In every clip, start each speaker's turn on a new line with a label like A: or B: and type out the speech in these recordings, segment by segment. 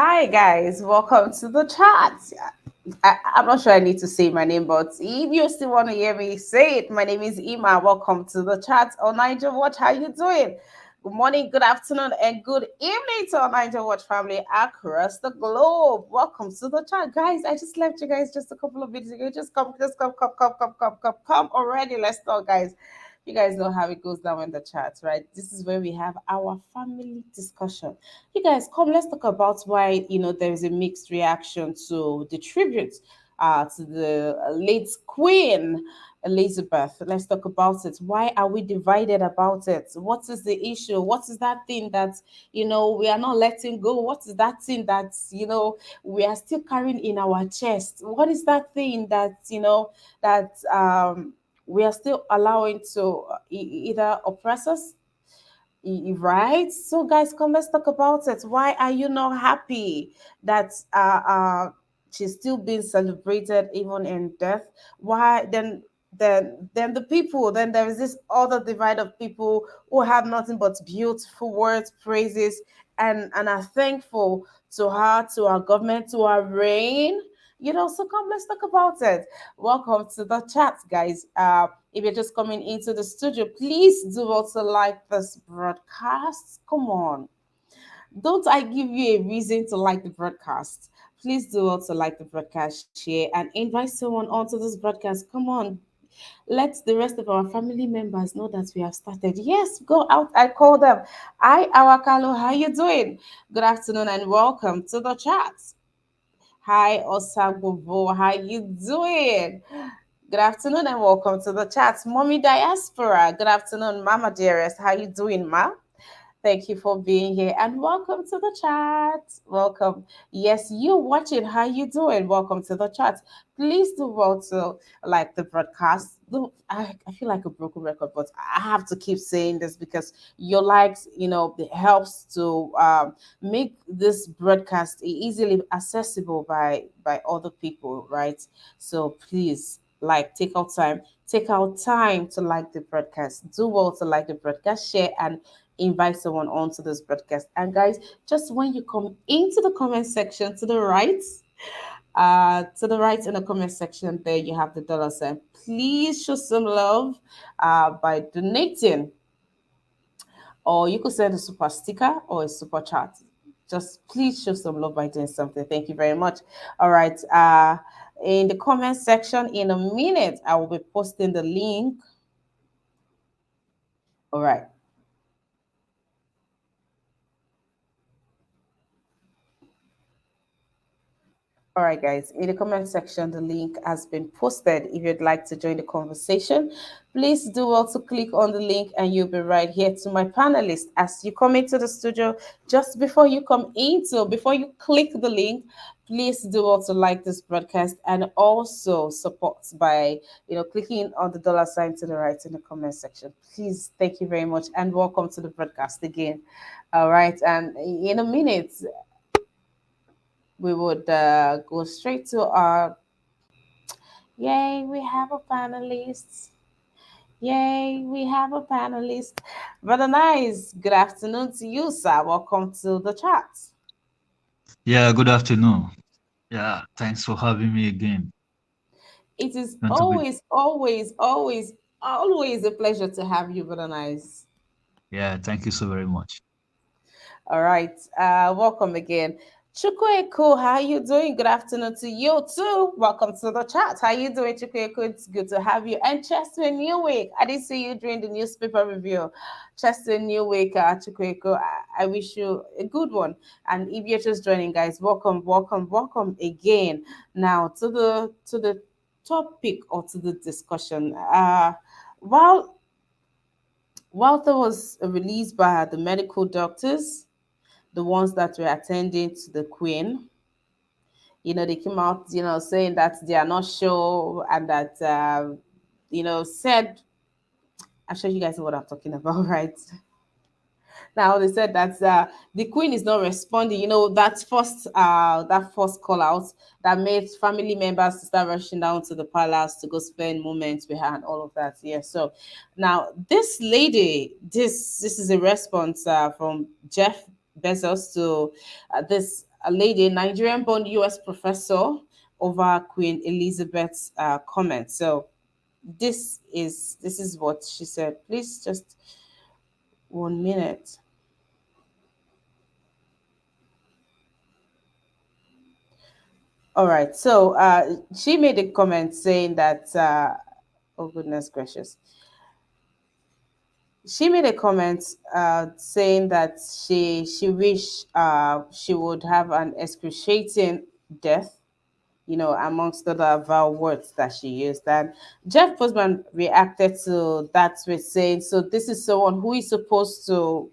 A: Hi guys, welcome to the chat. I'm not sure I need to say my name, but if you still want to hear me say it, my name is Ima. Welcome to the chat on Niger Watch. How you doing? Good morning, good afternoon, and good evening to our Niger Watch family across the globe. Welcome to the chat, guys. I just left you guys just a couple of minutes ago. Just come already. Let's talk, guys. You guys know how it goes down in the chat, right? This is where we have our family discussion. You guys come, let's talk about why there is a mixed reaction to the tribute to the late Queen Elizabeth. Let's talk about it. Why are we divided about it? What is the issue? What is that thing that we are not letting go? What is that thing that we are still carrying in our chest? What is that thing that we are still allowing to either oppress us. Right? So, guys, come, let's talk about it. Why are you not happy that she's still being celebrated even in death? Why then the people, then there is this other divide of people who have nothing but beautiful words, praises, and are thankful to her, to our government, to our reign. So come, let's talk about it. Welcome to the chat, guys. If you're just coming into the studio, please do also like this broadcast. Come on. Don't I give you a reason to like the broadcast? Please do also like the broadcast, share, and invite someone onto this broadcast. Come on, let the rest of our family members know that we have started. Yes, go out. I call them. Hi, Awakalo. How you doing? Good afternoon and welcome to the chat. Hi, Osagovo. How you doing? Good afternoon and welcome to the chat. Mommy Diaspora. Good afternoon, Mama Dearest. How you doing, Ma? Thank you for being here and welcome to the chat. Welcome. Yes, you watching. How you doing? Welcome to the chat. Please do also like the broadcast. I feel like a broken record, but I have to keep saying this because your likes, it helps to make this broadcast easily accessible by other people, right? So please take out time to like the broadcast. Do well to like the broadcast, share, and invite someone onto this broadcast. And guys, just when you come into the comment section to the right in the comment section, there you have the dollar sign. Please show some love by donating, or you could send a super sticker or a super chat. Just please show some love by doing something. Thank you very much. All right. In the comment section in a minute, I will be posting the link. All right. All right, guys. In the comment section, the link has been posted. If you'd like to join the conversation, please do also click on the link and you'll be right here to my panelists. As you come into the studio, just before you click the link, please do also like this broadcast and also support by, clicking on the dollar sign to the right in the comment section. Please, thank you very much and welcome to the broadcast again. All right. And in a minute, we would go straight to our yay, we have a panelist. Yay, we have a panelist. Brother Nice, good afternoon to you, sir. Welcome to the chat.
B: Yeah, good afternoon. Yeah, thanks for having me again.
A: It is
B: Going to be,
A: always a pleasure to have you, Brother Nice.
B: yeah, thank you so very much.
A: All right. Welcome again. Chukwueko, how you doing? Good afternoon to you too. Welcome to the chat. How you doing, Chukwueko? It's good to have you. And Chester Newwick, I did see you during the newspaper review. Chester Newwick, Chukwueko, I wish you a good one. And if you're just joining, guys, welcome again. Now to the topic or to the discussion. While Walter was released by the medical doctors, the ones that were attending to the queen, they came out, saying that they are not sure and that, said, I'm sure you guys know what I'm talking about, right? Now they said that the queen is not responding. That first call out that made family members to start rushing down to the palace to go spend moments with her and all of that. Yeah. So now this lady, this is a response from Bezos to this lady, Nigerian-born U.S. professor, over Queen Elizabeth's comment. So this is what she said. Please just 1 minute. All right. So she made a comment saying that, oh goodness gracious, she made a comment saying that she wish she would have an excruciating death, amongst other vile words that she used. And Jeff Postman reacted to that with saying, "So this is someone who is supposed to."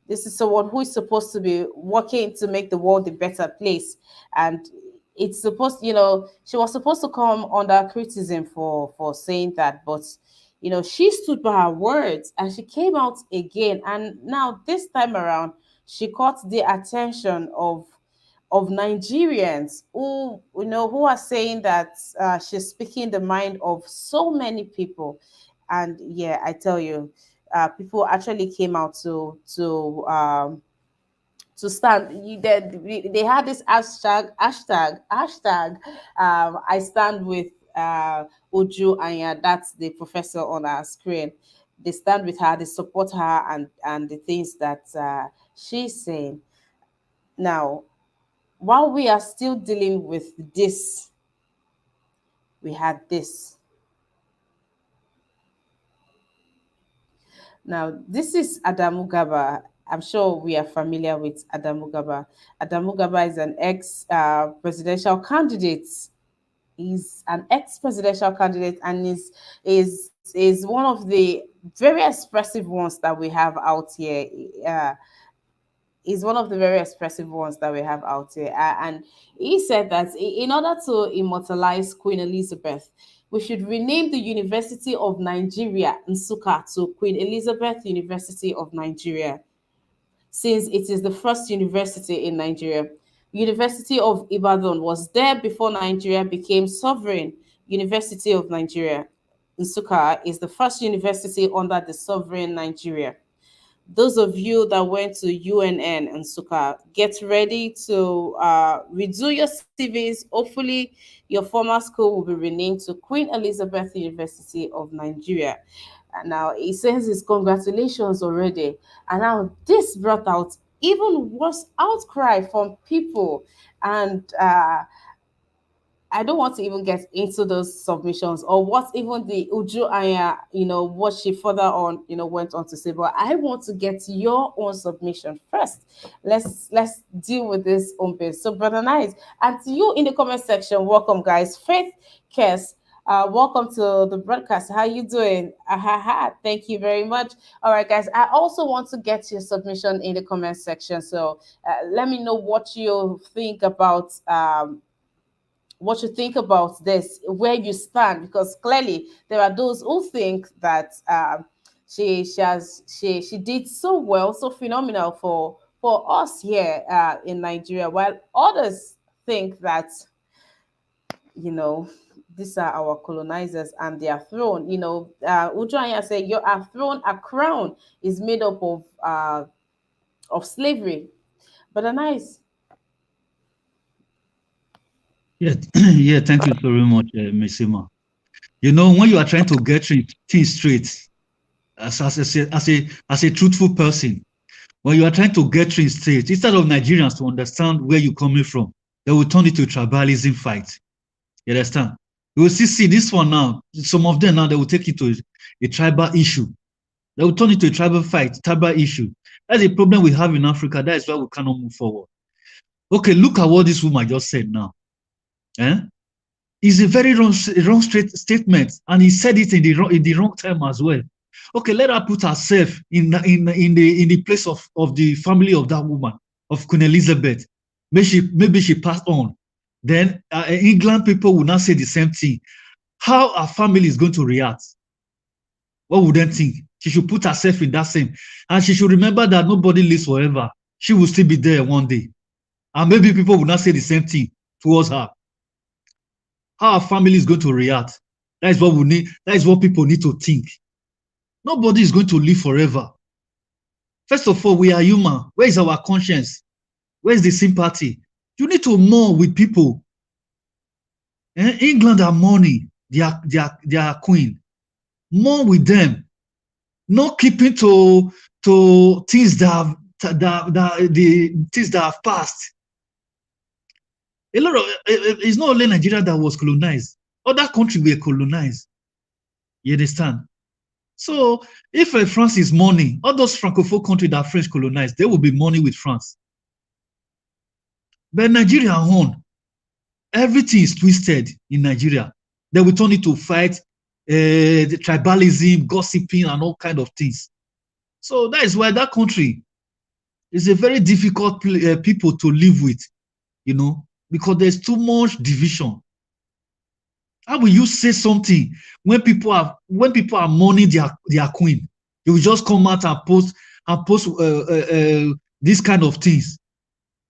A: This is someone who is supposed to be working to make the world a better place, and it's supposed, she was supposed to come under criticism for saying that, but she stood by her words and she came out again, and now this time around she caught the attention of Nigerians who are saying that she's speaking the mind of so many people. And yeah, I tell you, people actually came out to stand. They had this hashtag. I stand with Uju Anya. That's the professor on our screen. They stand with her. They support her and the things that she's saying. Now, while we are still dealing with this, we had this. Now, this is Adamu Gaba. I'm sure we are familiar with Adamu Gaba. Adamu Gaba is an ex presidential candidate. He's an ex presidential candidate and is one of the very expressive ones that we have out here. Is one of the very expressive ones that we have out here. And he said that in order to immortalize Queen Elizabeth, we should rename the University of Nigeria, Nsukka, to Queen Elizabeth University of Nigeria, since it is the first university in Nigeria. University of Ibadan was there before Nigeria became sovereign. University of Nigeria, Nsukka, is the first university under the sovereign Nigeria. Those of you that went to UNN and Suka, get ready to redo your CVs. Hopefully, your former school will be renamed to Queen Elizabeth University of Nigeria. And now he sends his congratulations already. And now this brought out even worse outcry from people. And I don't want to even get into those submissions or what even the Uju Aya, what she further on, went on to say. But I want to get your own submission first. Let's deal with this on base. So, brother Nice, and to you in the comment section, welcome, guys. Faith Kess, welcome to the broadcast. How you doing? Thank you very much. All right, guys. I also want to get your submission in the comment section. So let me know what you think about this, where you stand, because clearly there are those who think that she did so well, so phenomenal for us here in Nigeria, while others think that you know these are our colonizers and their throne. Ujanya said, "Your throne, a crown, is made up of slavery." But a nice.
B: Yeah, yeah, thank you very much, Miss Emma. When you are trying to get things straight as a truthful person, when you are trying to get things straight, instead of Nigerians to understand where you're coming from, they will turn it to a tribalism fight. You understand? You will see this one now. Some of them now, they will take it to a tribal issue. They will turn it to a tribal fight, tribal issue. That's a problem we have in Africa. That is why we cannot move forward. Okay, look at what this woman just said now. Eh? It's a very wrong statement, and he said it in the wrong time as well. Okay, let her put herself in the place of the family of that woman, of Queen Elizabeth. Maybe she passed on. Then England people will not say the same thing. How her family is going to react? What would they think? She should put herself in that same, and she should remember that nobody lives forever. She will still be there one day, and maybe people will not say the same thing towards her. How our family is going to react. That is what we need. That is what people need to think. Nobody is going to live forever. First of all, we are human. Where is our conscience? Where is the sympathy? You need to mourn with people. England are mourning their queen. Mourn with them. Not keeping to things that the things that have passed. A lot of it's not only Nigeria that was colonized. Other countries were colonized. You understand? So if France is mourning, all those francophone countries that French colonized, they will be mourning with France. But Nigeria own, everything is twisted in Nigeria. They will turn it to fight, the tribalism, gossiping, and all kind of things. So that is why that country is a very difficult people to live with, because there's too much division. How will you say something when people are mourning their queen? You will just come out and post these kind of things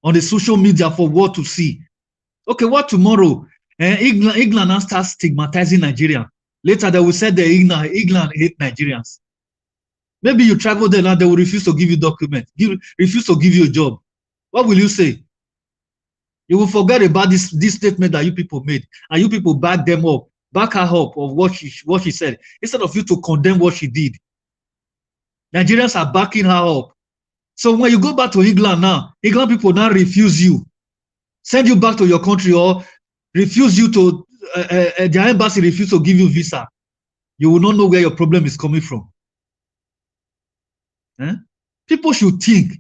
B: on the social media for what to see. Okay, what tomorrow? England now start stigmatizing Nigeria. Later they will say that England hate Nigerians. Maybe you travel there now, they will refuse to give you document, refuse to give you a job. What will you say? You will forget about this statement that you people made, and you people back her up of what she said, instead of you to condemn what she did. Nigerians are backing her up. So when you go back to England now, England people now refuse you, send you back to your country, or refuse you to their embassy refuse to give you visa. You will not know where your problem is coming from. Eh? People should think.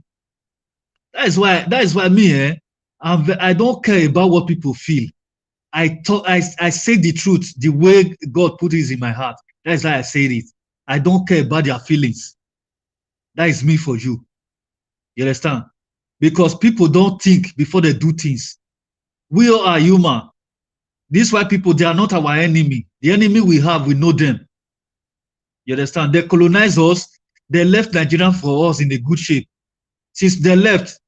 B: That is why me, I don't care about what people feel. I say the truth the way God put it in my heart. That's why I said it. I don't care about their feelings. That is me for you. You understand? Because people don't think before they do things. We all are human. These white people, they are not our enemy. The enemy we have, we know them. You understand? They colonized us. They left Nigeria for us in a good shape. Since they left,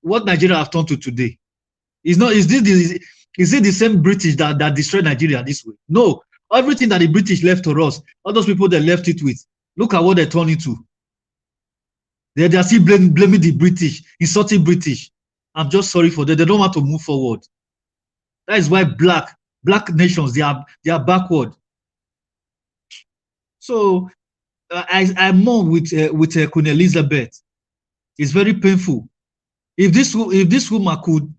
B: what Nigeria have turned to today? Is it the same British that destroyed Nigeria this way? No. Everything that the British left to us, all those people they left it with, look at what they turned into. They are still blaming the British, insulting British. I'm just sorry for that. They don't want to move forward. That is why black nations, they are backward. So I mourn with Queen Elizabeth. It's very painful. If this woman could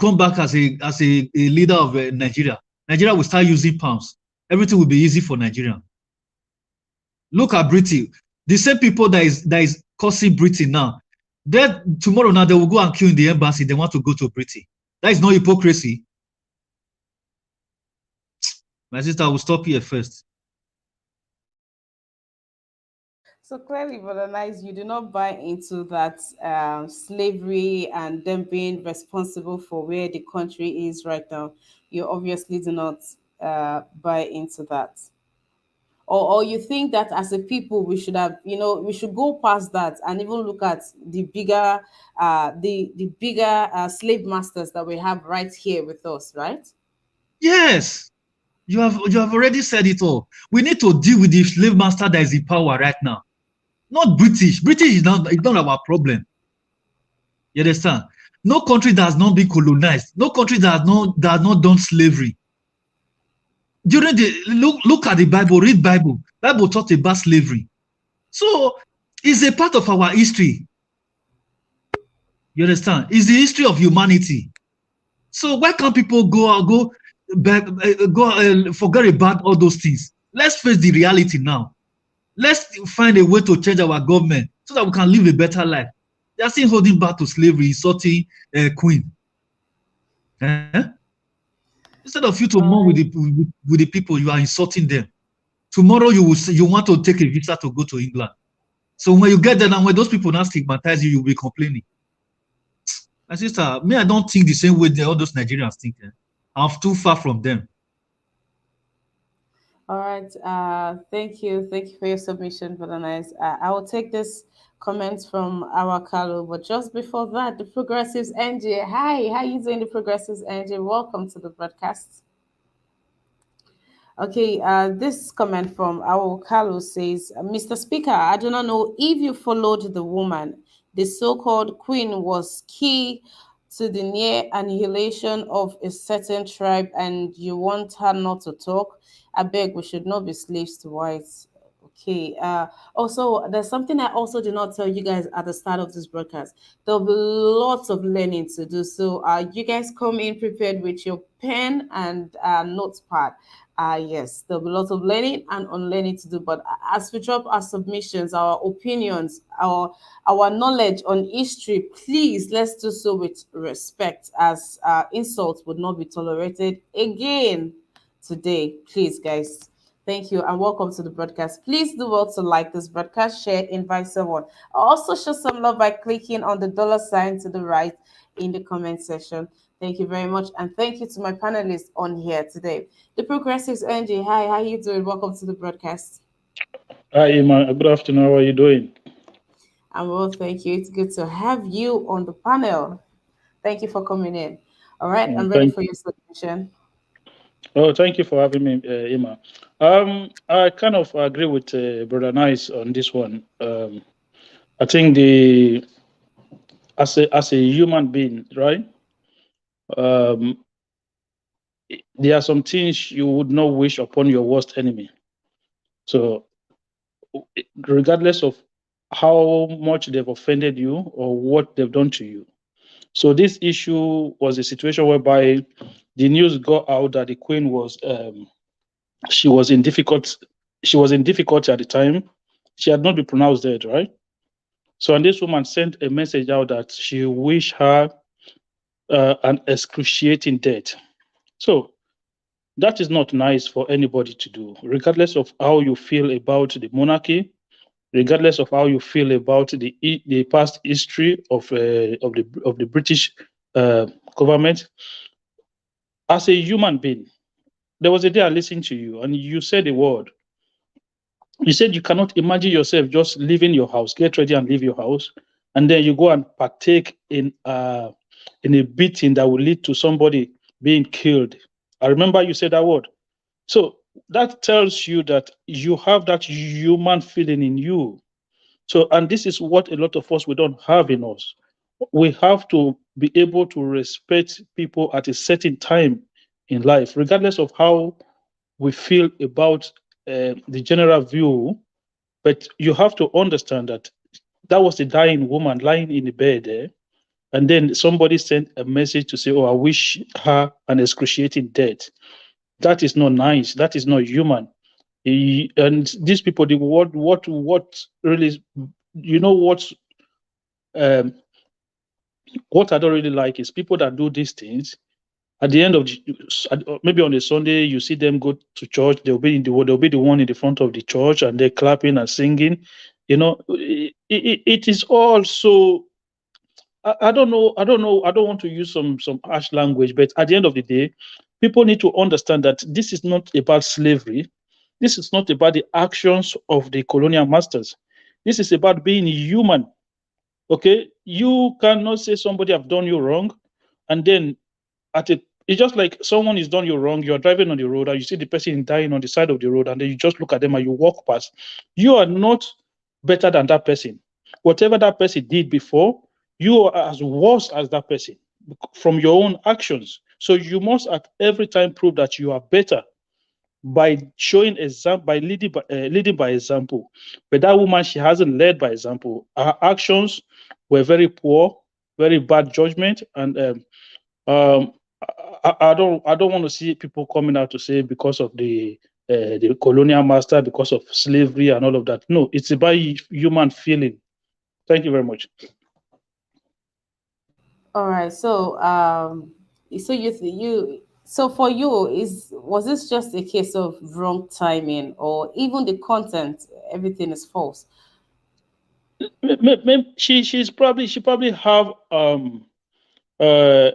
B: come back as a leader of Nigeria, Nigeria will start using pounds. Everything will be easy for Nigeria. Look at Britain. The same people that is causing Britain now, that tomorrow now they will go and queue in the embassy. They want to go to Britain. That is not hypocrisy. My sister, I will stop here first.
A: So clearly, Brother Nice, you do not buy into that slavery and them being responsible for where the country is right now. You obviously do not buy into that. Or you think that as a people we should have, we should go past that and even look at the bigger slave masters that we have right here with us, right?
B: Yes, you have already said it all. We need to deal with the slave master that is in power right now. Not British. British is not our problem. You understand? No country that has not been colonized. No country that has not done slavery. During the look at the Bible, read Bible. Bible talked about slavery. So it's a part of our history. You understand? It's the history of humanity. So why can't people go back, forget about all those things? Let's face the reality now. Let's find a way to change our government so that we can live a better life. They are still holding back to slavery, insulting queen. Eh? Instead of you to mourn
A: All right.
B: with the people, you are insulting them. Tomorrow you will say you want to take a visa to go to England. So when you get there and when those people now stigmatize you, you'll be complaining. My sister, me, I don't think the same way all those Nigerians think. I'm too far from them.
A: All right. Thank you for your submission, Brother Nice. I will take this comments from our Carlo, but just before that, the Progressives NJ. Hi, how you doing, the Progressives NJ? Welcome to the broadcast. Okay, this comment from our Carlos says, Mr. Speaker, I do not know if you followed the woman. The so-called queen was key to the near annihilation of a certain tribe, and you want her not to talk? I beg, we should not be slaves to whites. Okay. Also, there's something I also did not tell you guys at the start of this broadcast. There'll be lots of learning to do. So, you guys come in prepared with your pen and notepad. Yes, there'll be lots of learning and unlearning to do. But as we drop our submissions, our opinions, our knowledge on history, please let's do so with respect, as insults would not be tolerated again today. Please, guys. Thank you and welcome to the broadcast. Please do well to like this broadcast, share, invite someone. Also, show some love by clicking on the dollar sign to the right in the comment section. Thank you very much, and thank you to my panelists on here today. The Progressives NG, hi, how you doing? Welcome to the broadcast.
C: Hi, Iman. Good afternoon. How are you doing?
A: And well, thank you. It's good to have you on the panel. Thank you for coming in. All right, I'm ready
C: Thank
A: for your submission.
C: Oh, thank you for having me, Iman. I kind of agree with Brother Nice on this one. I think the as a human being, right? Um, there are some things you would not wish upon your worst enemy. So, regardless of how much they've offended you or what they've done to you. So, this issue was a situation whereby the news got out that the Queen was she was in difficult she was in difficulty at the time. She had not been pronounced dead, right? So, and this woman sent a message out that she wished her an excruciating death. So that is not nice for anybody to do, regardless of how you feel about the monarchy, regardless of how you feel about the past history of the British uh, government. As a human being, there was a day I listened to you, and you said a word. You said you cannot imagine yourself just leaving your house, get ready and leave your house, and then you go and partake in a beating that will lead to somebody being killed. I remember you said that word. So that tells you that you have that human feeling in you. So, and this is what a lot of us we don't have in us. We have to be able to respect people at a certain time in life, regardless of how we feel about the general view. But you have to understand that that was a dying woman lying in the bed there. And then somebody sent a message to say, "Oh, I wish her an excruciating death." That is not nice. That is not human. And these people, what really, you know, um, what I don't really like is people that do these things. At the end of maybe on a Sunday, you see them go to church. They'll be the one in the front of the church, and they're clapping and singing. You know, it is all so. I don't know. I don't know. I don't want to use some harsh language, but at the end of the day, people need to understand that this is not about slavery. This is not about the actions of the colonial masters. This is about being human. Okay, you cannot say somebody have done you wrong, and then at it, it's just like someone is done you wrong. You're driving on the road and you see the person dying on the side of the road, and then you just look at them and you walk past. You are not better than that person. Whatever that person did before, you are as worse as that person from your own actions. So you must at every time prove that you are better by showing example, by leading by example. But that woman, she hasn't led by example. Her actions were very poor, very bad judgment, and um, I don't want to see people coming out to say because of the colonial master, because of slavery and all of that. No, it's about human feeling. Thank you very much.
A: All right. So for you, is was this just a case of wrong timing, or even the content, everything is false?
C: She probably have uh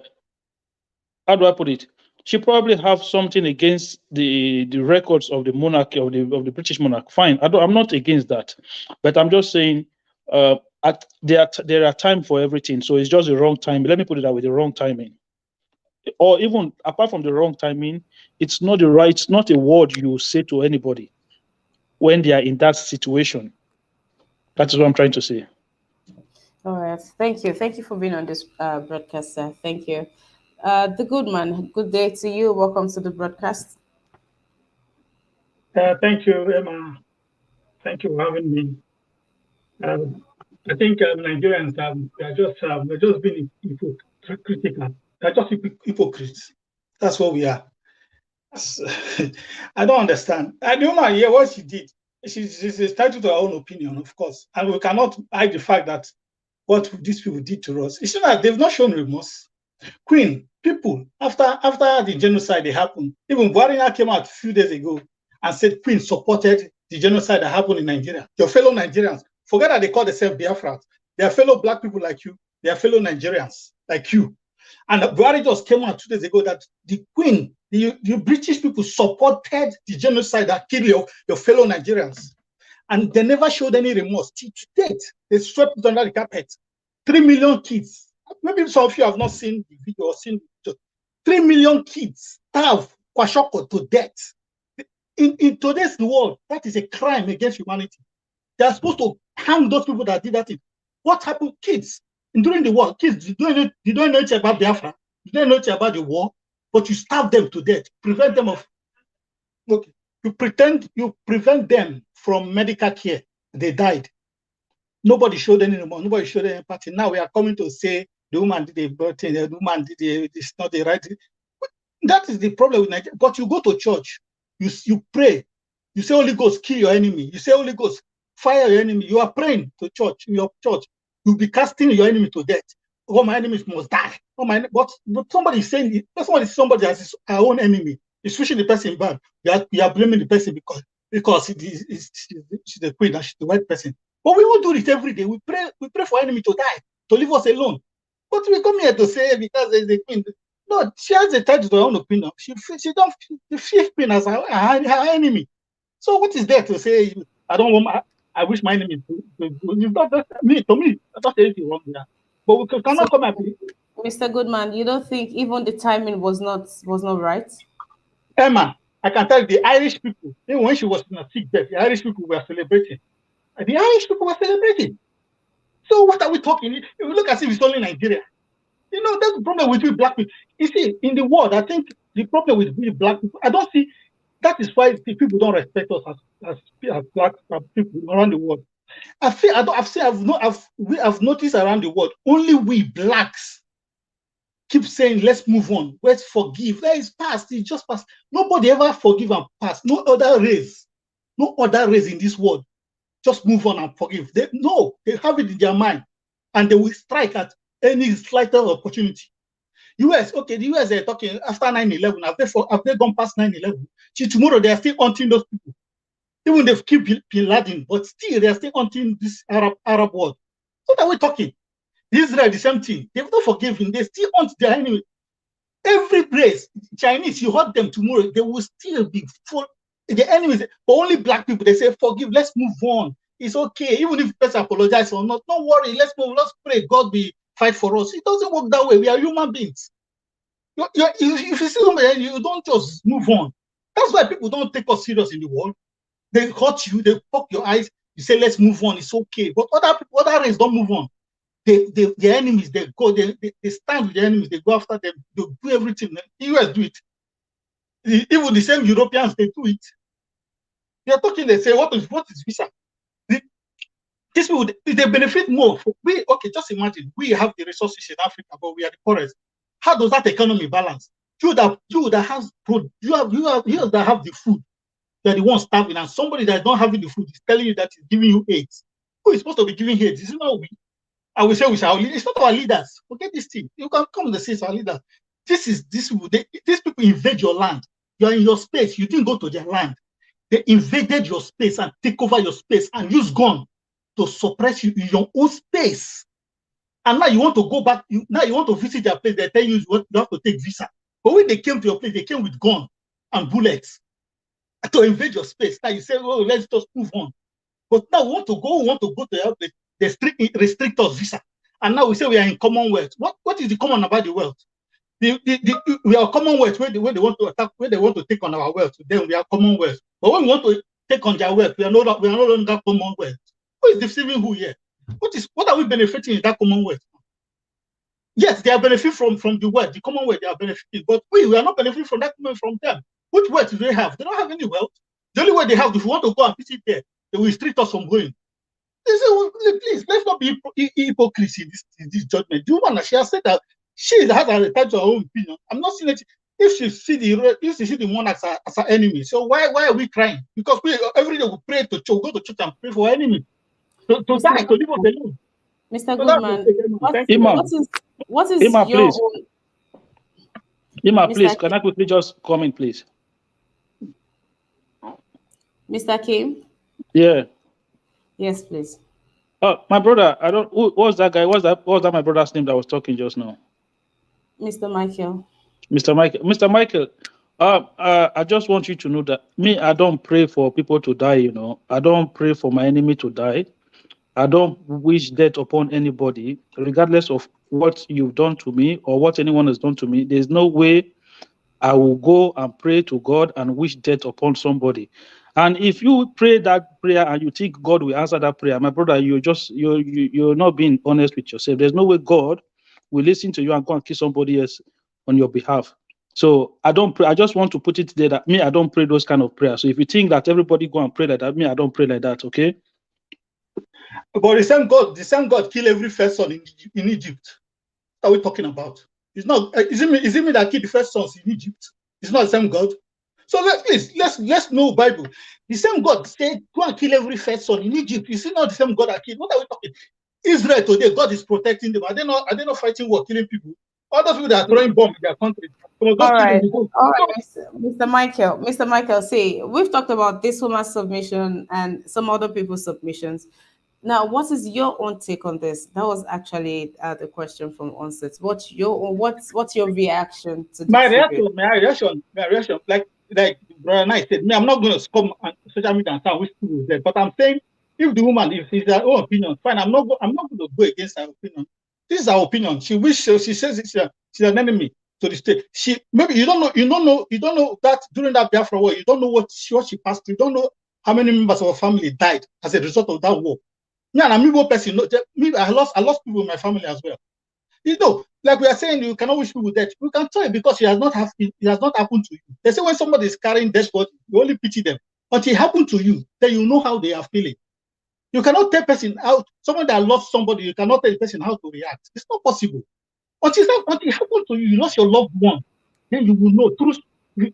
C: how do I put it? She probably have something against the records of the monarchy of the British monarch. Fine, I'm not against that, but I'm just saying there are time for everything. So it's just the wrong time. Let me put it that way: the wrong timing. or even apart from the wrong timing, it's not the right, it's not a word you say to anybody when they are in that situation. That is what I'm trying to say.
A: All right. Thank you. Thank you for being on this broadcast, sir. Thank you. The good man, good day to you. Welcome to the broadcast.
D: Thank you, Emma. Thank you for having me. Um, I think Nigerians we're just being hypocritical. They're just hypocrites. That's what we are. I don't understand. And the woman here, what she did, she's entitled to her own opinion, of course, and we cannot hide the fact that what these people did to us. It's not that they've not shown remorse. Queen, people, after the genocide happened, even Buhari came out a few days ago and said Queen supported the genocide that happened in Nigeria. Your fellow Nigerians, forget that they call themselves Biafrans. They are fellow black people like you. They are fellow Nigerians like you. And Buhari just came out 2 days ago that the Queen, the British people supported the genocide that killed your fellow Nigerians. And they never showed any remorse. To date, they swept it under the carpet. 3 million kids. Maybe some of you have not seen the video or seen it. 3 million kids starve Kwashoko to death. In today's world, that is a crime against humanity. They are supposed to hang those people that did that thing. What happened? Kids, during the war, kids, you don't know anything about Biafra. You don't know anything about the war, but you starve them to death, prevent them of, okay, you prevent them from medical care. They died. Nobody showed any remorse. Nobody showed any empathy. Now we are coming to say the woman did a bad thing, the woman did it's not the right thing. That is the problem with Nigeria. But you go to church, you pray, you say Holy Ghost, kill your enemy. You say Holy Ghost, fire your enemy. You are praying to church, in your church. You'll be casting your enemy to death. All my enemies must die. But somebody is saying somebody has his own enemy. He's wishing the person bad. You are blaming the person because she's the queen and she's the white person. But we won't do it every day. We pray for enemy to die, to leave us alone. But we come here to say because there's a queen. No, she has a title to her own opinion. She don't feel queen as her enemy. So what is there to say? I don't want. I wish my enemy to it's not just me. To me, that's not anything wrong with that. But we
A: So,
D: cannot come and be
A: Mr. Goodman, you don't think even the timing was not right?
D: Emma. I can tell you the Irish people, even when she was in a sick bed, the Irish people were celebrating. The Irish people were celebrating. So what are we talking? If you look as if it's only Nigeria. That's the problem with we black people. You see, in the world, I think the problem with we black people, I don't see, that is why the people don't respect us as black people around the world. I've noticed around the world, only we blacks keep saying, let's move on, let's forgive. That is past, it's just past. Nobody ever forgive and pass. No other race in this world just move on and forgive. They have it in their mind, and they will strike at any slighter opportunity. US, okay, the US are talking after 9/11. Have they gone past 9/11? See, tomorrow they are still hunting those people. Even they've killed Bin Laden, but still they are still hunting this Arab world. What are we talking? Israel, the same thing. They've not forgiven. They still hunt their enemy. Every race, Chinese, you hurt them tomorrow, they will still be full. The enemies, but only black people, they say, forgive, let's move on. It's okay. Even if the person apologize or not, don't worry, let's move, let's pray, God will fight for us. It doesn't work that way. We are human beings. If you see somebody, you don't just move on. That's why people don't take us serious in the world. They hurt you, they poke your eyes, you say, let's move on, it's okay. But other people, other races don't move on. Their enemies, they stand with their enemies, they go after them, they do everything. The US do it. Even the same Europeans, they do it. They are talking, they say, what is visa? These people, they benefit more. Okay, just imagine, we have the resources in Africa, but we are the poorest. How does that economy balance? You that have the food, you're the one starving, and somebody that don't have the food is telling you that he's giving you AIDS. Who is supposed to be giving AIDS? Is it not we? I will say we shall lead. It's not our leaders. Forget this thing. You can come and say it's our leaders. These people invade your land. You are in your space. You didn't go to their land. They invaded your space and take over your space and use gun to suppress you in your own space. And now you want to go back. Now you want to visit their place. They tell you you have to take visa. But when they came to your place, they came with gun and bullets to invade your space. Now you say, oh, let's just move on. But now we want to go to your place. They restrict us visa. And now we say we are in Commonwealth. What is the common about the wealth? We are Commonwealth when they want to attack, when they want to take on our wealth, then we are Commonwealth. But when we want to take on their wealth, we are no longer Commonwealth. Who is deceiving who here? What are we benefiting in that Commonwealth? Yes, they are benefiting from the wealth, the Commonwealth they are benefiting, but we are not benefiting from that from them. Which wealth do they have? They don't have any wealth. The only way they have, if we want to go and visit there, they will restrict us from going. They say, well, please, let's not be hypocrisy in this judgment. The woman, she has said that she has a right to her own opinion. I'm not saying it. If she see the monarch as an enemy, so why are we crying? Because every day we pray to church, go to church and pray for enemy. To die, to leave us alone.
A: Mr.
D: So
A: Goodman, what is
C: Ima,
A: your
C: please.
A: own?
C: Ima,
A: Mr.
C: please, can I quickly just comment, please?
A: Mr. Kim?
C: Yeah.
A: Yes, please.
C: Oh, my brother, what was that guy? What was that my brother's name that was talking just now?
A: Mr. Michael.
C: Mr. Michael. Mr. Michael, I just want you to know that I don't pray for people to die, you know. I don't pray for my enemy to die. I don't wish death upon anybody, regardless of what you've done to me or what anyone has done to me. There's no way I will go and pray to God and wish death upon somebody. And if you pray that prayer and you think God will answer that prayer, my brother, you're not being honest with yourself. There's no way God will listen to you and go and kill somebody else on your behalf. So I don't pray. I just want to put it there that I don't pray those kind of prayers. So if you think that everybody go and pray like that, I don't pray like that. Okay.
D: But the same God kill every first son in Egypt. What are we talking about? It's not. Is it me that killed the first sons in Egypt? It's not the same God. So let's know Bible. The same God said, go and kill every first son in Egypt. Is it not the same God that killed? What are we talking? Israel today, God is protecting them. Are they not fighting war, killing people? All those people that are throwing bombs in their country.
A: All right, Mr. Michael. Mr. Michael, see, we've talked about this woman's submission and some other people's submissions. Now, what is your own take on this? That was actually the question from onset. What's your reaction to the
D: my
A: tribute?
D: reaction, like Brother Knight said, I'm not going to come on social media and say which people is there, but I'm saying if the woman, if it's her own opinion, fine. I'm not going to go against her opinion. This is her opinion. She says she's an enemy to the state. Maybe you don't know that during that Biafra war, you don't know what she passed through. You don't know how many members of her family died as a result of that war. Me and I'm a person. I lost people in my family as well. You know, like we are saying, you cannot wish people death. You can try because it has not happened to you. They say when somebody is carrying death body, you only pity them. Until it happened to you, then you know how they are feeling. You cannot tell person out, someone that lost somebody, you cannot tell the person how to react. It's not possible. Until it happened to you, you lost your loved one, then you will know.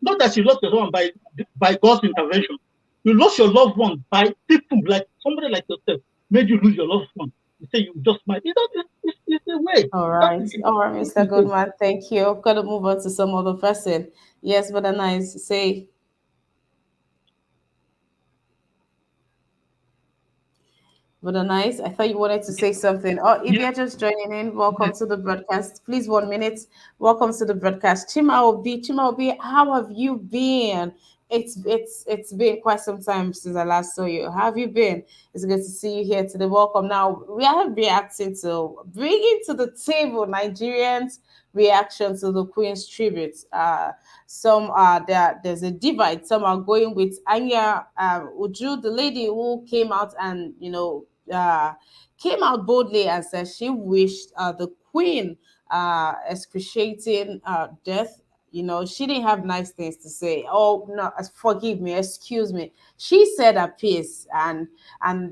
D: Not that you lost your loved one by God's intervention. You lost your loved one by people like somebody like yourself made you lose your loved one. You say you just might. It's a way.
A: All right, Mr. Goodman, thank you. I've got to move on to some other person. Yes, but nice. Say, but nice. I thought you wanted to say something. Oh, if you're just joining in, welcome to the broadcast. Please, 1 minute. Welcome to the broadcast. Chimaobi, how have you been? It's been quite some time since I last saw you. How have you been? It's good to see you here today. Welcome. Now we are reacting to bringing to the table Nigerians' reaction to the Queen's tribute. Some are there's a divide. Some are going with Anya Uju, the lady who came out and came out boldly and said she wished the Queen excruciating death. She didn't have nice things to say. Oh no, forgive me, excuse me. She said a piece, and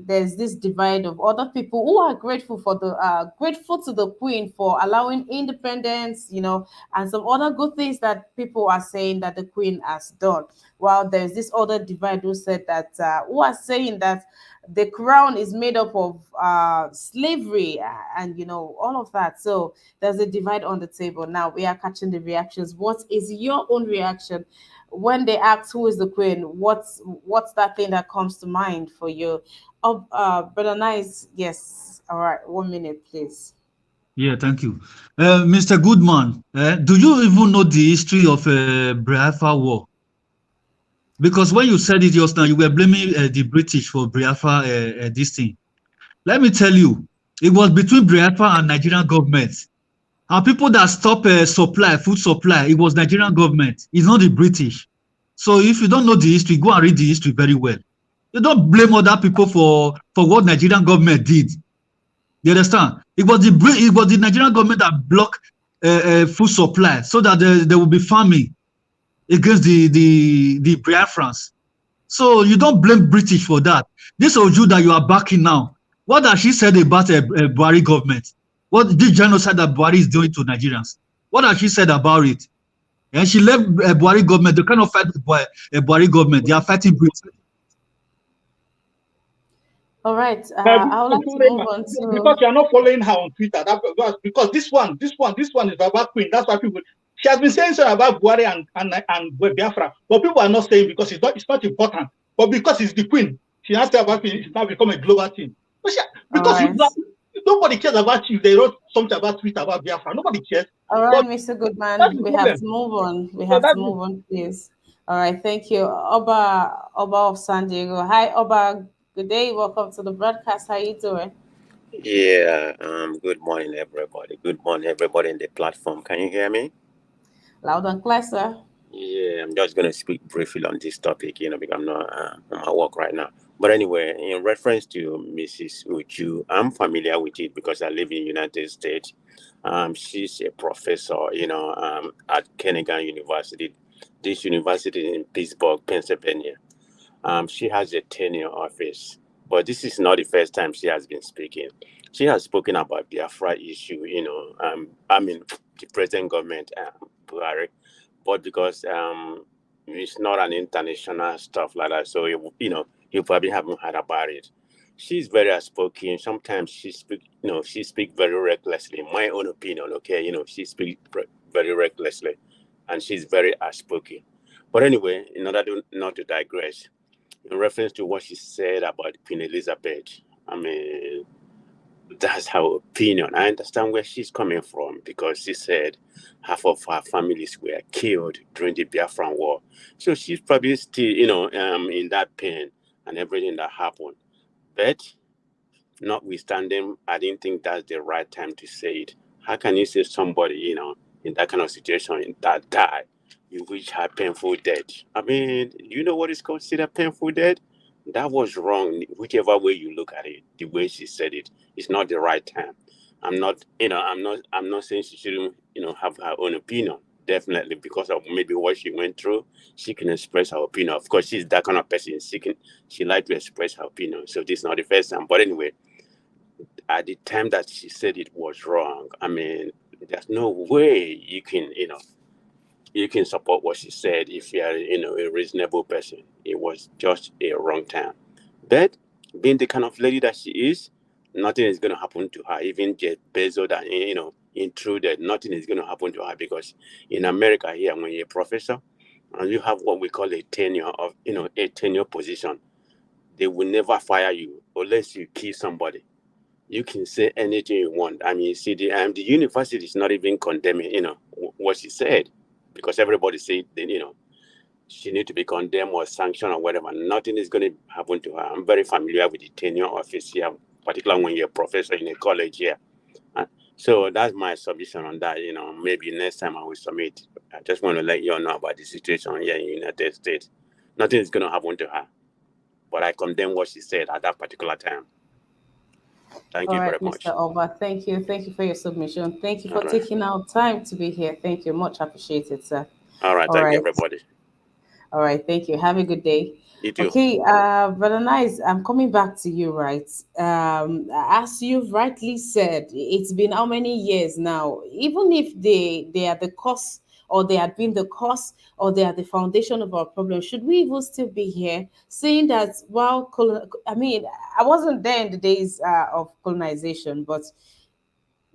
A: there's this divide of other people who are grateful to the Queen for allowing independence, and some other good things that people are saying that the Queen has done. While there's this other divide who said that who are saying that the crown is made up of slavery and all of that. So there's a divide on the table. Now we are catching the reactions. What is your own reaction when they ask who is the Queen? What's that thing that comes to mind for you? Oh, Brother Nice, yes. All right, 1 minute, please.
B: Yeah, thank you. Mr. Goodman, do you even know the history of Biafra War? Because when you said it just now, you were blaming the British for Biafra this thing. Let me tell you, it was between Biafra and Nigerian government. Our people that stop supply, food supply, it was Nigerian government. It's not the British. So if you don't know the history, go and read the history very well. You don't blame other people for what Nigerian government did. You understand? It was the Nigerian government that blocked food supply so that there will be famine against the Biafrans. So you don't blame British for that. This Oju that you are backing now, what has she said about Buhari government? What this genocide that Buhari is doing to Nigerians? What has she said about it? And she left Buhari government. They cannot fight Buhari government. They are fighting Britain.
A: All right. I would like to move on
D: because
A: to.
D: you are not following her on Twitter. Because this one is about Queen. That's why people. She has been saying something about Buhari and Biafra, but people are not saying because it's not important. But because it's the Queen, she has to about Queen. It's now become a global thing. Because nobody cares about you. They wrote something about Twitter about Biafra. Nobody cares.
A: All right, Mr. Goodman, we have to move on. We have to move on, please. All right, thank you. Oba of San Diego. Hi, Oba. Good day. Welcome to the broadcast. How you doing?
E: Yeah, good morning, everybody. Good morning, everybody in the platform. Can you hear me?
A: Loud and clear, sir.
E: Yeah, I'm just going to speak briefly on this topic, because I'm not on my work right now. But anyway, in reference to Mrs. Uju, I'm familiar with it because I live in the United States. She's a professor, at Kennegan University. This university is in Pittsburgh, Pennsylvania. She has a tenure office, but this is not the first time she has been speaking. She has spoken about Biafra issue, the present government, Buhari, but because it's not an international stuff like that, so you probably haven't heard about it. She's very outspoken. Sometimes she speak very recklessly. In my own opinion, okay, she speaks very recklessly, and she's very outspoken. But anyway, in order not to digress, in reference to what she said about Queen Elizabeth, I mean, that's her opinion. I understand where she's coming from because she said half of her families were killed during the Biafran War. So she's probably still, in that pain and everything that happened. But notwithstanding, I didn't think that's the right time to say it. How can you say somebody, in that kind of situation that died, you wish her painful death? I mean, you know what is considered painful death? That was wrong, whichever way you look at it. The way she said it is not the right time. I'm not saying she shouldn't, have her own opinion. Definitely, because of maybe what she went through, she can express her opinion. Of course, she's that kind of person. She like to express her opinion. So this is not the first time. But anyway, at the time that she said it was wrong, I mean, there's no way you can support what she said if you are, a reasonable person. It was just a wrong time. But being the kind of lady that she is, nothing is going to happen to her. Even Jeff Bezos that, intruded, nothing is going to happen to her because in America here, when you're a professor and you have what we call a tenure position, they will never fire you unless you kill somebody. You can say anything you want. I mean, you see, the university is not even condemning, what she said, because everybody said, she need to be condemned or sanctioned or whatever. Nothing is going to happen to her. I'm very familiar with the tenure office here, particularly when you're a professor in a college here. So that's my submission on that. Maybe next time I will submit. I just want to let you all know about the situation here in the United States. Nothing is going to happen to her, but I condemn what she said at that particular time. Thank
A: All
E: you
A: right,
E: very much.
A: Mr. Oba. Thank you. Thank you for your submission. Thank you for
E: All right.
A: taking out time to be here. Thank you. Much appreciated, sir.
E: All right.
A: All
E: Thank you,
A: right.
E: everybody.
A: All right. Thank you. Have a good day.
E: You too.
A: Okay, Brother Nice, I'm coming back to you, right? As you've rightly said, it's been how many years now? Even if they are the cause, or they had been the cause, or they are the foundation of our problem, should we even still be here saying that? Well, I mean, I wasn't there in the days of colonization, but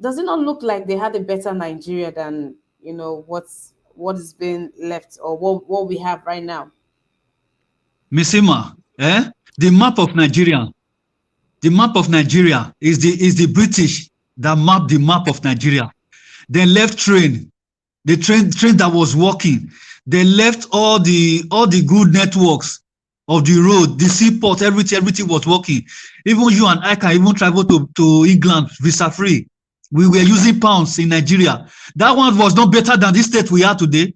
A: does it not look like they had a better Nigeria than what is being left, or what we have right now?
B: Misima, the map of Nigeria. The map of Nigeria is the British that mapped the map of Nigeria. They left the train that was working. They left all the good networks of the road, the seaport, everything was working. Even you and I can even travel to England visa free. we were using pounds in Nigeria. That one was not better than this state we are today.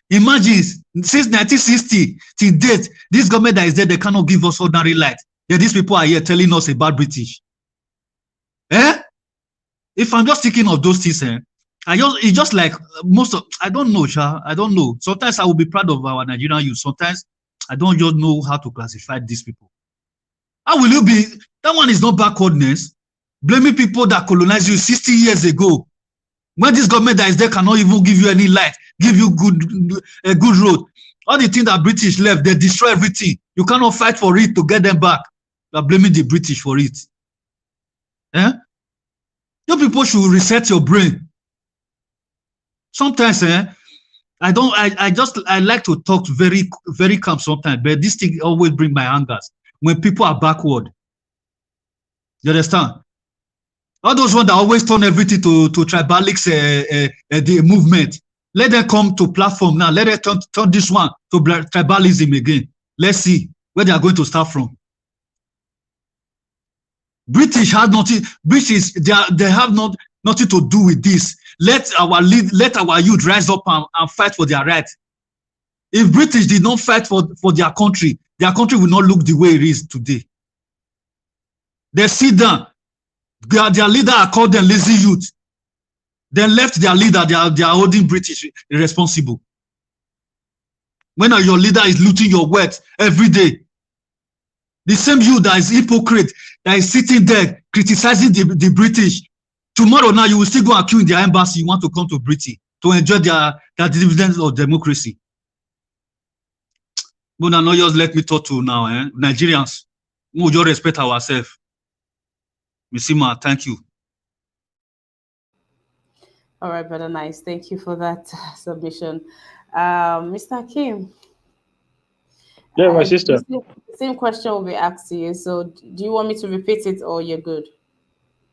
B: Imagine, since 1960 till date, this government that is there, they cannot give us ordinary light. Yeah, these people are here telling us about British. If I'm just thinking of those things, it's just like most of, I don't know, I don't know. Sometimes I will be proud of our Nigerian youth. Sometimes I don't just know how to classify these people. How will you be? That one is not backwardness. Blaming people that colonized you 60 years ago. When this government that is there cannot even give you any light, give you a good road. All the things that British left, they destroy everything. You cannot fight for it to get them back. You are blaming the British for it. You people should reset your brain. Sometimes, I like to talk very, very calm sometimes, but this thing always bring my angers when people are backward. You understand? All those ones that always turn everything to tribalics, the movement. Let them come to platform now. Let them turn this one to tribalism again. Let's see where they are going to start from. British had nothing. British, they have nothing to do with this. Let our youth rise up and fight for their rights. If British did not fight for their country will not look the way it is today. They sit down. Their leader are called them lazy youth. They left their leader. They are holding British responsible. When your leader is looting your wealth every day, the same you that is hypocrite, that is sitting there criticizing the British, tomorrow now you will still go and queue in their embassy. You want to come to Britain to enjoy their dividends of democracy. But now just let me talk to now, Nigerians. We will just respect ourselves. Misima, thank you.
A: All right, Brother Nice. Thank you for that submission. Mr. Kim.
C: Yeah, my sister.
A: Same question will be asked to you. So do you want me to repeat it or you're good?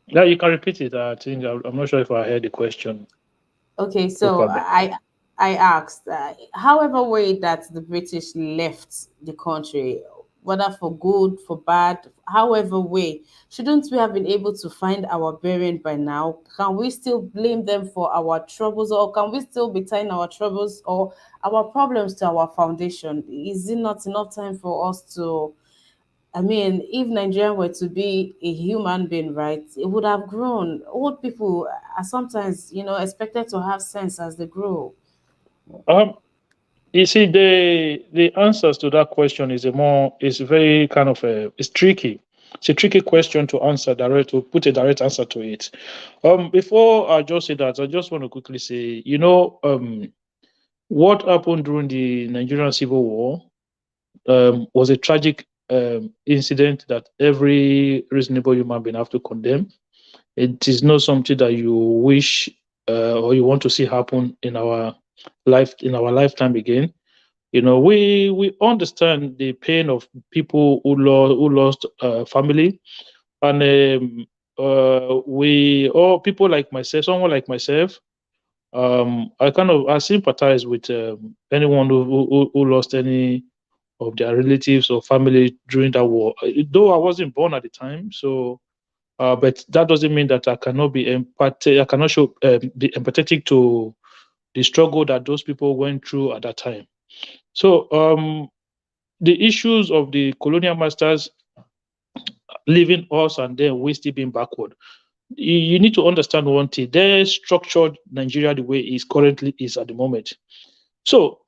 C: Yeah, you can repeat it. I think I'm not sure if I heard the question.
A: Okay, so I asked, however way that the British left the country, whether for good, for bad, however way, shouldn't we have been able to find our bearing by now? Can we still blame them for our troubles, or can we still be tying our troubles or our problems to our foundation? Is it not enough time for us to, I mean, if Nigeria were to be a human being, right, it would have grown. Old people are sometimes, expected to have sense as they grow.
C: You see, the answers to that question is very kind of it's tricky. It's a tricky question to answer to put a direct answer to it. Before I just say that, I just want to quickly say, what happened during the Nigerian Civil War was a tragic incident that every reasonable human being have to condemn. It is not something that you wish or you want to see happen in our lifetime again. We understand the pain of people who lost family, and people like myself, someone like myself, I sympathize with anyone who lost any of their relatives or family during that war. Though I wasn't born at the time, so but that doesn't mean that I cannot be empathetic. I cannot be empathetic to the struggle that those people went through at that time. So the issues of the colonial masters leaving us and then we still being backward. You need to understand one thing: they structured Nigeria the way it currently is at the moment. So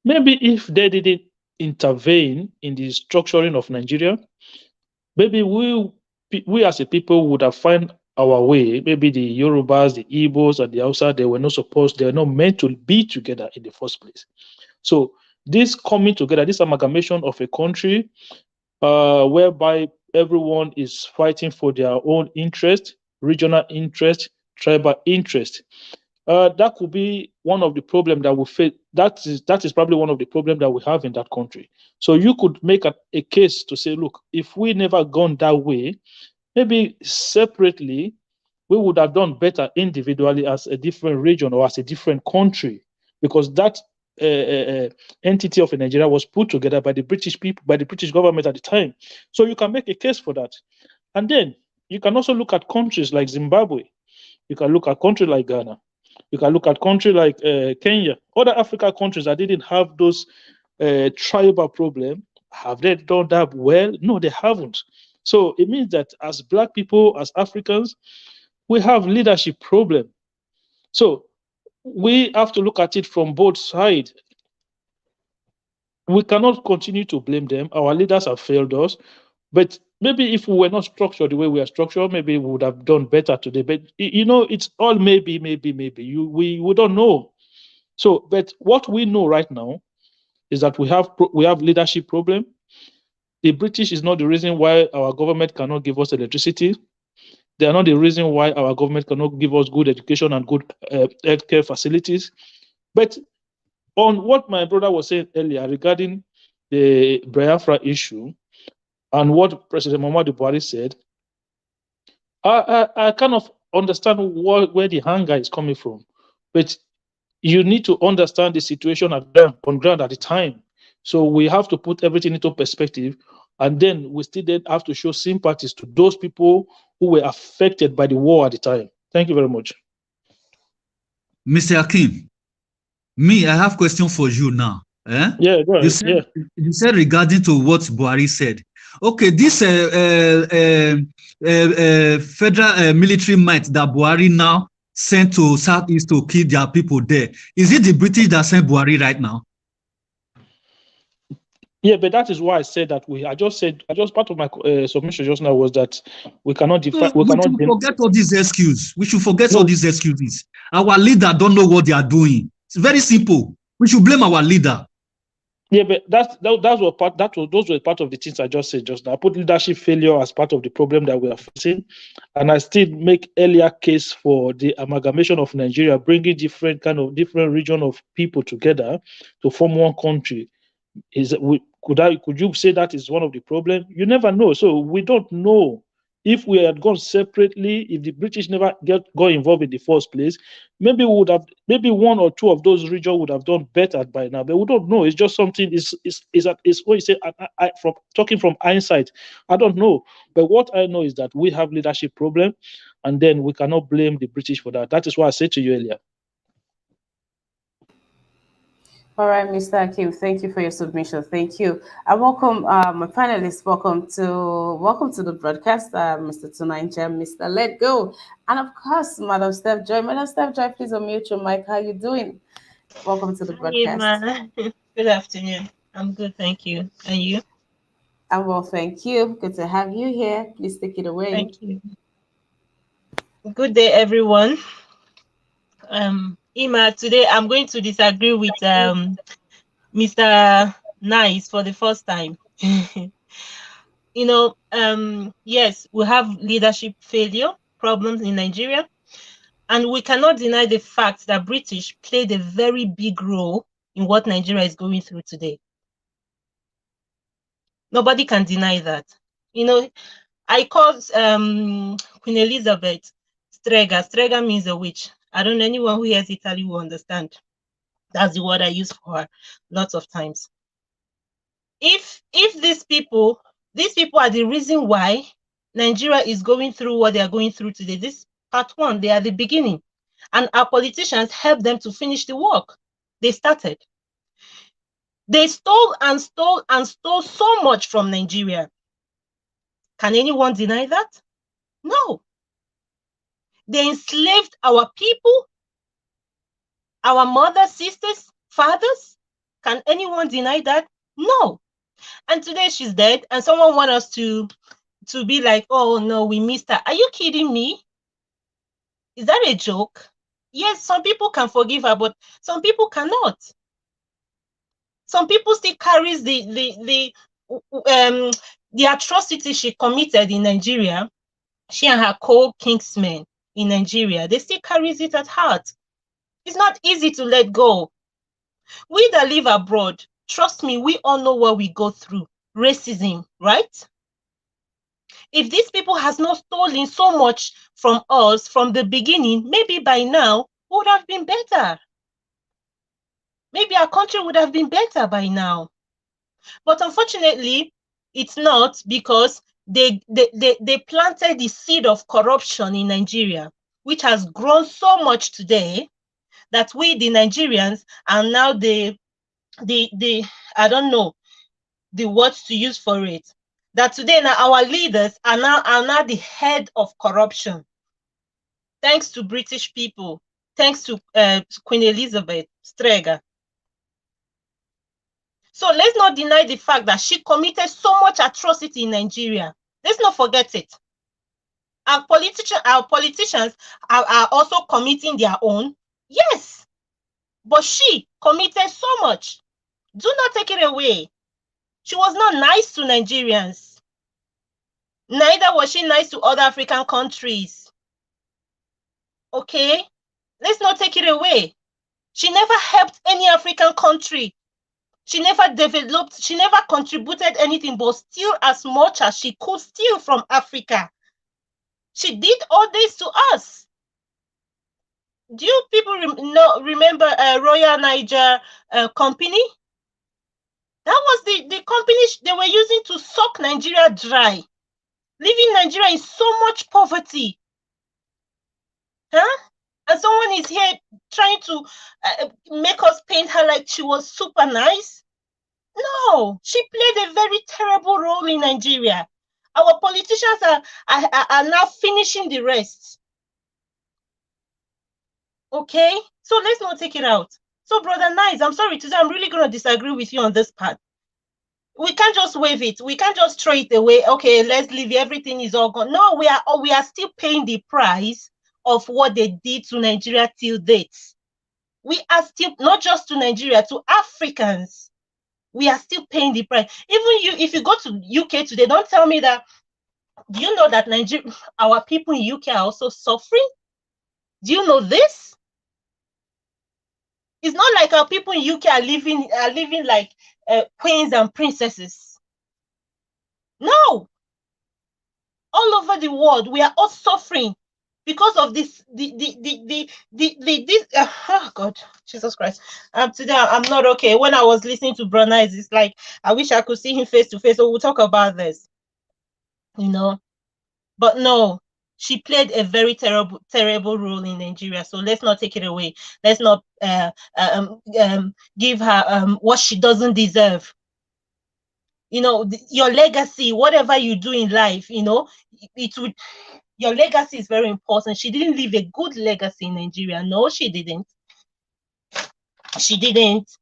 C: maybe if they didn't intervene in the structuring of Nigeria, maybe we as a people would have found our way. Maybe the Yorubas, the Igbos, and the Hausa, they were not meant to be together in the first place. So this coming together, this amalgamation of a country whereby everyone is fighting for their own interest, regional interest, tribal interest. That could be one of the problems that we face. That is probably one of the problems that we have in that country. So you could make a case to say, look, if we never gone that way, maybe separately, we would have done better individually as a different region or as a different country, because that entity of Nigeria was put together by the British people, by the British government at the time. So you can make a case for that. And then you can also look at countries like Zimbabwe. You can look at country like Ghana. You can look at country like Kenya, other African countries that didn't have those tribal problem. Have they done that well? No, they haven't. So it means that as Black people, as Africans, we have leadership problem. So we have to look at it from both sides. We cannot continue to blame them. Our leaders have failed us. But maybe if we were not structured the way we are structured, maybe we would have done better today. But it's all maybe. We don't know. So, but what we know right now is that we have leadership problem. The British is not the reason why our government cannot give us electricity. They are not the reason why our government cannot give us good education and good healthcare facilities. But on what my brother was saying earlier regarding the Biafra issue and what President Muhammadu Buhari said, I kind of understand where the hunger is coming from. But you need to understand the situation on ground at the time. So we have to put everything into perspective, and then we still then have to show sympathies to those people who were affected by the war at the time. Thank you very much.
B: Mr. Akim, me, I have question for you now.
C: Yeah, go ahead.
B: You said regarding to what Buhari said. Okay, this federal military might that Buhari now sent to Southeast to kill their people there, is it the British that sent Buhari right now?
C: Yeah, but that is why I said that part of my submission just now was that we cannot define.
B: We should forget all these excuses. We should forget all these excuses. Our leader don't know what they are doing. It's very simple. We should blame our leader.
C: Yeah, but those were part of the things I just said just now. I put leadership failure as part of the problem that we are facing, and I still make earlier case for the amalgamation of Nigeria, bringing different region of people together to form one country. Could you say that is one of the problems? You never know. So we don't know. If we had gone separately, if the British never got involved in the first place, maybe we would have, maybe one or two of those regions would have done better by now. But we don't know. It's just something. Is what you say. From talking from hindsight, I don't know. But what I know is that we have leadership problem, and then we cannot blame the British for that. That is what I said to you earlier.
A: All right, Mr. Akim, thank you for your submission. Thank you. I welcome my panelists. Welcome to the broadcast, Mr. Tunainja, Mr. Let Go, and of course, Madam Steph Joy. Madam Steph Joy, please unmute your mic. How you doing? Welcome to the broadcast.
F: Hi, good afternoon. I'm good, thank you. And you?
A: I'm well, thank you. Good to have you here. Please take it away.
F: Thank you. Good day, everyone. Ima, today I'm going to disagree with Mr. Nice for the first time. Yes, we have leadership failure problems in Nigeria, and we cannot deny the fact that British played a very big role in what Nigeria is going through today. Nobody can deny that. I called Queen Elizabeth Strega. Strega means a witch. I don't know anyone who hears Italy will understand. That's the word I use for her lots of times. If these people are the reason why Nigeria is going through what they are going through today, this part one, they are the beginning. And our politicians helped them to finish the work they started. They stole and stole and stole so much from Nigeria. Can anyone deny that? No. They enslaved our people, our mothers, sisters, fathers. Can anyone deny that? No. And today she's dead, and someone wants us to be like, oh no, we missed her. Are you kidding me? Is that a joke? Yes, some people can forgive her, but some people cannot. Some people still carries the atrocity she committed in Nigeria. She and her co-kingsmen in Nigeria, they still carries it at heart. It's not easy to let go. We that live abroad, trust me, we all know what we go through. Racism, right? If these people has not stolen so much from us from the beginning, maybe by now would have been better. Maybe our country would have been better by now. But unfortunately, it's not, because they planted the seed of corruption in Nigeria. which has grown so much today that we, the Nigerians, are now the I don't know the words to use for it. That today now our leaders are now the head of corruption, thanks to British people, thanks to Queen Elizabeth Streger. So let's not deny the fact that she committed so much atrocity in Nigeria. Let's not forget it. Our politicians are also committing their own. Yes, but she committed so much. Do not take it away. She was not nice to Nigerians. Neither was she nice to other African countries. Okay? Let's not take it away. She never helped any African country. She never developed, she never contributed anything, but steal as much as she could steal from Africa. She did all this to us. Do you people remember Royal Niger Company? That was the company they were using to suck Nigeria dry, leaving Nigeria in so much poverty. Huh? And someone is here trying to make us paint her like she was super nice. No, she played a very terrible role in Nigeria. Our politicians are now finishing the rest. Okay, so let's not take it out. So, Brother Nice, I'm sorry to say, I'm really going to disagree with you on this part. We can't just wave it. We can't just throw it away. Okay, let's leave it. Everything is all gone. No, we are still paying the price of what they did to Nigeria till date. We are still, not just to Nigeria, to Africans. We are still paying the price. Even you, if you go to UK today, don't tell me that. Do you know that our people in UK are also suffering? Do you know this? It's not like our people in UK are living like queens and princesses. No. All over the world, we are all suffering because of this. Oh God, Jesus Christ! Today I'm not okay. When I was listening to Brother, it's like I wish I could see him face to face. So we'll talk about this, But no, she played a very terrible role in Nigeria. So let's not take it away. Let's not give her what she doesn't deserve. Your legacy, whatever you do in life, it would. Your legacy is very important. She didn't leave a good legacy in Nigeria. No, she didn't. She didn't.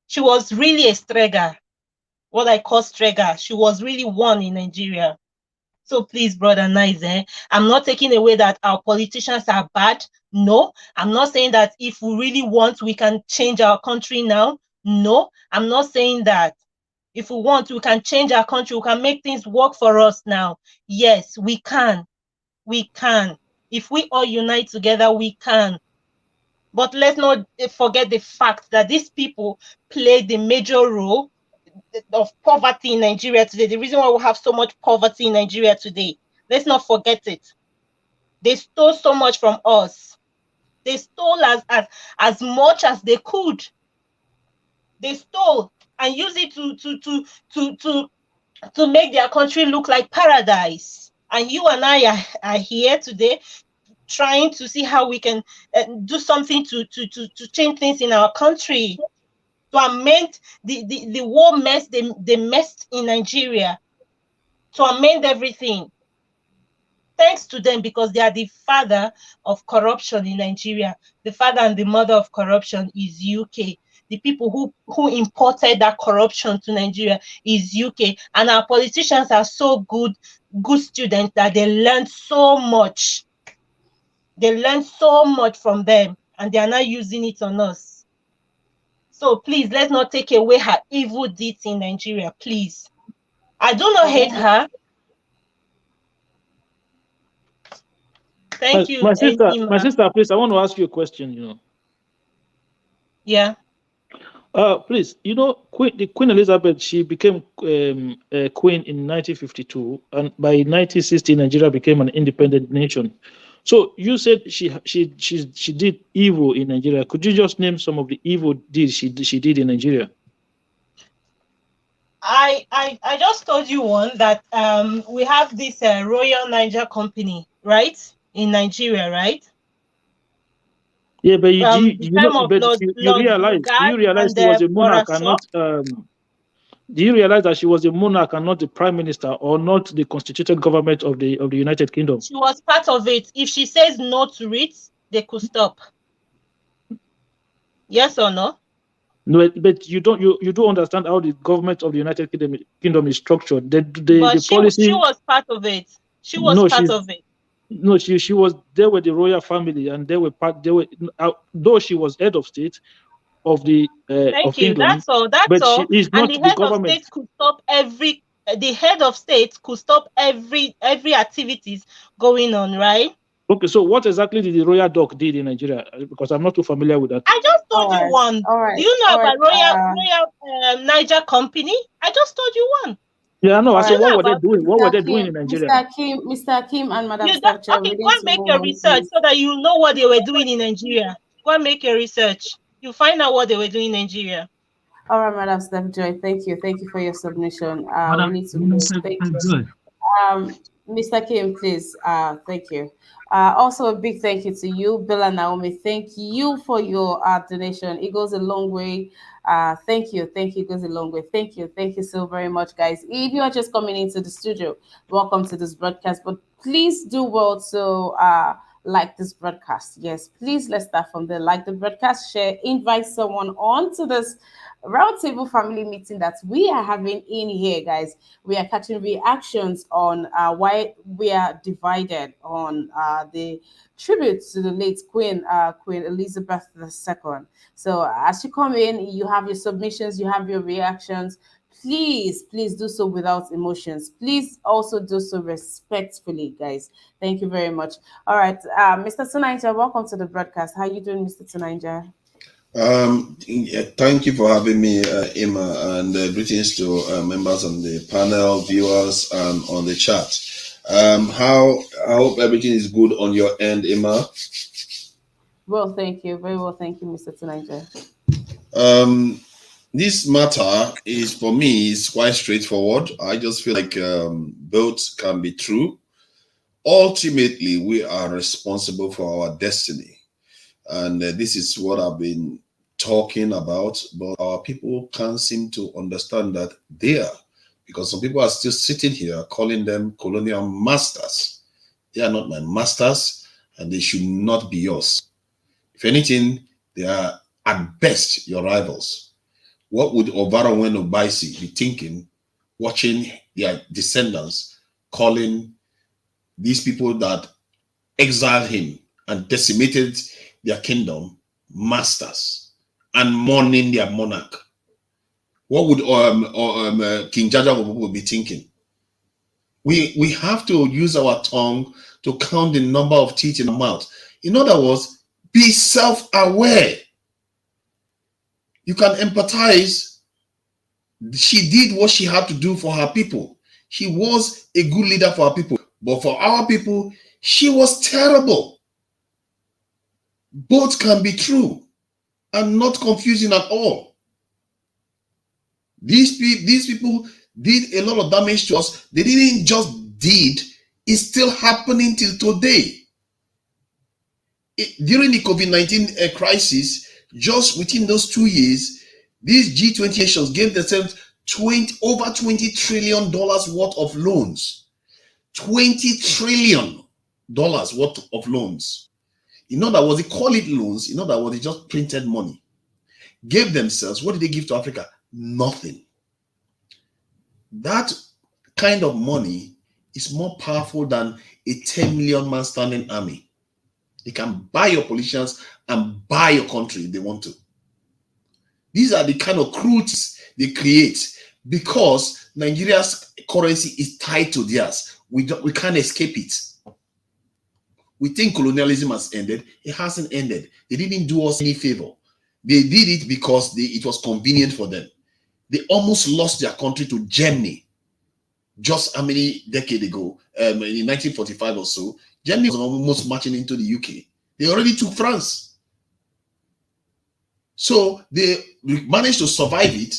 F: She was really a streger, what I call streger. She was really one in Nigeria. So please, Brother Nice, I'm not taking away that our politicians are bad. No, I'm not saying that if we really want, we can change our country now. No, I'm not saying that. If we want, we can change our country. We can make things work for us now. Yes, we can. We can. If we all unite together, we can. But let's not forget the fact that these people played the major role of poverty in Nigeria today. The reason why we have so much poverty in Nigeria today. Let's not forget it. They stole so much from us. They stole as much as they could. They stole and used it to make their country look like paradise. And you and I are here today trying to see how we can do something to change things in our country, to amend the war mess they messed in Nigeria, to amend everything. Thanks to them, because they are the father of corruption in Nigeria. The father and the mother of corruption is UK. The people who imported that corruption to Nigeria is UK. And our politicians are so good students that they learned so much. They learned so much from them, and they are now using it on us. So please, let's not take away her evil deeds in Nigeria, please. I do not hate her. Thank you.
C: My sister, please, I want to ask you a question,
F: Yeah.
C: Please, Queen Elizabeth, she became a queen in 1952, and by 1960, Nigeria became an independent nation. So you said she did evil in Nigeria. Could you just name some of the evil deeds she did in Nigeria?
F: I just told you one that we have this Royal Niger Company, right? in Nigeria, right?
C: Yeah, but you,
F: The
C: you know,
F: time of
C: but
F: Lord
C: do you
F: Lugard
C: realize
F: and
C: she was a monarch and
F: Boraso.
C: not do you realize that she was a monarch and not the prime minister or not the constituted government of the United Kingdom?
F: She was part of it. If she says no to it, they could stop. Yes or no?
C: No, but you do understand how the government of the United Kingdom is structured.
F: But
C: The
F: she
C: policy.
F: was part of it. She was
C: No,
F: part of it.
C: no, she was there with the royal family, and they were though she was head of state of the
F: Thank
C: of
F: you.
C: England,
F: That's all. That's
C: but she
F: all.
C: is
F: And
C: not
F: the
C: the
F: head of
C: government.
F: state could stop every. The head of state could stop every activities going on, right?
C: Okay, so what exactly did the royal doc did in Nigeria? Because I'm not too familiar with that.
F: I just told
A: All
F: you
A: right,
F: one.
A: all right,
F: Do you know
A: all right.
F: about Royal Niger Company? I just told you one.
C: Yeah, I know.
A: All
C: I
F: Do
C: said,
F: you
A: right,
F: know
C: what were they
F: about it?
C: doing? What were
A: Mr.
C: they doing
A: Kim,
C: in Nigeria?
A: Mr. Kim, Mr. Kim, and Madam
F: You don't,
A: Structure,
F: okay,
A: we
F: go
A: need
F: and
A: to
F: make
A: move
F: your
A: on,
F: research
A: please.
F: so that you know what they were doing in Nigeria. Go and make your research. You find out what they were doing in Nigeria.
A: All right, Madam Steph Joy, thank you for your submission. We
B: Madam,
A: need to move. Thank you.
B: Joy.
A: Mr. Kim, please. Thank you. Also, a big thank you to you, Bill and Naomi. Thank you for your donation. It goes a long way. Thank you. Thank you. It goes a long way. Thank you. Thank you so very much, guys. If you are just coming into the studio, welcome to this broadcast. But please do well to like this broadcast. Yes, please let's start from there. Like the broadcast, share, invite someone on to this roundtable family meeting that we are having in here, guys. We are catching reactions on why we are divided on the tribute to the late Queen Elizabeth II. So as you come in, you have your submissions, you have your reactions. Please do so without emotions. Please also do so respectfully, guys. Thank you very much. All right, Mr. Tunanja, welcome to the broadcast. How you doing, Mr. Tunanja?
G: Yeah, thank you for having me, Emma, and greetings to members on the panel, viewers, on the chat. How I hope everything is good on your end, Emma.
A: Well, thank you. Very well, thank you, Mr. Tunanja.
G: This matter is for me is quite straightforward. I just feel like both can be true. Ultimately, we are responsible for our destiny, and this is what I've been talking about, but our people can't seem to understand that they are, because some people are still sitting here calling them colonial masters. They are not my masters, and they should not be yours. If anything, they are at best your rivals. What would Obaronwen Obaisi be thinking, watching their descendants calling these people that exiled him and decimated their kingdom masters and mourning their monarch? What would King Jaja be thinking? We have to use our tongue to count the number of teeth in our mouth. In other words, be self-aware. You can empathize. She did what she had to do for her people. She was a good leader for her people. But for our people, she was terrible. Both can be true and not confusing at all. These people did a lot of damage to us. They didn't just did, it's still happening till today. During the COVID-19 crisis, just within those 2 years, these G20 nations gave themselves over $20 trillion worth of loans. $20 trillion worth of loans. In other words, they call it loans. In other words, they just printed money. Gave themselves, what did they give to Africa? Nothing. That kind of money is more powerful than a 10 million man standing army. They can buy your politicians and buy your country if they want to. These are the kind of cruelties they create because Nigeria's currency is tied to theirs. We can't escape it. We think colonialism has ended. It hasn't ended. They didn't do us any favor. They did it because it was convenient for them. They almost lost their country to Germany just how many decades ago, in 1945 or so. Germany was almost marching into the UK. They already took France. So they managed to survive it,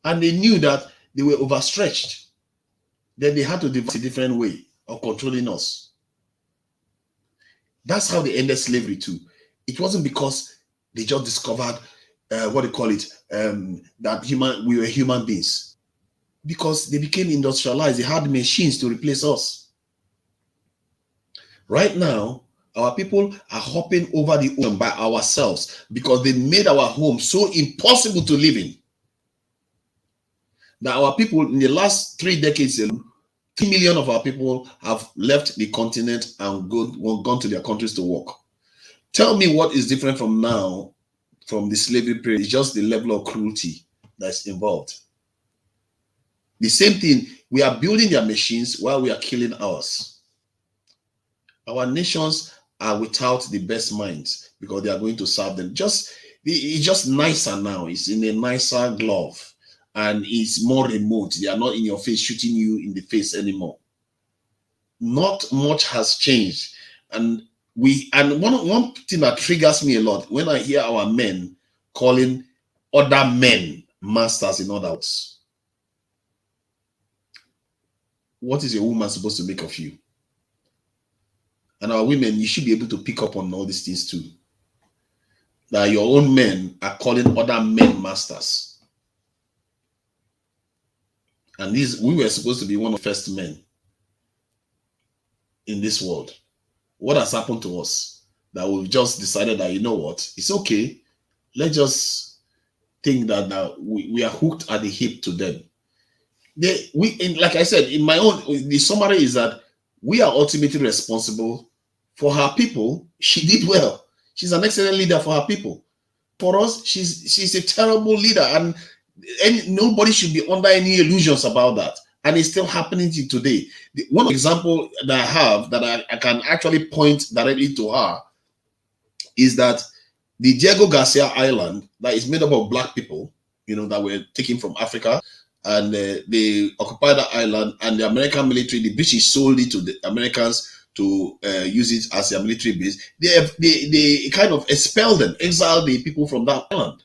G: and they knew that they were overstretched. Then they had to develop a different way of controlling us. That's how they ended slavery too. It wasn't because they just discovered what they call it, that we were human beings. Because they became industrialized, they had machines to replace us. Right now, our people are hopping over the ocean by ourselves because they made our home so impossible to live in. Now, our people in the last 3 decades alone, 3 million of our people have left the continent and gone to their countries to work. Tell me what is different from now, from the slavery period. It's just the level of cruelty that's involved. The same thing, we are building their machines while we are killing ours. Our nations are without the best minds because they are going to serve them. It's just nicer now. It's in a nicer glove and it's more remote. They are not in your face, shooting you in the face anymore. Not much has changed. And one thing that triggers me a lot when I hear our men calling other men masters, in other words. What is a woman supposed to make of you? And our women, you should be able to pick up on all these things too. That your own men are calling other men masters. And we were supposed to be one of the first men in this world. What has happened to us? That we've just decided that, you know what, it's okay. Let's just think that now we are hooked at the hip to them. Like I said, in my own, the summary is that we are ultimately responsible for her people. She did well. She's an excellent leader for her people. For us, she's a terrible leader, and nobody should be under any illusions about that. And it's still happening today. One example that I have that I can actually point directly to her is that the Diego Garcia Island that is made up of black people, that were taken from Africa, and they occupied the island, and the American military, the British sold it to the Americans to use it as their military base. They kind of expelled them, exiled the people from that island,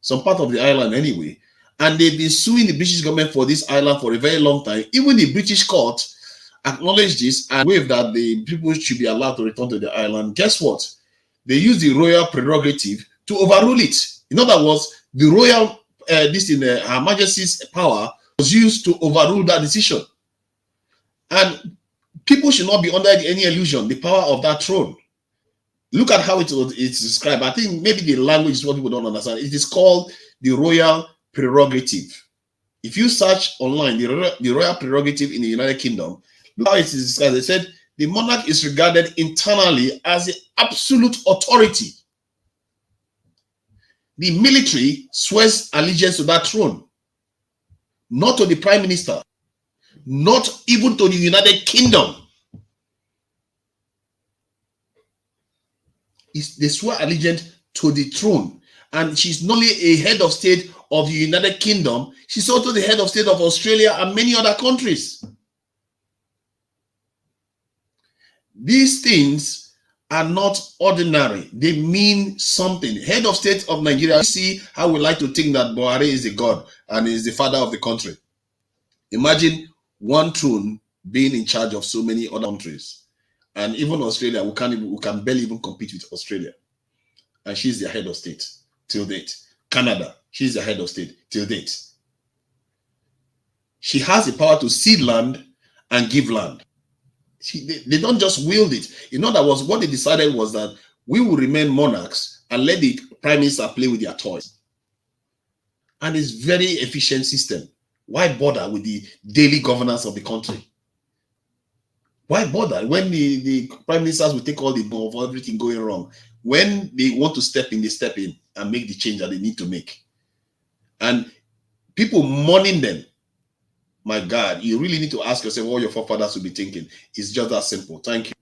G: some part of the island anyway. And they've been suing the British government for this island for a very long time. Even the British court acknowledged this and waived that the people should be allowed to return to the island. Guess what? They used the royal prerogative to overrule it. In other words, the royal, Her Majesty's power was used to overrule that decision. And people should not be under any illusion, the power of that throne. Look at how it's described. I think maybe the language is what people don't understand. It is called the royal prerogative. If you search online, the royal prerogative in the United Kingdom, look how it is described. They said the monarch is regarded internally as the absolute authority. The military swears allegiance to that throne, not to the prime minister, not even to the United Kingdom. They swear allegiance to the throne. And she's not only a head of state of the United Kingdom, she's also the head of state of Australia and many other countries. These things are not ordinary. They mean something. Head of state of Nigeria, see how we like to think that Buhari is a god and is the father of the country. Imagine one throne being in charge of so many other countries. And even Australia, we can barely even compete with Australia. And she's the head of state till date. Canada, she's the head of state till date. She has the power to cede land and give land. They don't just wield it. In other words, what they decided was that we will remain monarchs and let the prime minister play with their toys. And it's a very efficient system. Why bother with the daily governance of the country? Why bother when the prime ministers will take all the blame of everything going wrong? When they want to step in, they step in and make the change that they need to make. And people mourning them, my God, you really need to ask yourself what your forefathers will be thinking. It's just that simple. Thank you.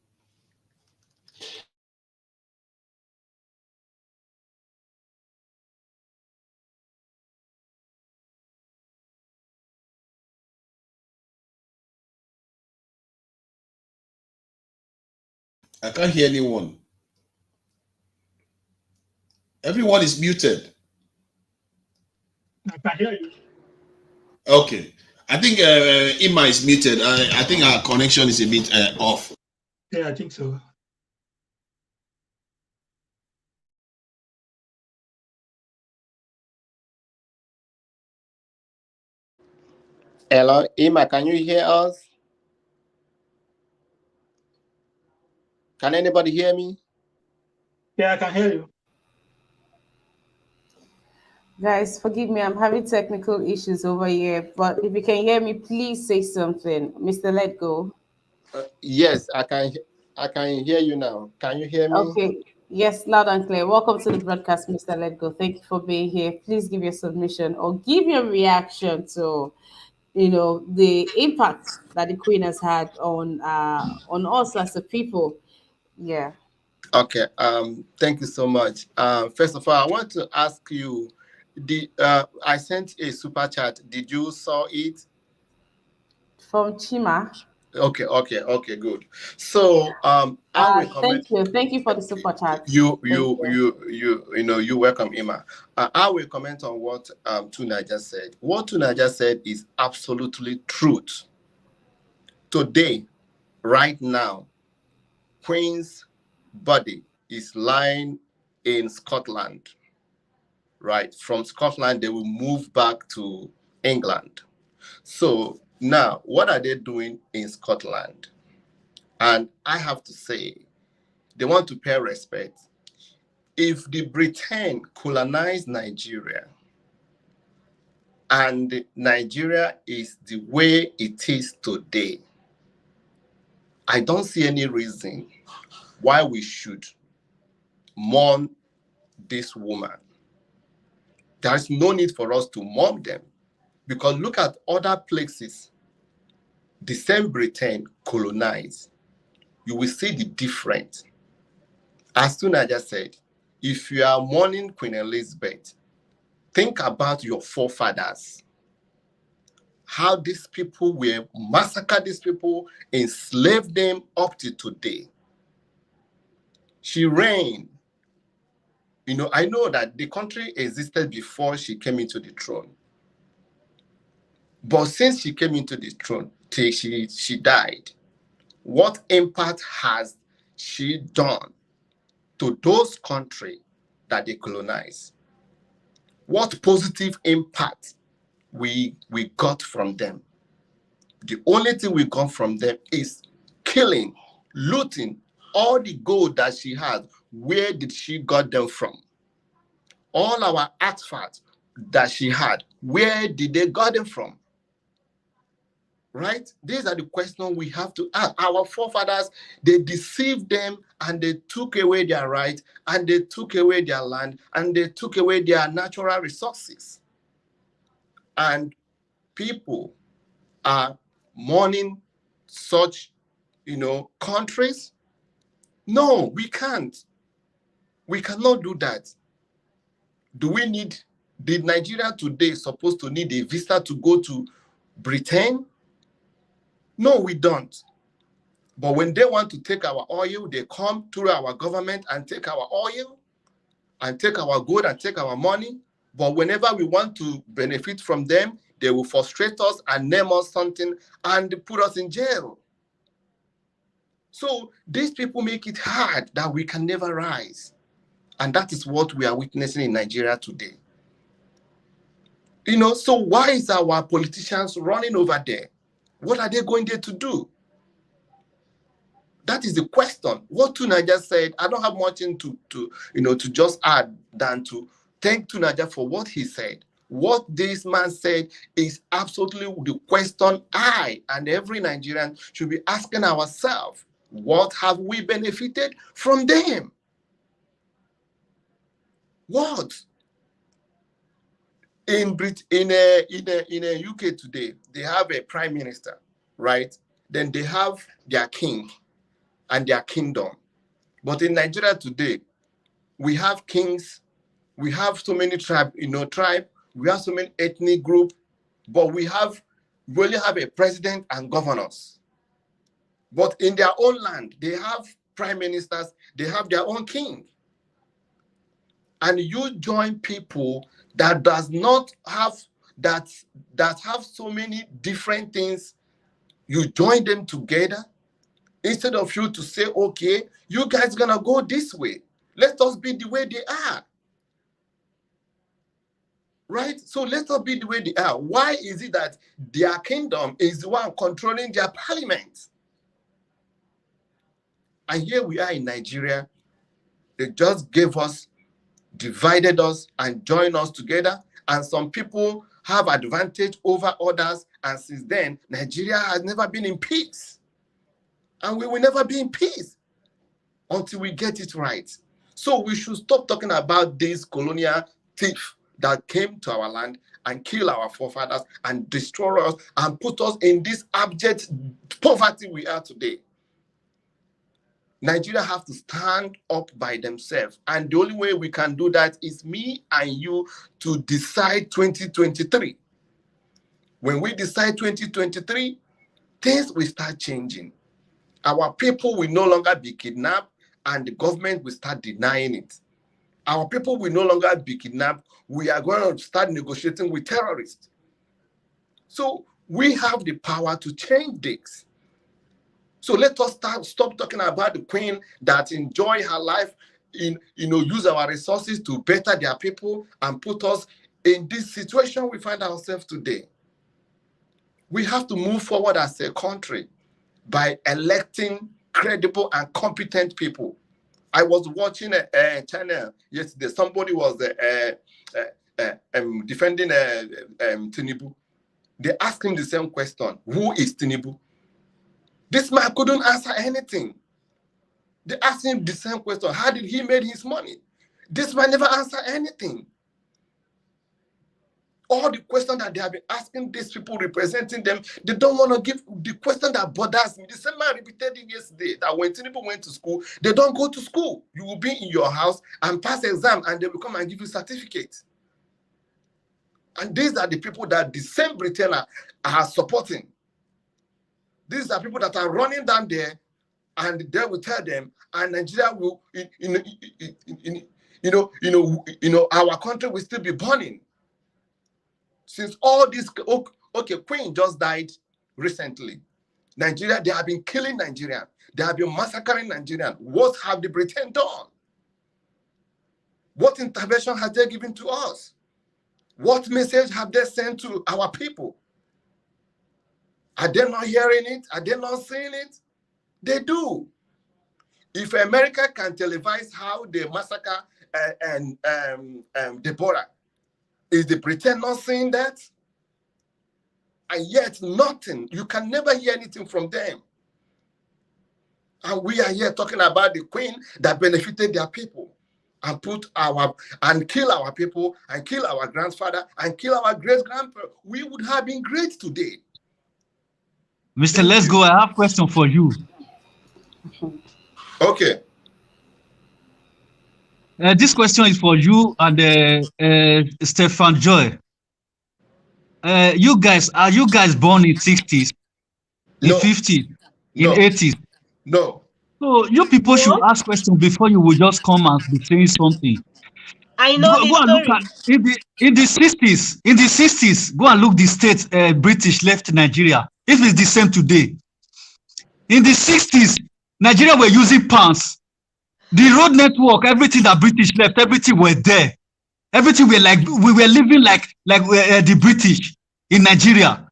G: I can't hear anyone. Everyone is muted.
D: I can hear you.
G: Okay. I think Ima is muted. I think our connection is a bit off.
D: Yeah, I think so.
H: Hello, Ima, can you hear us? Can anybody hear me?
D: Yeah, I can hear you.
A: Guys, forgive me, I'm having technical issues over here. But if you can hear me, please say something. Mr. Let Go.
H: Yes, I can. I can hear you now. Can you hear me?
A: Okay. Yes, loud and clear. Welcome to the broadcast, Mr. Let Go. Thank you for being here. Please give your submission or give your reaction to, the impact that the Queen has had on us as a people. Yeah.
H: Okay. Thank you so much. First of all, I want to ask you. I sent a super chat. Did you saw it?
A: From Chima.
H: Okay. Good. So, I recommend.
A: Thank you. Thank you for the super chat.
H: You
A: Thank
H: you
A: you.
H: you you you know you welcome Emma. I will comment on what Tuna just said. What Tuna just said is absolutely truth. Today, right now, Queen's body is lying in Scotland. Right from Scotland, they will move back to England. So now, what are they doing in Scotland? And I have to say, they want to pay respect. If the Britain colonized Nigeria, and Nigeria is the way it is today, I don't see any reason why we should mourn this woman. There's no need for us to mourn them because look at other places the same Britain colonized. You will see the difference. As soon as I just said, if you are mourning Queen Elizabeth, think about your forefathers. How these people were massacred, these people enslaved them up to today. She reigned. I know that the country existed before she came into the throne. But since she came into the throne, till she died, what impact has she done to those countries that they colonized? What positive impact we got from them? The only thing we got from them is killing, looting all the gold that she had. Where did she got them from? All our artifacts that she had, where did they got them from? Right? These are the questions we have to ask. Our forefathers, they deceived them and they took away their rights and they took away their land and they took away their natural resources. And people are mourning such, countries. No, we can't. We cannot do that. Did Nigeria today supposed to need a visa to go to Britain? No, we don't. But when they want to take our oil, they come through our government and take our oil and take our gold and take our money. But whenever we want to benefit from them, they will frustrate us and name us something and put us in jail. So these people make it hard that we can never rise. And that is what we are witnessing in Nigeria today. So why is our politicians running over there? What are they going there to do? That is the question. What Tunaja said, I don't have much to just add than to thank Tunaja for what he said. What this man said is absolutely the question I and every Nigerian should be asking ourselves. What have we benefited from them? What? In UK today, they have a prime minister, right? Then they have their king and their kingdom. But in Nigeria today, we have kings, we have so many tribe, we have so many ethnic group, but we only have a president and governors. But in their own land, they have prime ministers, they have their own king. And you join people that does not have that have so many different things, you join them together instead of you to say, okay, you guys gonna go this way. Let us be the way they are. right? So let us be the way they are. Why is it that their kingdom is the one controlling their parliament? And here we are in Nigeria. They just gave us, divided us, and joined us together. And some people have advantage over others. And since then, Nigeria has never been in peace. And we will never be in peace until we get it right. So we should stop talking about this colonial thief that came to our land and kill our forefathers and destroy us and put us in this abject poverty we are today. Nigeria have to stand up by themselves. And the only way we can do that is me and you to decide 2023. When we decide 2023, things will start changing. Our people will no longer be kidnapped and the government will start denying it. Our people will no longer be kidnapped. We are going to start negotiating with terrorists. So we have the power to change this. So let us stop talking about the queen that enjoy her life, use our resources to better their people and put us in this situation we find ourselves today. We have to move forward as a country by electing credible and competent people. I was watching a channel yesterday. Somebody was defending Tinubu. They asked him the same question: who is Tinubu? This man couldn't answer anything. They asked him the same question: how did he make his money? This man never answered anything. All the questions that they have been asking these people representing them, they don't want to give the question that bothers me. The same man repeated it yesterday, that when people went to school, they don't go to school. You will be in your house and pass exam and they will come and give you certificates. And these are the people that the same Britain are supporting. These are people that are running down there and they will tell them, and Nigeria will, our country will still be burning. Since all this, okay, Queen just died recently. Nigeria, they have been killing Nigerians. They have been massacring Nigerians. What have the Britain done? What intervention has they given to us? What message have they sent to our people? Are they not hearing it? Are they not seeing it? They do. If America can televise how they massacre Deborah, is the Britain not seeing that? And yet nothing. You can never hear anything from them. And we are here talking about the queen that benefited their people and kill our people and kill our grandfather and kill our great-grandparents. We would have been great today.
B: Mr. Let's go. I have a question for you.
H: Okay.
B: This question is for you and Stefan Joy. Are you guys born in 60s, in 50s, in 80s?
H: No.
B: So you people should ask questions before you will just come and be saying something.
F: I know the
B: go and look
F: story.
B: at in the 60s, go and look the state British left Nigeria. If it's the same today. In the 60s, Nigeria were using pounds. The road network, everything that British left, everything were there. Everything we were living like the British in Nigeria.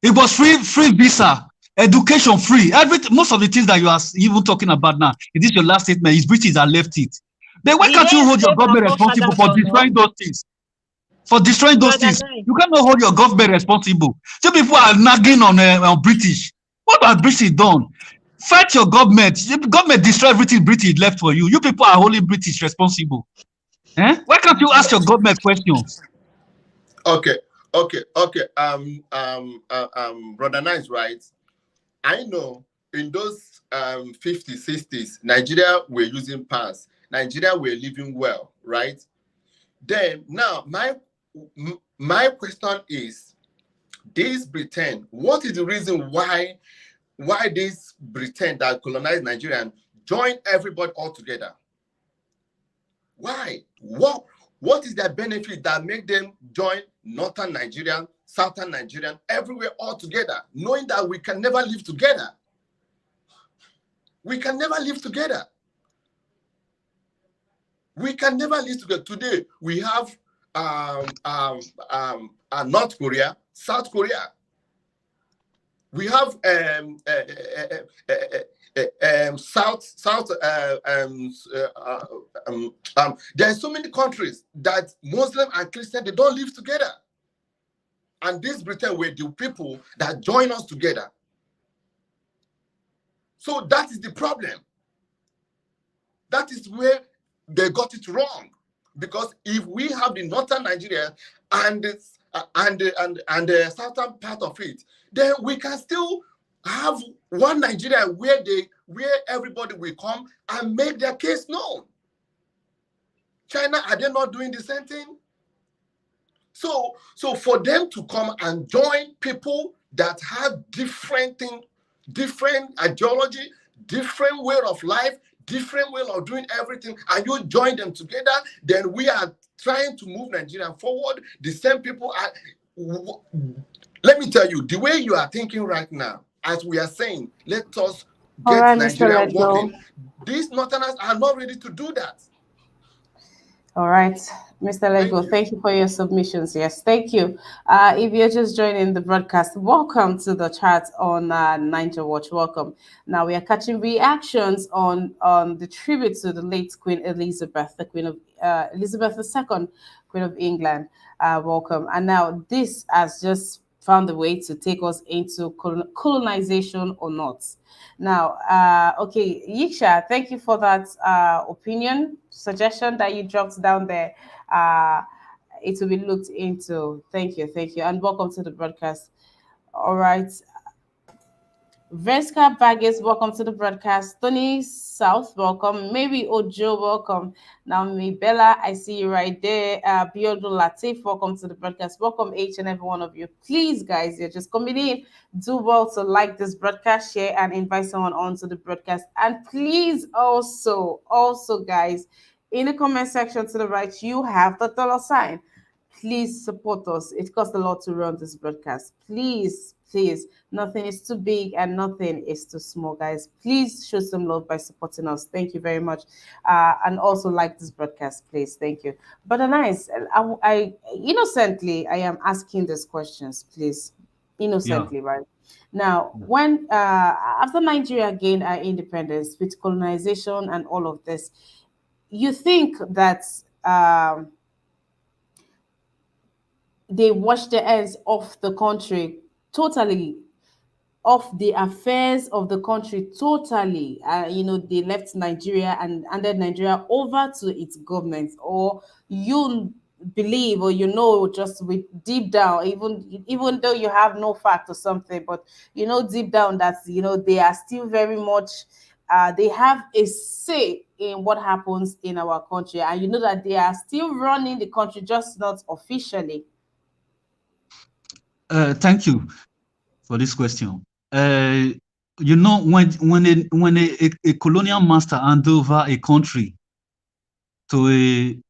B: It was free visa, education free. Most of the things that you are even talking about now, it is your last statement, is British that left it. Then why can't you hold your government responsible for destroying those things? For destroying those things, you cannot hold your government responsible. So people are nagging on British. What has British done? Fight your government. The government destroy everything British left for you. You people are holding British responsible. Why can't you ask your government questions?
H: Okay. Brother Nice, right? I know in those 50s, 60s, Nigeria were using pounds. Nigeria were living well, right? Then now my question is, this Britain, what is the reason why this Britain that colonized Nigeria joined everybody all together? Why? What is their benefit that make them join Northern Nigerian, Southern Nigerian, everywhere all together, knowing that we can never live together? We can never live together. We can never live together. Today, we have North Korea, South Korea. We have there are so many countries that Muslim and Christian, they don't live together. And this Britain were the people that join us together. So that is the problem. That is where they got it wrong. Because if we have the northern Nigeria and the southern part of it, then we can still have one Nigeria where everybody will come and make their case known. China, are they not doing the same thing? So for them to come and join people that have different ideology, different way of life, different way of doing everything, and you join them together, then we are trying to move Nigeria forward. The same people are. Let me tell you, the way you are thinking right now, as we are saying, let us
A: All
H: get
A: right, Mr.
H: Nigeria
A: Lego.
H: working. These Northerners are not ready to do that.
A: All right, Mr. Lego, thank you for your submissions. Yes, thank you. If you're just joining the broadcast, welcome to the chat on Niger Watch. Welcome. Now we are catching reactions on the tribute to the late Queen Elizabeth, the Queen of Elizabeth II, Queen of England. Welcome. And now this has just found a way to take us into colonization or not. Now, okay, Yiksha, thank you for that opinion, suggestion that you dropped down there. It will be looked into. Thank you, and welcome to the broadcast. All right. Venska Baggins, welcome to the broadcast. Tony South, welcome. Maybe Ojo, welcome. Naomi Bella, I see you right there. Biodo Latif, welcome to the broadcast. Welcome each and every one of you. Please, guys, you're just coming in. Do well to like this broadcast, share, and invite someone onto the broadcast. And please also, guys, in the comment section to the right, you have the dollar sign. Please support us. It costs a lot to run this broadcast. Please, nothing is too big and nothing is too small, guys. Please show some love by supporting us. Thank you very much. And also like this broadcast, please. Thank you. But nice, I innocently, I am asking these questions, please. Innocently, yeah. Right? Now, when after Nigeria gained our independence with colonization and all of this, you think that they washed their hands off the country totally, off the affairs of the country totally? They left Nigeria and handed Nigeria over to its government, or you believe, or just with deep down, even though you have no fact or something, but deep down that they are still very much they have a say in what happens in our country, and that they are still running the country, just not officially.
B: Thank you for this question. When a colonial master hand over a country to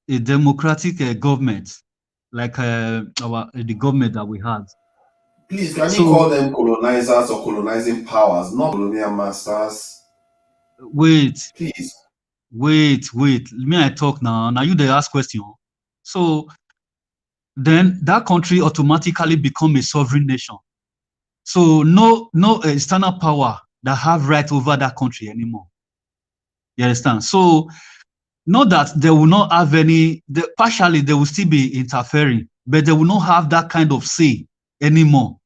B: a democratic government, like the government that we had.
G: Please, can you call them colonizers or colonizing powers, not colonial masters?
B: Wait.
G: Please.
B: Wait. May I talk now? Now you the ask question. So then that country automatically become a sovereign nation. So no external power that have right over that country anymore. You understand? So not that they will not have partially they will still be interfering, but they will not have that kind of say anymore.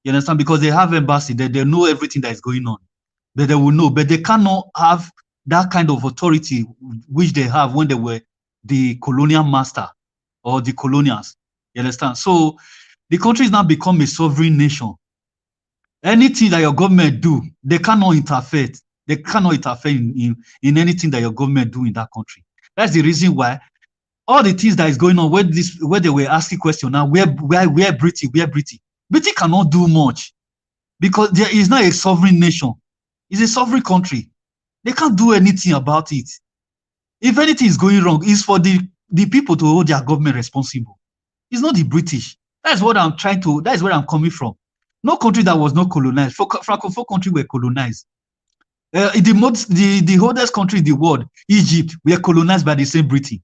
B: You understand? Because they have embassy, they know everything that is going on. But they will know, but they cannot have that kind of authority which they have when they were the colonial master or the colonials. You understand? So the country is now become a sovereign nation. Anything that your government do, they cannot interfere. They cannot interfere in anything that your government do in that country. That's the reason why all the things that is going on, where they were asking question now, where Britain cannot do much because there is not a sovereign nation. It's a sovereign country. They can't do anything about it. If anything is going wrong, it's for the people to hold their government responsible. It's not the British. That's what I'm that is where I'm coming from. No country that was not colonized. Francophone country were colonized. The oldest country in the world, Egypt, were colonized by the same Britain.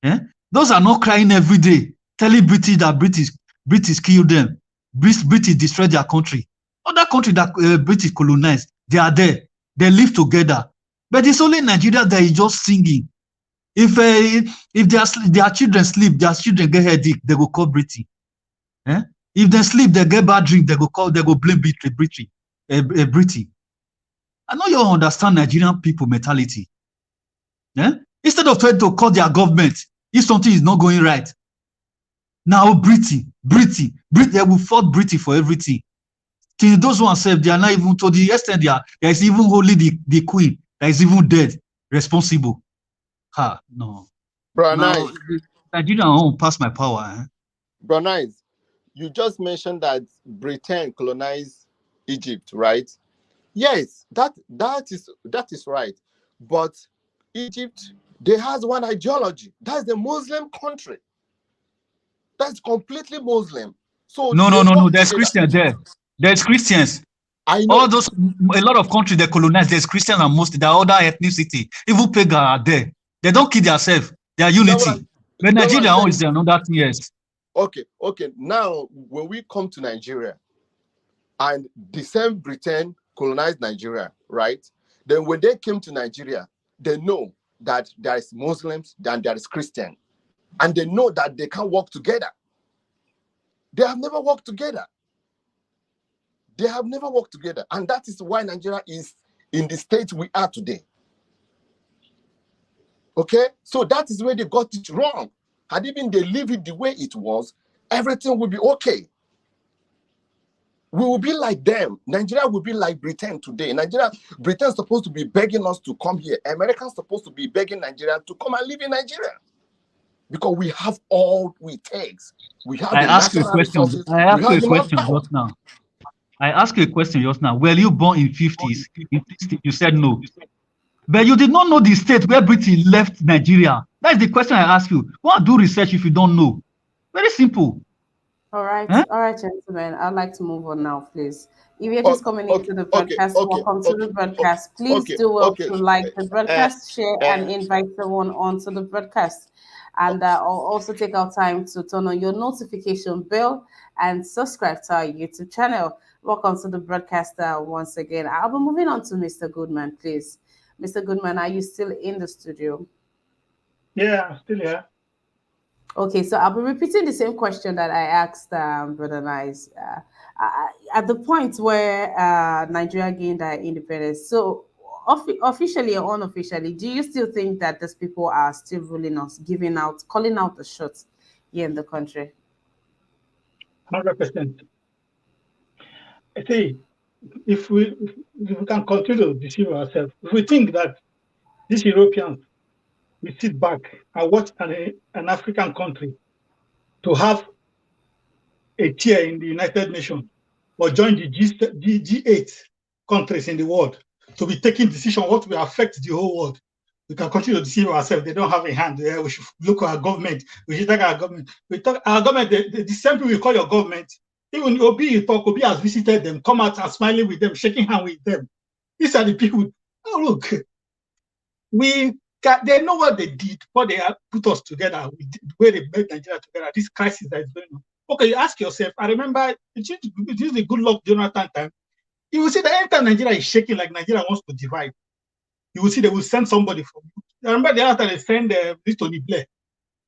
B: Yeah? Those are not crying every day, telling British that British killed them. British destroyed their country. Other country that British colonized, they are there. They live together. But it's only Nigeria that is just singing. If their children sleep, their children get headache, they go call British. Eh? If they sleep, they get bad drink, they go blame British. I know you understand Nigerian people mentality. Eh? Instead of trying to call their government if something is not going right. Now British, they will fight British for everything. Till those ones say they are not even to the extent there is even only the queen that is even dead, responsible. No.
H: Bro,
B: Now
H: nice.
B: Nigeria won't pass my power. Eh?
H: Bro, nice. You just mentioned that Britain colonized Egypt, right? Yes, that is right. But Egypt, they has one ideology. That's the Muslim country. That's completely Muslim. So
B: No.
H: they work
B: There's
H: together.
B: Christians there. There's Christians.
H: I know.
B: All those, a lot of countries they colonize, there's Christians and Muslims, there are other ethnicity. Even pagan are there. They don't kill themselves. They are unity. But Nigeria is another thing, yes.
H: Okay. Now, when we come to Nigeria, and the same Britain colonized Nigeria, right? Then when they came to Nigeria, they know that there is Muslims and there is Christian. And they know that they can't work together. They have never worked together. And that is why Nigeria is in the state we are today. Okay? So that is where they got it wrong. Had even they leave it the way it was, everything will be okay. We will be like them. Nigeria will be like Britain today. Britain is supposed to be begging us to come here. Americans supposed to be begging Nigeria to come and live in Nigeria. Because we have all it takes. We have the national resources.
B: I asked you a question just now. I asked you a question just now. Were you born in 50s? In 60s? You said no. But you did not know the state where Britain left Nigeria. That's the question I asked you. Go and do research if you don't know. Very simple.
A: All right, gentlemen. I'd like to move on now, please. If you're just coming into the broadcast, welcome to the broadcast. Please do well to like the broadcast, share, and invite someone onto the broadcast. And also take our time to turn on your notification bell and subscribe to our YouTube channel. Welcome to the broadcast once again. I'll be moving on to Mr. Goodman, please. Mr. Goodman, are you still in the studio?
D: Yeah, I'm still here.
A: Okay, so I'll be repeating the same question that I asked Brother Nice. At the point where Nigeria gained their independence, so officially or unofficially, do you still think that these people are still ruling us, calling out the shots here in the country?
D: 100%. I say, if we can continue to deceive ourselves, if we think that these Europeans will sit back and watch an African country to have a chair in the United Nations or join the G8 countries in the world to be taking decision what will affect the whole world, we can continue to deceive ourselves. They don't have a hand. We should look at our government. We should talk our government. We talk our government. The same people we call your government. Even Obi has visited them, come out and smiling with them, shaking hands with them. These are the people. Oh, look, they know what they did, what they put us together, the way they made Nigeria together, this crisis that is going on. Okay, you ask yourself, I remember, it is the good luck Jonathan time. You will see that anytime Nigeria is shaking like Nigeria wants to divide, you will see they will send somebody from you. I remember the other time they send this Tony Blair.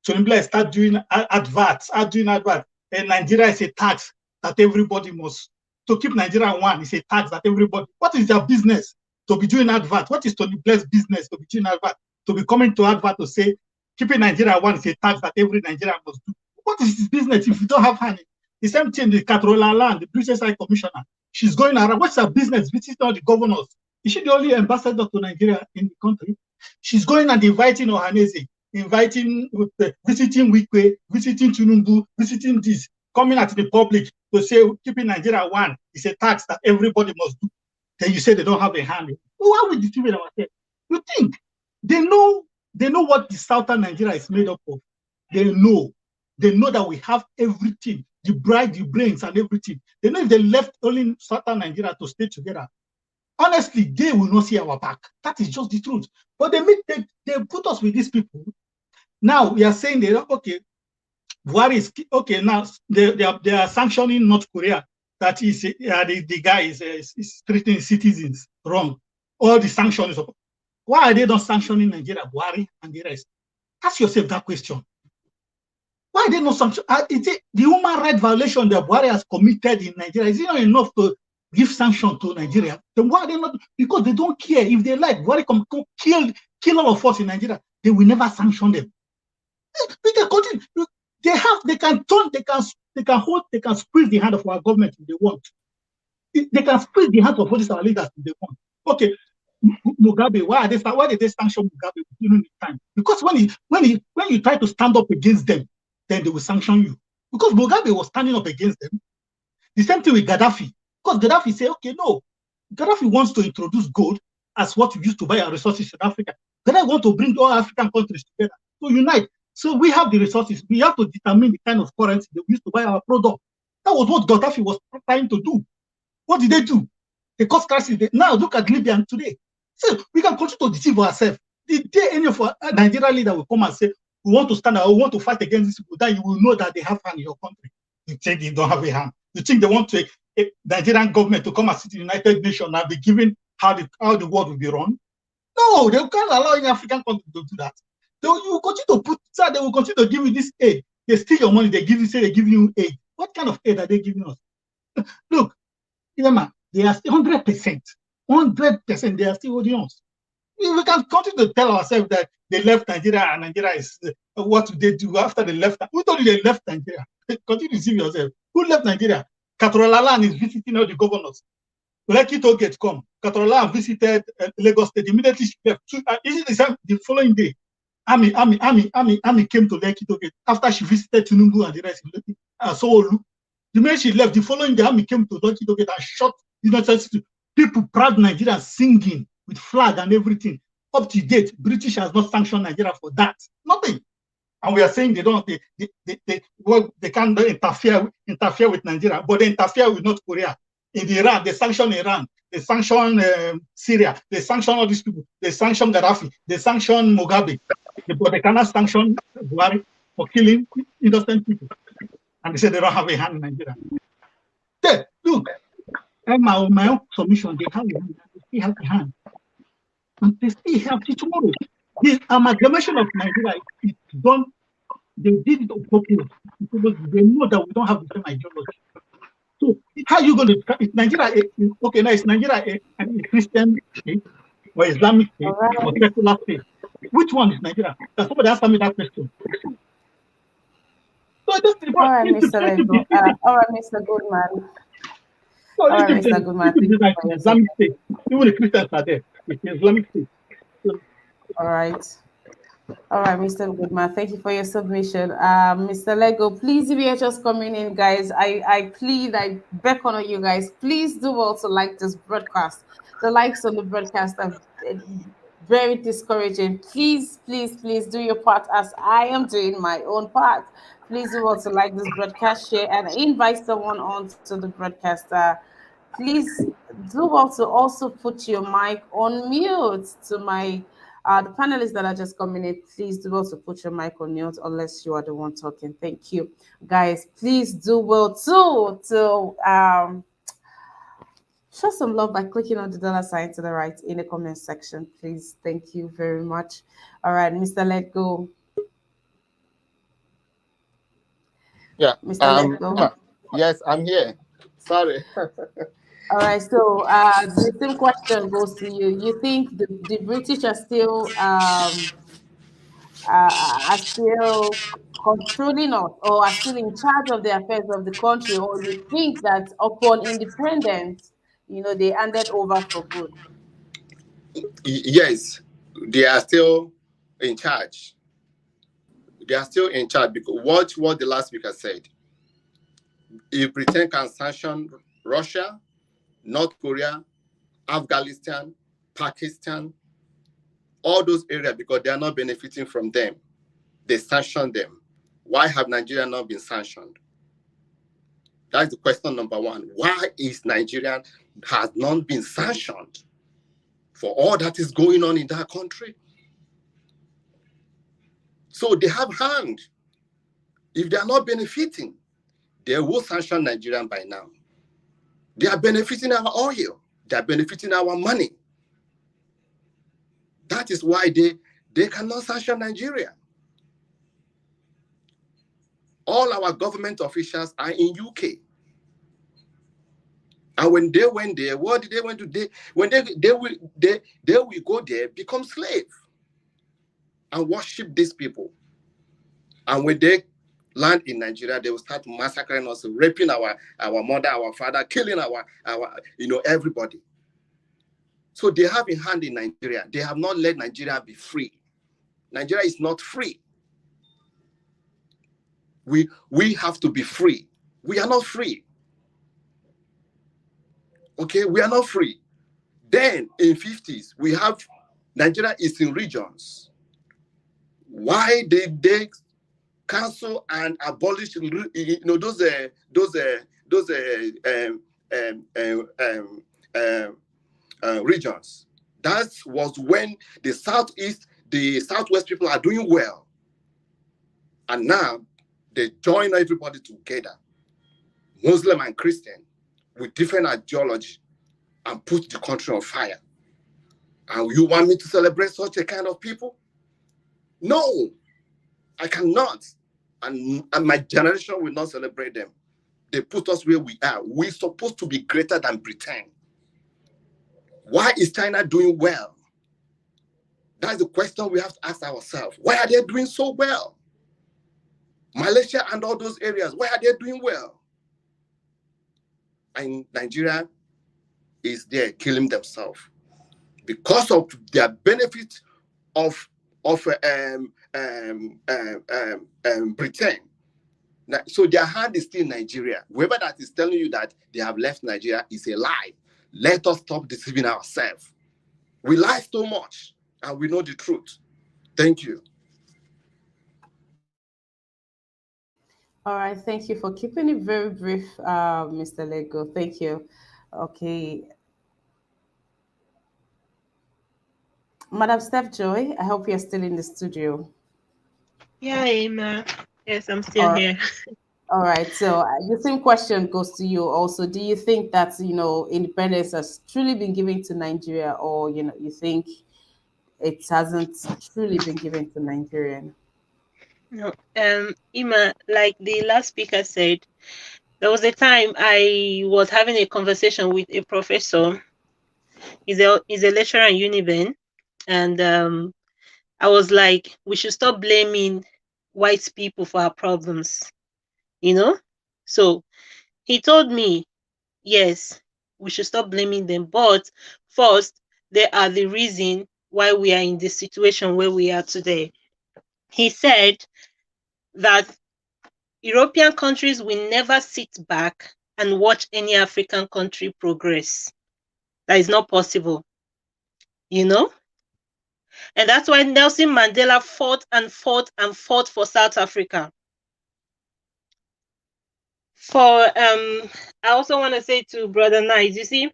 D: Tony Blair start doing adverts. And Nigeria is a tax that everybody must, to keep Nigeria one is a tax that everybody, what is their business to be doing advert? What is Tony Blair's business to be doing advert? To be coming to advert to say, keeping Nigeria one is a tax that every Nigerian must do. What is his business if you don't have money? The same thing, the Catrola Land, the British High Commissioner, she's going around. What's her business? Visiting all the governors. Is she the only ambassador to Nigeria in the country? She's going and inviting Ohaneze, visiting Wikwe, visiting Tinubu, visiting this, coming at the public to say keeping Nigeria one is a tax that everybody must do. Then you say they don't have a hand. Why would you deceive ourselves? You think they know what the southern Nigeria is made up of. They know that we have everything, the brains and everything. They know if they left only southern Nigeria to stay together, honestly, they will not see our back. That is just the truth. But they put us with these people Now we are saying okay, Buhari is okay. Now they are sanctioning North Korea. That is, the guy is treating citizens wrong. All the sanctions. Why are they not sanctioning Nigeria, Buhari, and the rest? Ask yourself that question. Why are they not sanctioning? The human rights violation that Buhari has committed in Nigeria, is it not enough to give sanction to Nigeria? Then why are they not? Because they don't care. If they like, Buhari come kill all of us in Nigeria, they will never sanction them. We can continue. They can squeeze the hand of our government if they want. They can squeeze the hands of all these our leaders if they want. Okay, Mugabe, why did they sanction Mugabe during the time? Because when you try to stand up against them, then they will sanction you. Because Mugabe was standing up against them. The same thing with Gaddafi. Because Gaddafi say, okay, no, Gaddafi wants to introduce gold as what we used to buy our resources in Africa. Gaddafi want to bring all African countries together to unite. So we have the resources. We have to determine the kind of currency that we used to buy our product. That was what Gaddafi was trying to do. What did they do? They caused crisis. Now look at Libya today. So we can continue to deceive ourselves. The day any of our Nigerian leader will come and say, we want to stand out, we want to fight against these people, then you will know that they have hand in your country. You think they don't have a hand. You think they want the Nigerian government to come and sit in the United Nations and be given how the world will be run? No, they can't allow any African country to do that. They will continue to give you this aid. They steal your money, they give you aid. What kind of aid are they giving us? Look, remember, they are still 100%. 100% they are still holding us. We can continue to tell ourselves that they left Nigeria and Nigeria is what do they do after they left? Who told you they left Nigeria? Continue to see yourself. Who left Nigeria? Katorolalan is visiting all the governors. Lekki toll gate come. Katorolalan visited Lagos State. Immediately she left. The following day, Army came to Lekki toll gate after she visited Tinubu and the rest. Sowolu. The minute she left, the following day, Army came to Lekki toll gate and shot people, proud Nigerians singing with flag and everything. Up to date, British has not sanctioned Nigeria for that. Nothing. And we are saying they can't interfere with Nigeria, but they interfere with North Korea. In Iran, they sanction Iran, they sanction Syria, they sanction all these people, they sanction Gaddafi, they sanction Mugabe, but they cannot sanction Buhari for killing innocent people. And they say they don't have a hand in Nigeria. There, look, my own submission, they still have a hand. And they still have to tomorrow. The amalgamation of Nigeria is done. They did it on purpose because they know that we don't have the same ideology. So how are you going to? Is Nigeria okay? Now is Nigeria a Christian state or Islamic state or secular state? Which one is Nigeria? That's somebody asked me that question. So just
A: all right, Mr. Lego. All right, Mr. Goodman. All right, Mr. Goodman.
D: Islamic state. Even the Christians are there. It's the Islamic state. So,
A: all right. All right, Mr. Goodman, thank you for your submission. Mr. Lego, please, if you're just coming in, guys, I plead, I beckon on you guys, please do also like this broadcast. The likes on the broadcast are very discouraging. Please, please, please do your part as I am doing my own part. Please do also like this broadcast, share, and invite someone on to the broadcast. Please do also put your mic on mute to my the panelists that are just coming in. Please do also put your mic on mute unless you are the one talking. Thank you, guys. Please do well too to show some love by clicking on the dollar sign to the right in the comment section, please. Thank you very much. All right, Mr. Let Go.
H: Yeah.
A: Mr. Let Go.
H: Yes, I'm here. Sorry.
A: All right, so the same question goes to you. You think the British are still controlling us or are still in charge of the affairs of the country, or you think that upon independence, they handed over for good?
H: Yes, they are still in charge. They are still in charge because watch what the last speaker said. If Britain can sanction Russia, North Korea, Afghanistan, Pakistan, all those areas because they are not benefiting from them, they sanction them. Why have Nigeria not been sanctioned? That's the question number one. Why is Nigeria has not been sanctioned for all that is going on in that country? So they have hand. If they are not benefiting, they will sanction Nigeria by now. They are benefiting our oil. They are benefiting our money. That is why they cannot sanction Nigeria. All our government officials are in UK. And when they went there, what did they want to do? When they will go there, become slave and worship these people. And when they land in Nigeria, they will start massacring us, raping our mother, our father, killing our everybody. So they have a hand in Nigeria. They have not let Nigeria be free. Nigeria is not free. We have to be free. We are not free. Okay, we are not free. Then in 50s, we have Nigeria is in regions. Why did they cancel and abolish those regions? That was when the southeast, the southwest people are doing well, and now they join everybody together, Muslim and Christian, with different ideology, and put the country on fire. And you want me to celebrate such a kind of people? No, I cannot. And my generation will not celebrate them. They put us where we are. We're supposed to be greater than Britain. Why is China doing well? That's the question we have to ask ourselves. Why are they doing so well? Malaysia and all those areas, why are they doing well? And Nigeria is there killing themselves because of their benefit of Britain. Now, so their hand is still in Nigeria. Whoever that is telling you that they have left Nigeria is a lie. Let us stop deceiving ourselves. We lie so much and we know the truth. Thank you.
A: All right, thank you for keeping it very brief, Mr. Lego. Thank you. Okay, Madam Steph Joy, I hope you're still in the studio.
F: Yeah, Emma. Yes, I'm still
A: All right.
F: here.
A: All right. So the same question goes to you also. Do you think that independence has truly been given to Nigeria, or you think it hasn't truly been given to Nigerian?
F: No, Emma, like the last speaker said, there was a time I was having a conversation with a professor. He's a lecturer in Uniben, and I was like, we should stop blaming white people for our problems, you know? So he told me, yes, we should stop blaming them. But first, they are the reason why we are in the situation where we are today. He said that European countries will never sit back and watch any African country progress. That is not possible, you know? And that's why Nelson Mandela fought and fought and fought for South Africa. I also want to say to Brother Nice, you see,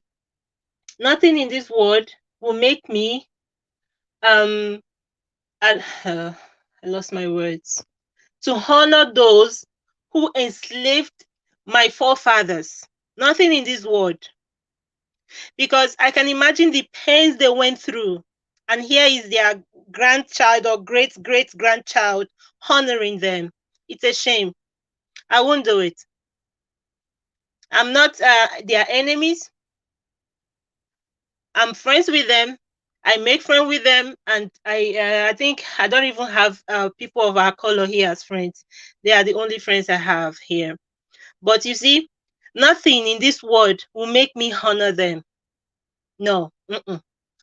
F: nothing in this world will make me I lost my words. To honor those who enslaved my forefathers. Nothing in this world. Because I can imagine the pains they went through. And here is their grandchild or great-great-grandchild honoring them. It's a shame. I won't do it. I'm not their enemies. I'm friends with them. I make friends with them, and I think I don't even have people of our color here as friends. They are the only friends I have here. But you see, nothing in this world will make me honor them. No,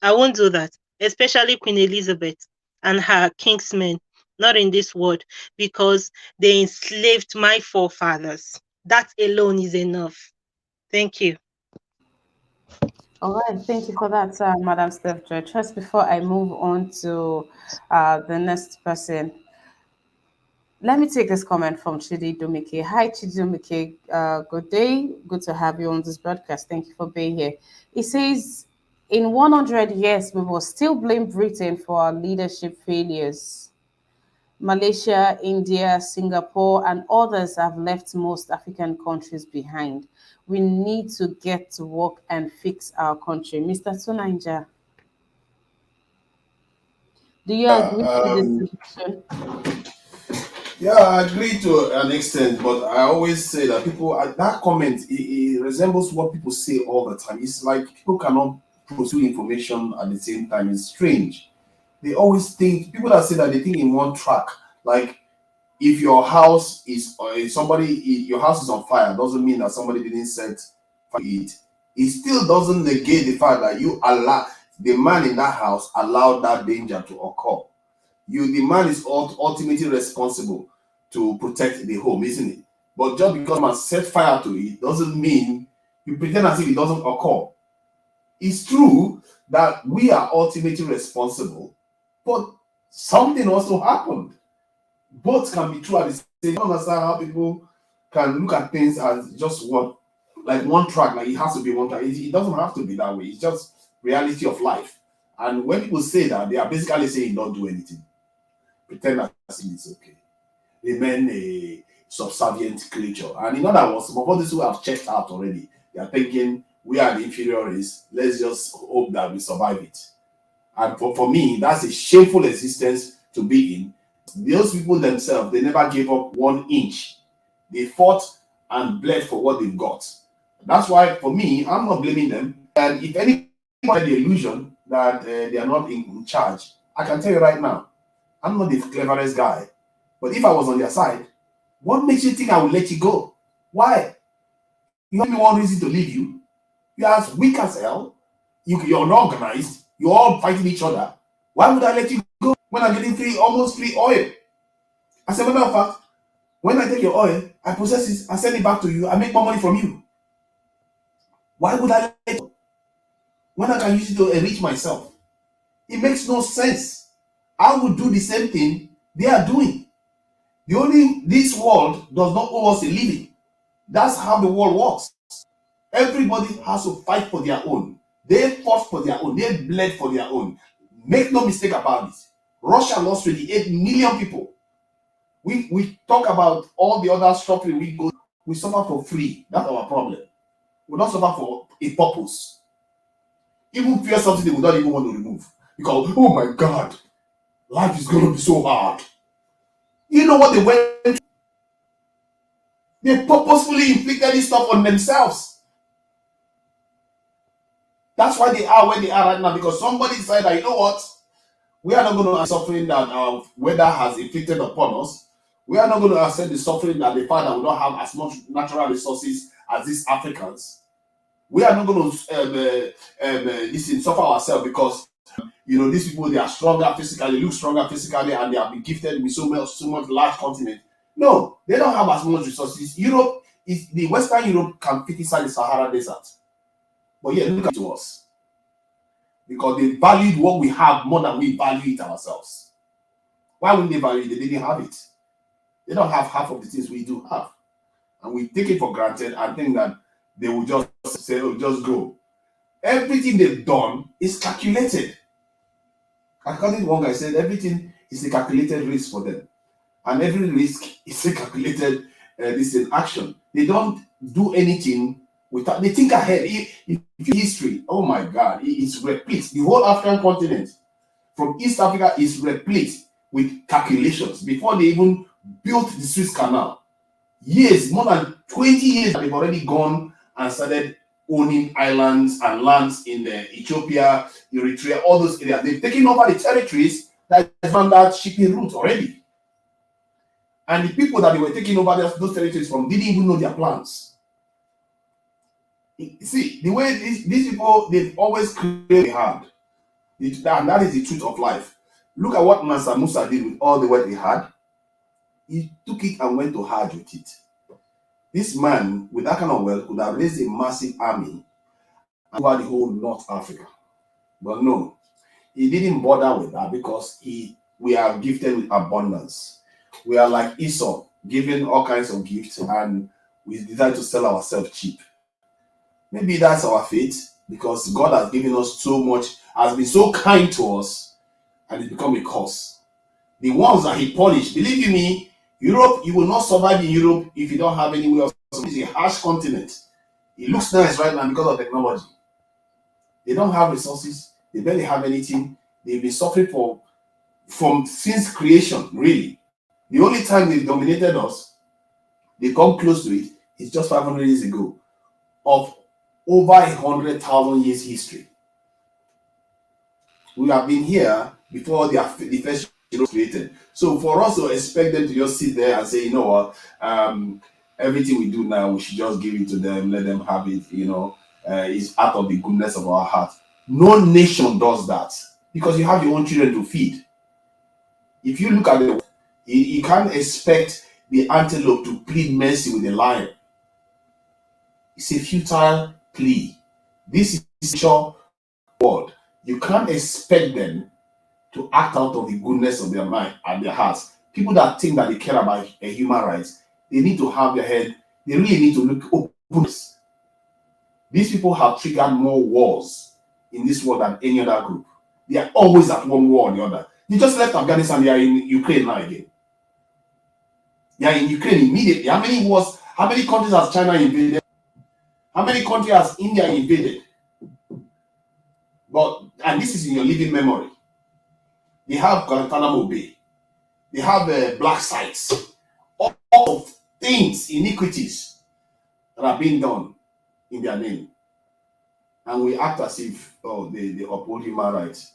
F: I won't do that. Especially Queen Elizabeth and her kingsmen. Not in this world, because they enslaved my forefathers. That alone is enough. Thank you.
A: All right, thank you for that, Madam Steph Joy. Just before I move on to the next person, let me take this comment from Chidi Domike. Hi, Chidi Domike. Good day. Good to have you on this broadcast. Thank you for being here. It says, in 100 years, we will still blame Britain for our leadership failures. Malaysia, India, Singapore, and others have left most African countries behind. We need to get to work and fix our country. Mr. Tunanja, do you
G: Yeah,
A: agree with this solution?
G: yeah, I agree to an extent, but I always say that people that comment it resembles what people say all the time. It's like people cannot pursue information at the same time. It's strange. They always think people that say that they think in one track. Like if your house is if your house is on fire, doesn't mean that somebody didn't set fire to it. It still doesn't negate the fact that you allow the man in that house allowed that danger to occur. The man is ultimately responsible to protect the home, isn't it? But just because man set fire to it doesn't mean you pretend as if it doesn't occur. It's true that we are ultimately responsible, but something also happened. Both can be true at the same time. I don't understand how people can look at things as just one track, like it has to be one track. It doesn't have to be that way. It's just reality of life. And when people say that, they are basically saying don't do anything. Pretend as if it's okay. Remain a subservient creature. And in other words, some of others who have checked out already, they are thinking we are the inferior race. Let's just hope that we survive it. And for me, that's a shameful existence to be in. Those people themselves, they never gave up 1 inch. They fought and bled for what they've got. That's why, for me, I'm not blaming them. And if anybody had the illusion that they are not in charge, I can tell you right now, I'm not the cleverest guy. But if I was on their side, what makes you think I will let you go? Why? You have me one reason to leave you. You are as weak as hell. You're unorganized. You're all fighting each other. Why would I let you go when I'm getting almost free oil? As a matter of fact, when I take your oil, I process it, I send it back to you, I make more money from you. Why would I let you go when I can use it to enrich myself? It makes no sense. I would do the same thing they are doing. This world does not owe us a living. That's how the world works. Everybody has to fight for their own. They fought for their own. They bled for their own. Make no mistake about it. Russia lost 28 million people. We talk about all the other suffering we go. We suffer for free. That's our problem. We don't suffer for a purpose. Even fear something they would not even want to remove. Because, oh my God, life is going to be so hard. You know what they went through? They purposefully inflicted this stuff on themselves. That's why they are where they are right now. Because somebody decided that, you know what? We are not going to accept suffering that our weather has inflicted upon us. We are not going to accept the suffering that the fact that we don't have as much natural resources as these Africans. We are not going to suffer ourselves because these people, they are stronger physically, look stronger physically, and they have been gifted with so much large continent. No, they don't have as much resources. The Western Europe can fit inside the Sahara Desert. But yeah, look at us. Because they valued what we have more than we value it ourselves. Why wouldn't they value it? They didn't have it. They don't have half of the things we do have. And we take it for granted and think that they will just say, oh, just go. Everything they've done is calculated. According to one guy said, everything is a calculated risk for them. And every risk is a calculated action. They don't do anything without, they think ahead. If history, oh my God, it's replete. The whole African continent from East Africa is replete with calculations. Before they even built the Suez Canal, more than 20 years, they've already gone and started owning islands and lands in Ethiopia, Eritrea, all those areas. They've taken over the territories that found that shipping route already. And the people that they were taking over those territories from didn't even know their plans. See, the way these people, they've always created hard. And that is the truth of life. Look at what Mansa Musa did with all the wealth he had. He took it and went to Hajj with it. This man, with that kind of wealth, could have raised a massive army over the whole North Africa. But no, he didn't bother with that because we are gifted with abundance. We are like Esau, given all kinds of gifts, and we decide to sell ourselves cheap. Maybe that's our fate, because God has given us so much, has been so kind to us, and it's become a curse. The ones that he punished, believe you me, Europe, you will not survive in Europe if you don't have any way of. It's a harsh continent. It looks nice right now because of technology. They don't have resources. They barely have anything. They've been suffering from since creation, really. The only time they dominated us, they come close to it, is just 500 years ago, of over 100,000 years history. We have been here before the first was created. So for us to expect them to just sit there and say, you know what, everything we do now, we should just give it to them, let them have it, it's out of the goodness of our heart. No nation does that because you have your own children to feed. If you look at the, you can't expect the antelope to plead mercy with the lion. It's a futile plea. This is your word. You can't expect them to act out of the goodness of their mind and their hearts. People that think that they care about human rights, they need to have their head, they really need to look open. These people have triggered more wars in this world than any other group. They are always at one war or the other. They just left Afghanistan, they are in Ukraine now again. They are in Ukraine immediately. How many wars, how many countries has China invaded? How many countries has India invaded? And this is in your living memory. They have Guantanamo Bay. They have black sites. All of things, iniquities that are being done in their name. And we act as if, they uphold human rights.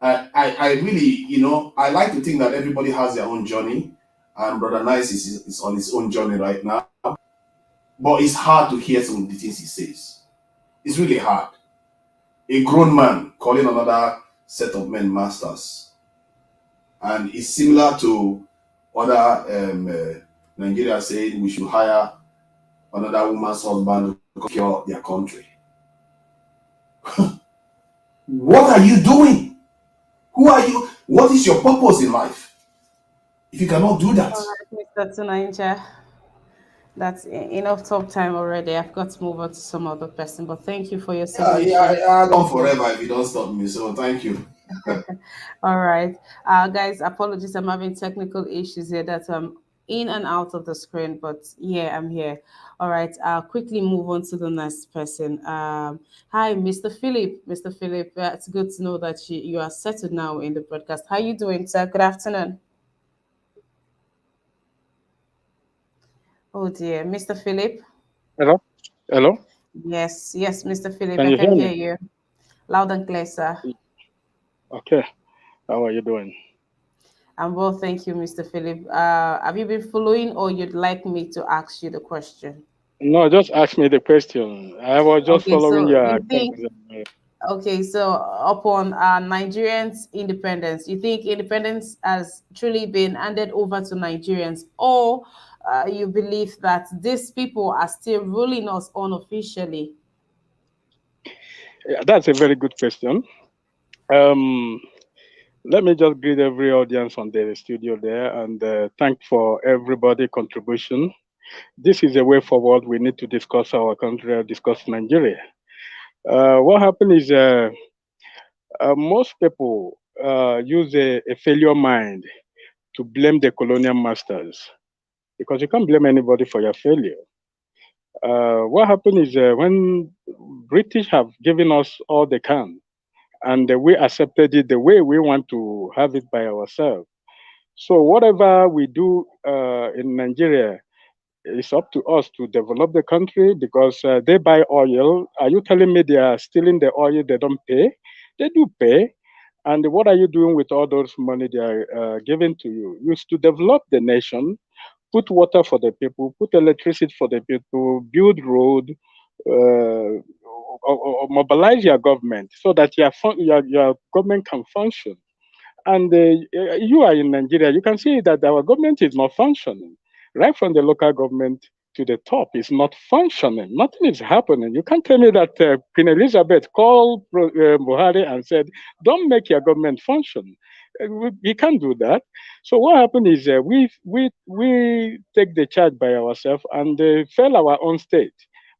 G: I really, I like to think that everybody has their own journey. And Brother Nice is on his own journey right now. But it's hard to hear some of the things he says. It's really hard. A grown man calling another set of men masters. And it's similar to other Nigerians saying we should hire another woman's husband to cure their country. What are you doing? Who are you? What is your purpose in life? If you cannot do that.
A: All right, Mr. Tunainja. That's enough talk time already. I've got to move on to some other person, but thank you for your submission.
G: I'll go forever if you don't stop me. So thank you.
A: All right. Guys, apologies. I'm having technical issues here that I'm in and out of the screen, but yeah, I'm here. All right. I'll quickly move on to the next person. Hi, Mr. Philip. Mr. Philip, it's good to know that you are settled now in the broadcast. How you doing, sir? Good afternoon. Oh dear, Mr. Philip.
C: Hello? Hello?
A: Yes, yes, Mr. Philip,
C: Can
A: I
C: you
A: can
C: hear
A: hear
C: me?
A: you loud and clear, sir.
C: Okay. How are you doing?
A: I'm well, thank you, Mr. Philip. Have you been following, or you'd like me to ask you the question?
C: No, just ask me the question. I was just
A: Okay,
C: following
A: so
C: your
A: you think, okay, so upon Nigerians' independence, you think independence has truly been handed over to Nigerians, or you believe that these people are still ruling us unofficially?
C: Yeah, that's a very good question. Um, Let me just greet every audience on the studio there and thank for everybody contribution. This is a way forward. We need to discuss our country, discuss Nigeria. What happened is most people use a failure mind to blame the colonial masters because you can't blame anybody for your failure. What happened is when British have given us all they can, and we accepted it the way we want to have it by ourselves. So whatever we do in Nigeria, it's up to us to develop the country because they buy oil. Are you telling me they are stealing the oil? They don't pay. They do pay. And what are you doing with all those money they are giving to you? Used to develop the nation, put water for the people, put electricity for the people, build road, or mobilize your government so that your government can function. And you are in Nigeria, you can see that our government is not functioning. Right from the local government to the top, it's not functioning. Nothing is happening. You can't tell me that Queen Elizabeth called Buhari and said, don't make your government function. We can't do that. So what happened is we take the charge by ourselves and fail our own state.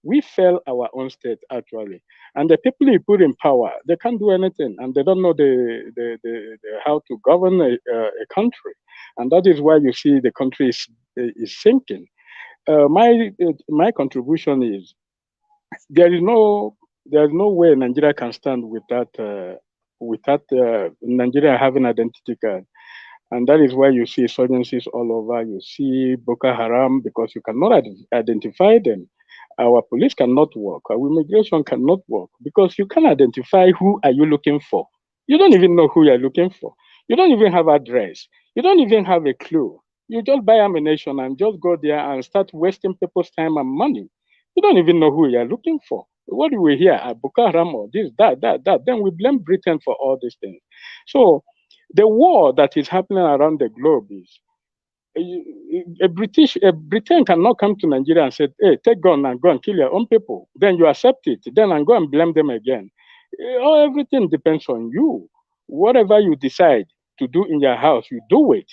I: We fail our own state actually, and the people you put in power, they can't do anything, and they don't know the how to govern a country, and that is why you see the country is sinking. My contribution is there is no way Nigeria can stand without Nigeria having identity card. And that is why you see insurgencies all over. You see Boko Haram because you cannot identify them. Our police cannot work. Our immigration cannot work because you can identify who are you looking for. You don't even know who you are looking for. You don't even have address. You don't even have a clue. You just buy ammunition and just go there and start wasting people's time and money. You don't even know who you are looking for. What do we hear? Boko Haram or this, that. Then we blame Britain for all these things. So the war that is happening around the globe is a Britain cannot come to Nigeria and say, hey, take gun and go and kill your own people. Then you accept it. Then and go and blame them again. Everything depends on you. Whatever you decide to do in your house, you do it.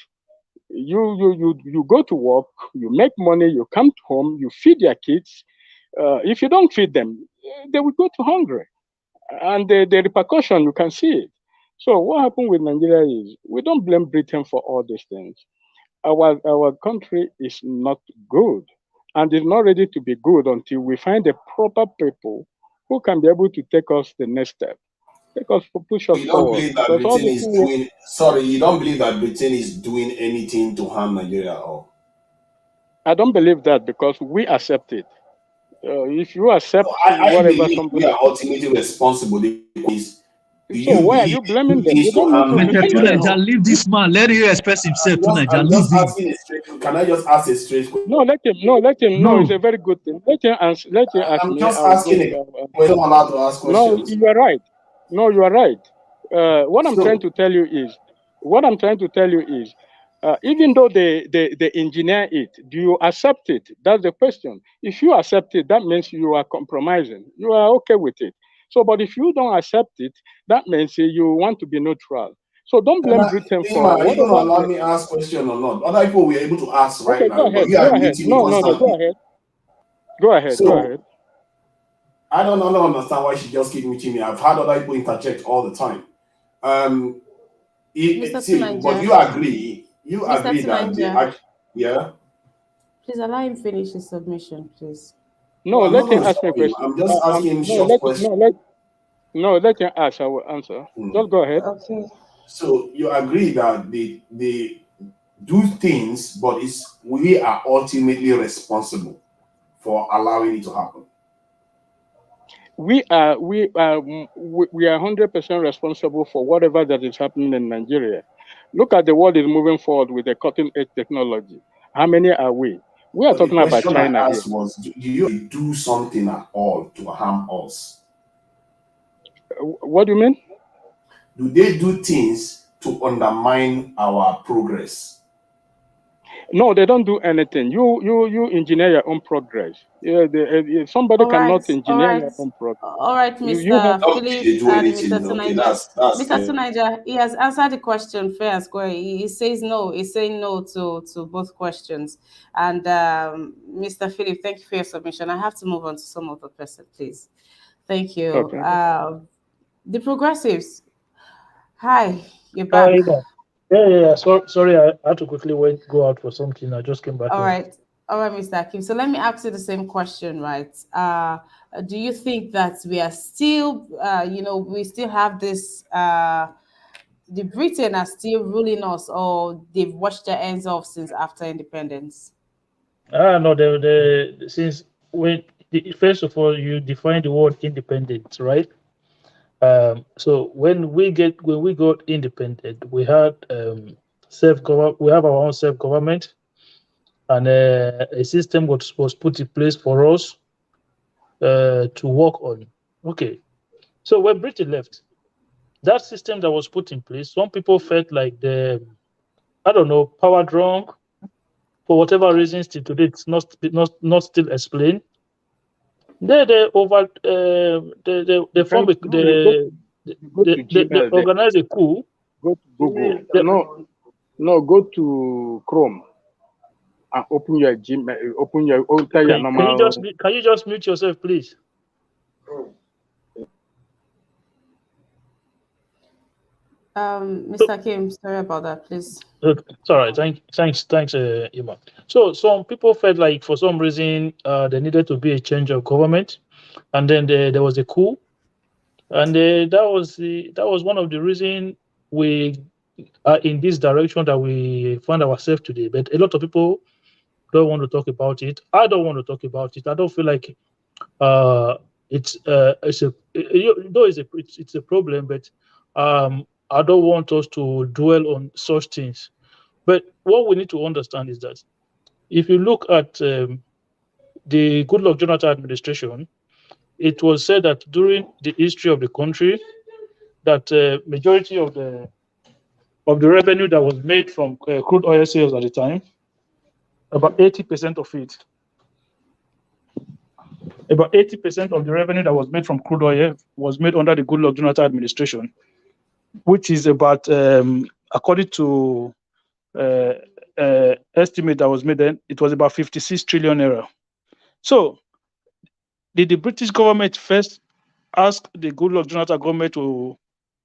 I: You go to work, you make money, you come home, you feed your kids. If you don't feed them, they will go to hungry. And the repercussion, you can see it. So what happened with Nigeria is we don't blame Britain for all these things. Our country is not good and is not ready to be good until we find the proper people who can be able to take us the next step, push us
G: You don't
I: forward.
G: believe that
I: Because all
G: Britain
I: the
G: is
I: things
G: doing, sorry, you don't believe that Britain is doing anything to harm Nigeria at all?
I: I don't believe that because we accept it. If you accept
G: I
I: whatever
G: believe we
I: somebody,
G: are ultimately responsible. Is, do
I: so
G: you
I: why are
G: believe
I: you
G: they do
I: blaming them?
G: things
I: You
G: to
I: don't need
G: harm
I: to. You
B: Mr.
I: don't
G: Nigeria?
I: need
B: Tuneja,
I: to.
B: leave this man. Let him express himself, Tuneja.
G: I'm
B: Leave
G: just
B: him.
G: asking a straight. Can I just ask a straight question?
I: No, let him. No, let him. No, it's
B: No.
I: a very good thing. Let him answer. Let him ask
G: I'm
I: me.
G: just
I: I'll
G: asking
I: go.
G: a question. I'm allowed to ask
I: No,
G: questions.
I: you are right. No, you are right. What I'm trying
G: So
I: to tell you is, even though they engineer it, do you accept it? That's the question. If you accept it, that means you are compromising. You are okay with it. So, but if you don't accept it, that means you want to be neutral. So don't blame Britain
G: Ima,
I: for
G: are you going to
I: whatever.
G: allow me ask question or not? Other people were able to ask right
I: Okay,
G: now,
I: go
G: but
I: ahead.
G: you
I: Go
G: are
I: ahead.
G: muting me
I: No, go
G: constantly.
I: ahead. Go ahead. Go
G: So
I: ahead.
G: I don't understand why she just keep muting me. I've had other people interject all the time.
A: Mr.
G: See, but
A: Tunanja,
G: you agree
A: Mr.
G: that they
A: Tunanja,
G: act, yeah.
A: please allow him finish his submission, please.
I: No,
G: No, I'm not
I: let him
G: going to
I: ask me
G: stop
I: a
G: him.
I: question.
G: I'm just asking him
I: No,
G: short questions.
I: let him ask. I will answer.
G: Hmm.
I: Just go ahead.
A: Okay.
G: So you agree that they do things, but we are ultimately responsible for allowing it to happen.
I: We are 100% responsible for whatever that is happening in Nigeria. Look at the world is moving forward with the cutting edge technology. How many are we? We are
G: So the
I: talking about
G: question I
I: China here.
G: asked was, do you do something at all to harm us?
I: What do you mean?
G: Do they do things to undermine our progress?
I: No, they don't do anything. You engineer your own progress. Yeah, somebody
A: All right.
I: cannot
A: All
I: engineer
A: right.
I: your own progress.
A: All right,
I: You have.
A: Mr.
G: Don't think
A: Philip
G: they do
A: and
G: anything.
A: Mr.
G: Okay,
A: Tunaja.
G: that's
A: Mr. Tunaja, he has answered the question fair and square. He says no. He's saying no to both questions. And Mr. Philip, thank you for your submission. I have to move on to some other person, please. Thank you.
I: Okay.
A: The progressives. Hi, you're
C: Hi,
A: back.
C: Eva. Yeah. Sorry, I had to quickly go out for something. I just came back
A: All
C: in.
A: right. All right, Mr. Akim. So let me ask you the same question, right? Do you think that we are still, we still have this, the Britain are still ruling us, or they've washed their hands off since after independence?
C: No, since first of all, you define the word independent, right? So when we got independent, we had we have our own self government, and a system was put in place for us to work on. Okay, so when Britain left, that system that was put in place, some people felt like I don't know, power drunk for whatever reasons. Till today, it's not still explained. They over they
I: You
C: form
I: can go to
C: they
I: Gmail there.
C: organize a coup.
I: Go to Google.
C: They,
I: No, go to Chrome and open your gym, open your alter your normal.
C: Can you just mute yourself, please?
A: Mr. Kim, sorry about that, please.
C: It's all right. Thanks, Ima. So some people felt like for some reason there needed to be a change of government, and then there was a coup, and that was one of the reasons we are in this direction that we find ourselves today. But a lot of people don't want to talk about it. I don't want to talk about it. I don't feel like uh, it's a though it's a problem, but I don't want us to dwell on such things. But what we need to understand is that if you look at the Goodluck Jonathan administration, it was said that during the history of the country, that majority of the revenue that was made from crude oil sales at the time, about 80% of it, about 80% of the revenue that was made from crude oil was made under the Goodluck Jonathan administration, which is about, according to estimate that was made then, it was about 56 trillion naira. So, did the British government first ask the Goodluck Jonathan government to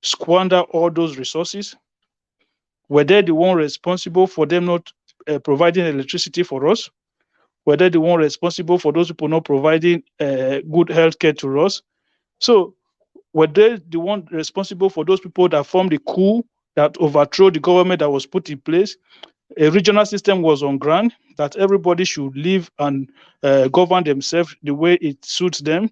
C: squander all those resources? Were they the one responsible for them not providing electricity for us? Were they the one responsible for those people not providing good healthcare to us? So, were they the one responsible for those people that formed the coup that overthrew the government that was put in place? A regional system was on ground that everybody should live and govern themselves the way it suits them.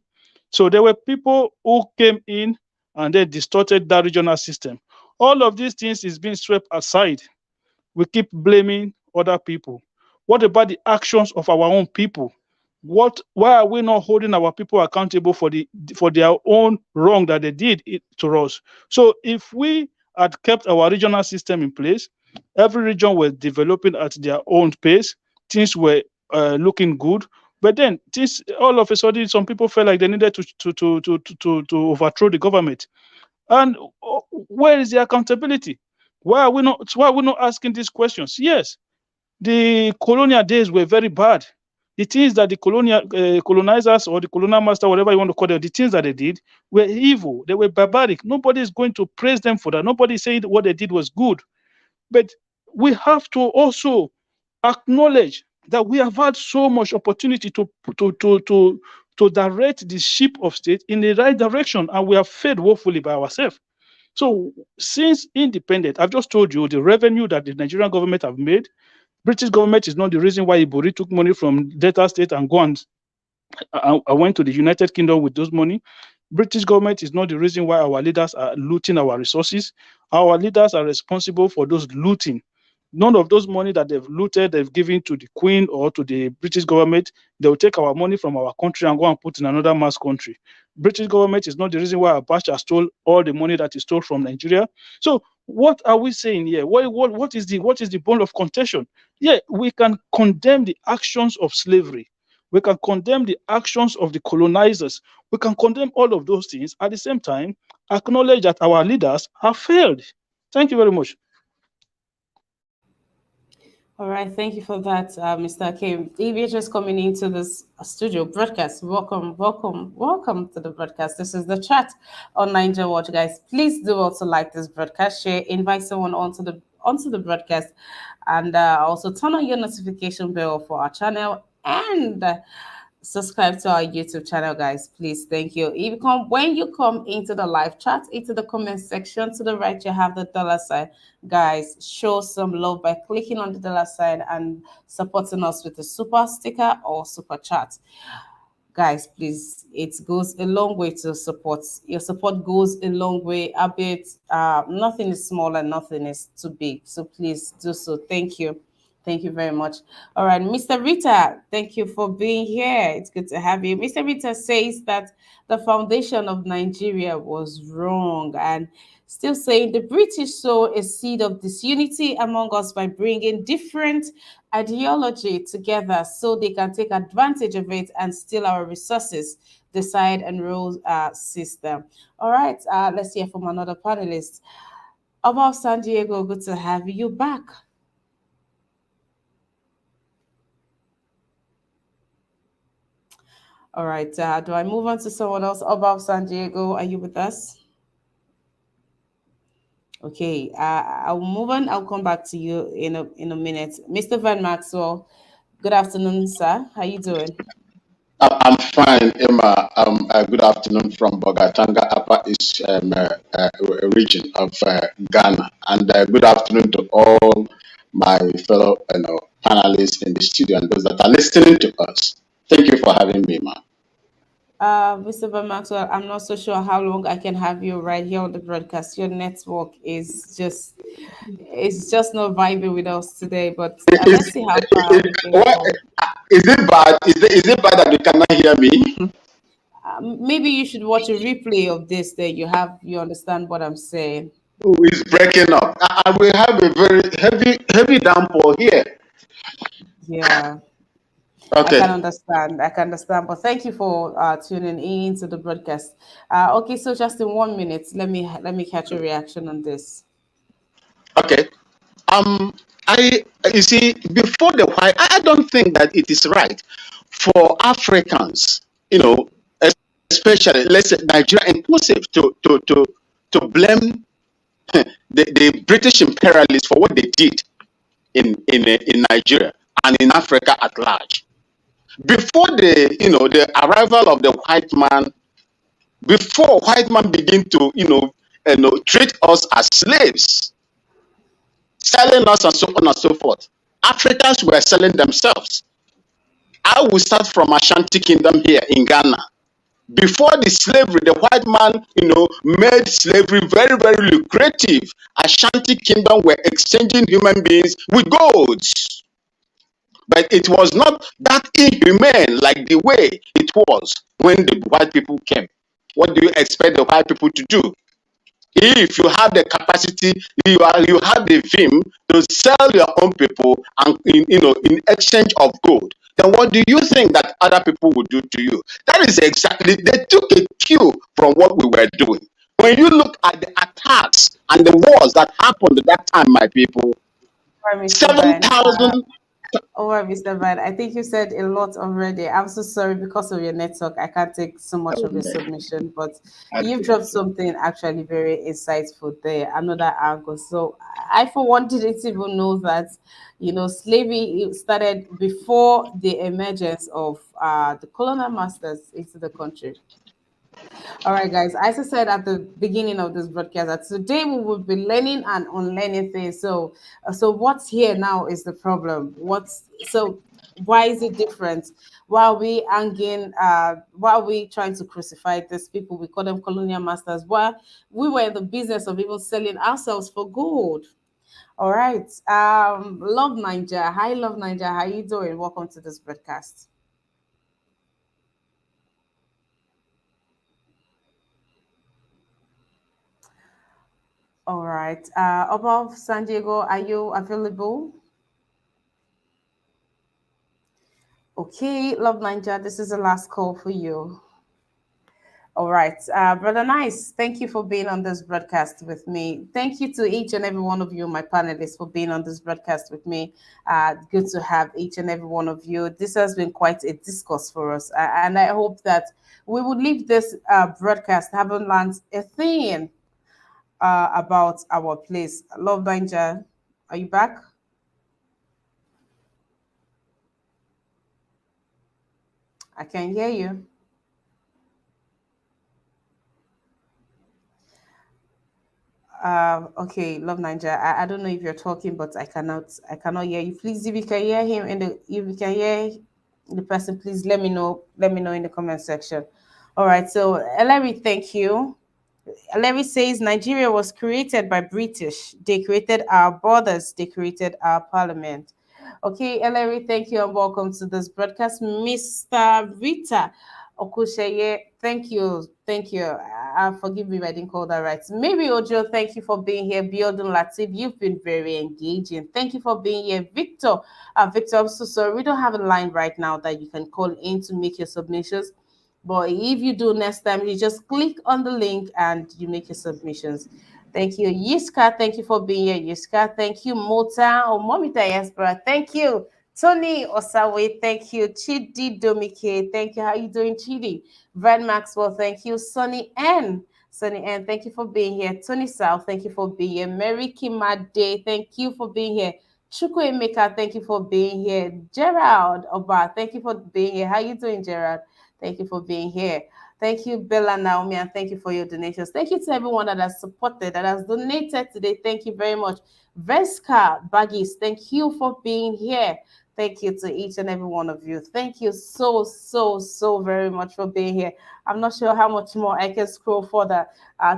C: So there were people who came in and they distorted that regional system. All of these things is being swept aside. We keep blaming other people. What about the actions of our own people? Why are we not holding our people accountable for their own wrong that they did to us? So if we had kept our regional system in place, every region was developing at their own pace, things were looking good. But then this all of a sudden, some people felt like they needed to overthrow the government. And where is the accountability? Why are we not asking these questions? Yes, the colonial days were very bad. The things that the colonizers or the colonial master, whatever you want to call them, the things that they did were evil. They were barbaric. Nobody is going to praise them for that. Nobody is saying what they did was good. But we have to also acknowledge that we have had so much opportunity to direct the ship of state in the right direction, and we have failed woefully by ourselves. So since independent, I've just told you the revenue that the Nigerian government have made. British government is not the reason why Ibori took money from Delta State and go and I went to the United Kingdom with those money. British government is not the reason why our leaders are looting our resources. Our leaders are responsible for those looting. None of those money that they've looted, they've given to the Queen or to the British government. They will take our money from our country and go and put in another mass country. British government is not the reason why Abacha stole all the money that he stole from Nigeria. So what are we saying here? What is the bone of contention? Yeah, we can condemn the actions of slavery. We can condemn the actions of the colonizers. We can condemn all of those things. At the same time, acknowledge that our leaders have failed. Thank you very much.
A: All right, thank you for that, Mr. Kim. If you're just coming into this studio broadcast, welcome to the broadcast. This is the chat on Niger Watch, guys. Please do also like this broadcast, share, invite someone onto the broadcast, and also turn on your notification bell for our channel and subscribe to our YouTube channel, guys. Please, thank you. When you come into the live chat, into the comment section to the right, you have the dollar sign. Guys, show some love by clicking on the dollar sign and supporting us with a super sticker or super chat. Guys, please, it goes a long way to support. Your support goes a long way. A bit, nothing is small and nothing is too big. So please do so. Thank you. Thank you very much. All right, Mr. Rita, thank you for being here. It's good to have you. Mr. Rita says that the foundation of Nigeria was wrong and still saying the British sow a seed of disunity among us by bringing different ideology together so they can take advantage of it and steal our resources, decide and rule our system. All right, let's hear from another panelist. About San Diego, good to have you back. All right. Do I move on to someone else? Above San Diego, are you with us? Okay. I'll move on. I'll come back to you in a minute. Mr. Van Maxwell, good afternoon, sir. How you doing?
J: I'm fine, Emma. Good afternoon from Bogatanga, Upper East region of Ghana, and good afternoon to all my fellow panelists in the studio and those that are listening to us. Thank you for having me, ma.
A: Mr. Van Maxwell, I'm not so sure how long I can have you right here on the broadcast. Your network is just it's just not vibing with us today, but
J: Is,
A: let's see how far we can
J: what,
A: go.
J: is it bad? Is it bad that you cannot hear me?
A: Maybe you should watch a replay of this. Then you understand what I'm saying.
J: Who is breaking up? I will have a very heavy downpour here.
A: Yeah, I can
J: Okay.
A: understand. I can understand. But thank you for tuning in to the broadcast. Okay, so just in 1 minute, let me catch your reaction on this.
J: Okay. Um, I you see before the white, I don't think that it is right for Africans, you know, especially let's say Nigeria inclusive, to blame the British imperialists for what they did in Nigeria and in Africa at large. Before the arrival of the white man, before white man begin to treat us as slaves, selling us and so on and so forth. Africans were selling themselves. I will start from Ashanti Kingdom here in Ghana. Before the slavery, the white man, made slavery very, very lucrative. Ashanti Kingdom were exchanging human beings with golds. But it was not that inhumane like the way it was when the white people came. What do you expect the white people to do? If you have the capacity, you have the vim to sell your own people and in exchange of gold, then what do you think that other people would do to you? That is exactly, they took a cue from what we were doing. When you look at the attacks and the wars that happened at that time, my people,
A: All right, Mr. Van.
J: 7,000.
A: All right, Mr. Van. I think you said a lot already. I'm so sorry because of your network. I can't take so much of your submission, but you've dropped something actually very insightful there. Another angle. So I, for one, didn't even know that slavery started before the emergence of the colonial masters into the country. All right, guys. As I said at the beginning of this broadcast, that today we will be learning and unlearning things. So what's here now is the problem. Why is it different? Why are we hanging? Why are we trying to crucify these people? We call them colonial masters. Why we were in the business of even selling ourselves for gold. All right. Love Niger. Hi, Love Niger. How you doing? Welcome to this broadcast. All right. Above San Diego, are you available? Okay, Love Ninja, this is the last call for you. All right. Brother Nice, thank you for being on this broadcast with me. Thank you to each and every one of you, my panelists, for being on this broadcast with me. Good to have each and every one of you. This has been quite a discourse for us. And I hope that we would leave this broadcast having learned a thing about our place. Love Ninja, are you back? I can hear you. Okay, Love Niger. I don't know if you're talking, but I cannot hear you. Please, if you can hear him if you can hear the person, please let me know. Let me know in the comment section. All right. So Larry, thank you. Larry says Nigeria was created by British. They created our borders. They created our parliament. Okay, Larry, thank you and welcome to this broadcast. Mr. Rita Okusheye, thank you. Thank you. Forgive me if I didn't call that right. Maybe Ojo, thank you for being here. Biodun Latif, you've been very engaging. Thank you for being here. Victor, Victor, I'm so sorry. We don't have a line right now that you can call in to make your submissions. But if you do next time, you just click on the link and you make your submissions. Thank you. Yiska, thank you for being here. Yiska, thank you. Mota or Momita Yespera, thank you. Tony Osawe, thank you. Chidi Domike, thank you. How you doing, Chidi? Brad Maxwell, thank you. Sunny N, thank you for being here. Tony South, thank you for being here. Mary Kimade, thank you for being here. Chukwu Emeka, thank you for being here. Gerald Oba, thank you for being here. How you doing, Gerald? Thank you for being here. Thank you, Bella Naomi, and thank you for your donations. Thank you to everyone that has supported, that has donated today. Thank you very much. Veska Baggies, thank you for being here. Thank you to each and every one of you. Thank you so very much for being here. I'm not sure how much more I can scroll further.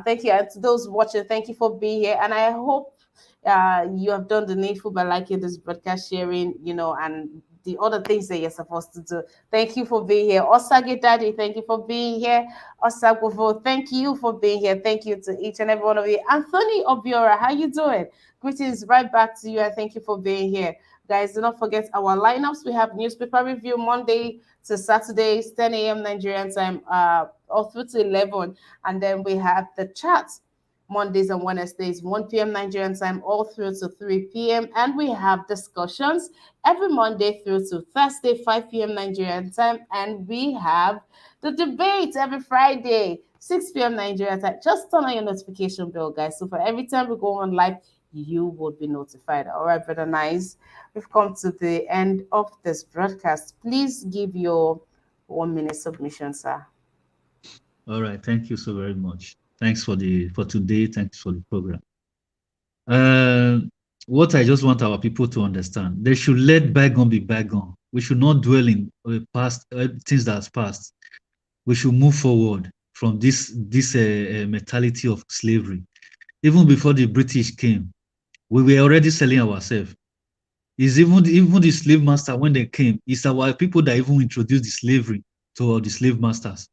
A: Thank you. And to those watching, thank you for being here. And I hope you have done the needful by liking this broadcast, sharing, and the other things that you're supposed to do. Thank you for being here. Osage Daddy, thank you for being here. Osagwavo, thank you for being here. Thank you to each and every one of you. Anthony Obiora, how you doing? Greetings right back to you, and thank you for being here. Guys, do not forget our lineups. We have newspaper review Monday to Saturday, 10 a.m. Nigerian time, all through to 11. And then we have the chat Mondays and Wednesdays, 1 p.m. Nigerian time, all through to 3 p.m. And we have discussions every Monday through to Thursday, 5 p.m. Nigerian time. And we have the debate every Friday, 6 p.m. Nigerian time. Just turn on your notification bell, guys. So for every time we go on live, you will be notified. All right, brother Nice. We've come to the end of this broadcast. Please give your 1 minute submission, sir.
B: All right, thank you so very much. Thanks for today. Thanks for the program. What I just want our people to understand, they should let bygone be bygone. We should not dwell in past things that has passed. We should move forward from this mentality of slavery. Even before the British came, we were already selling ourselves. Is even the slave master, when they came, it's our people that even introduced the slavery to the slave masters.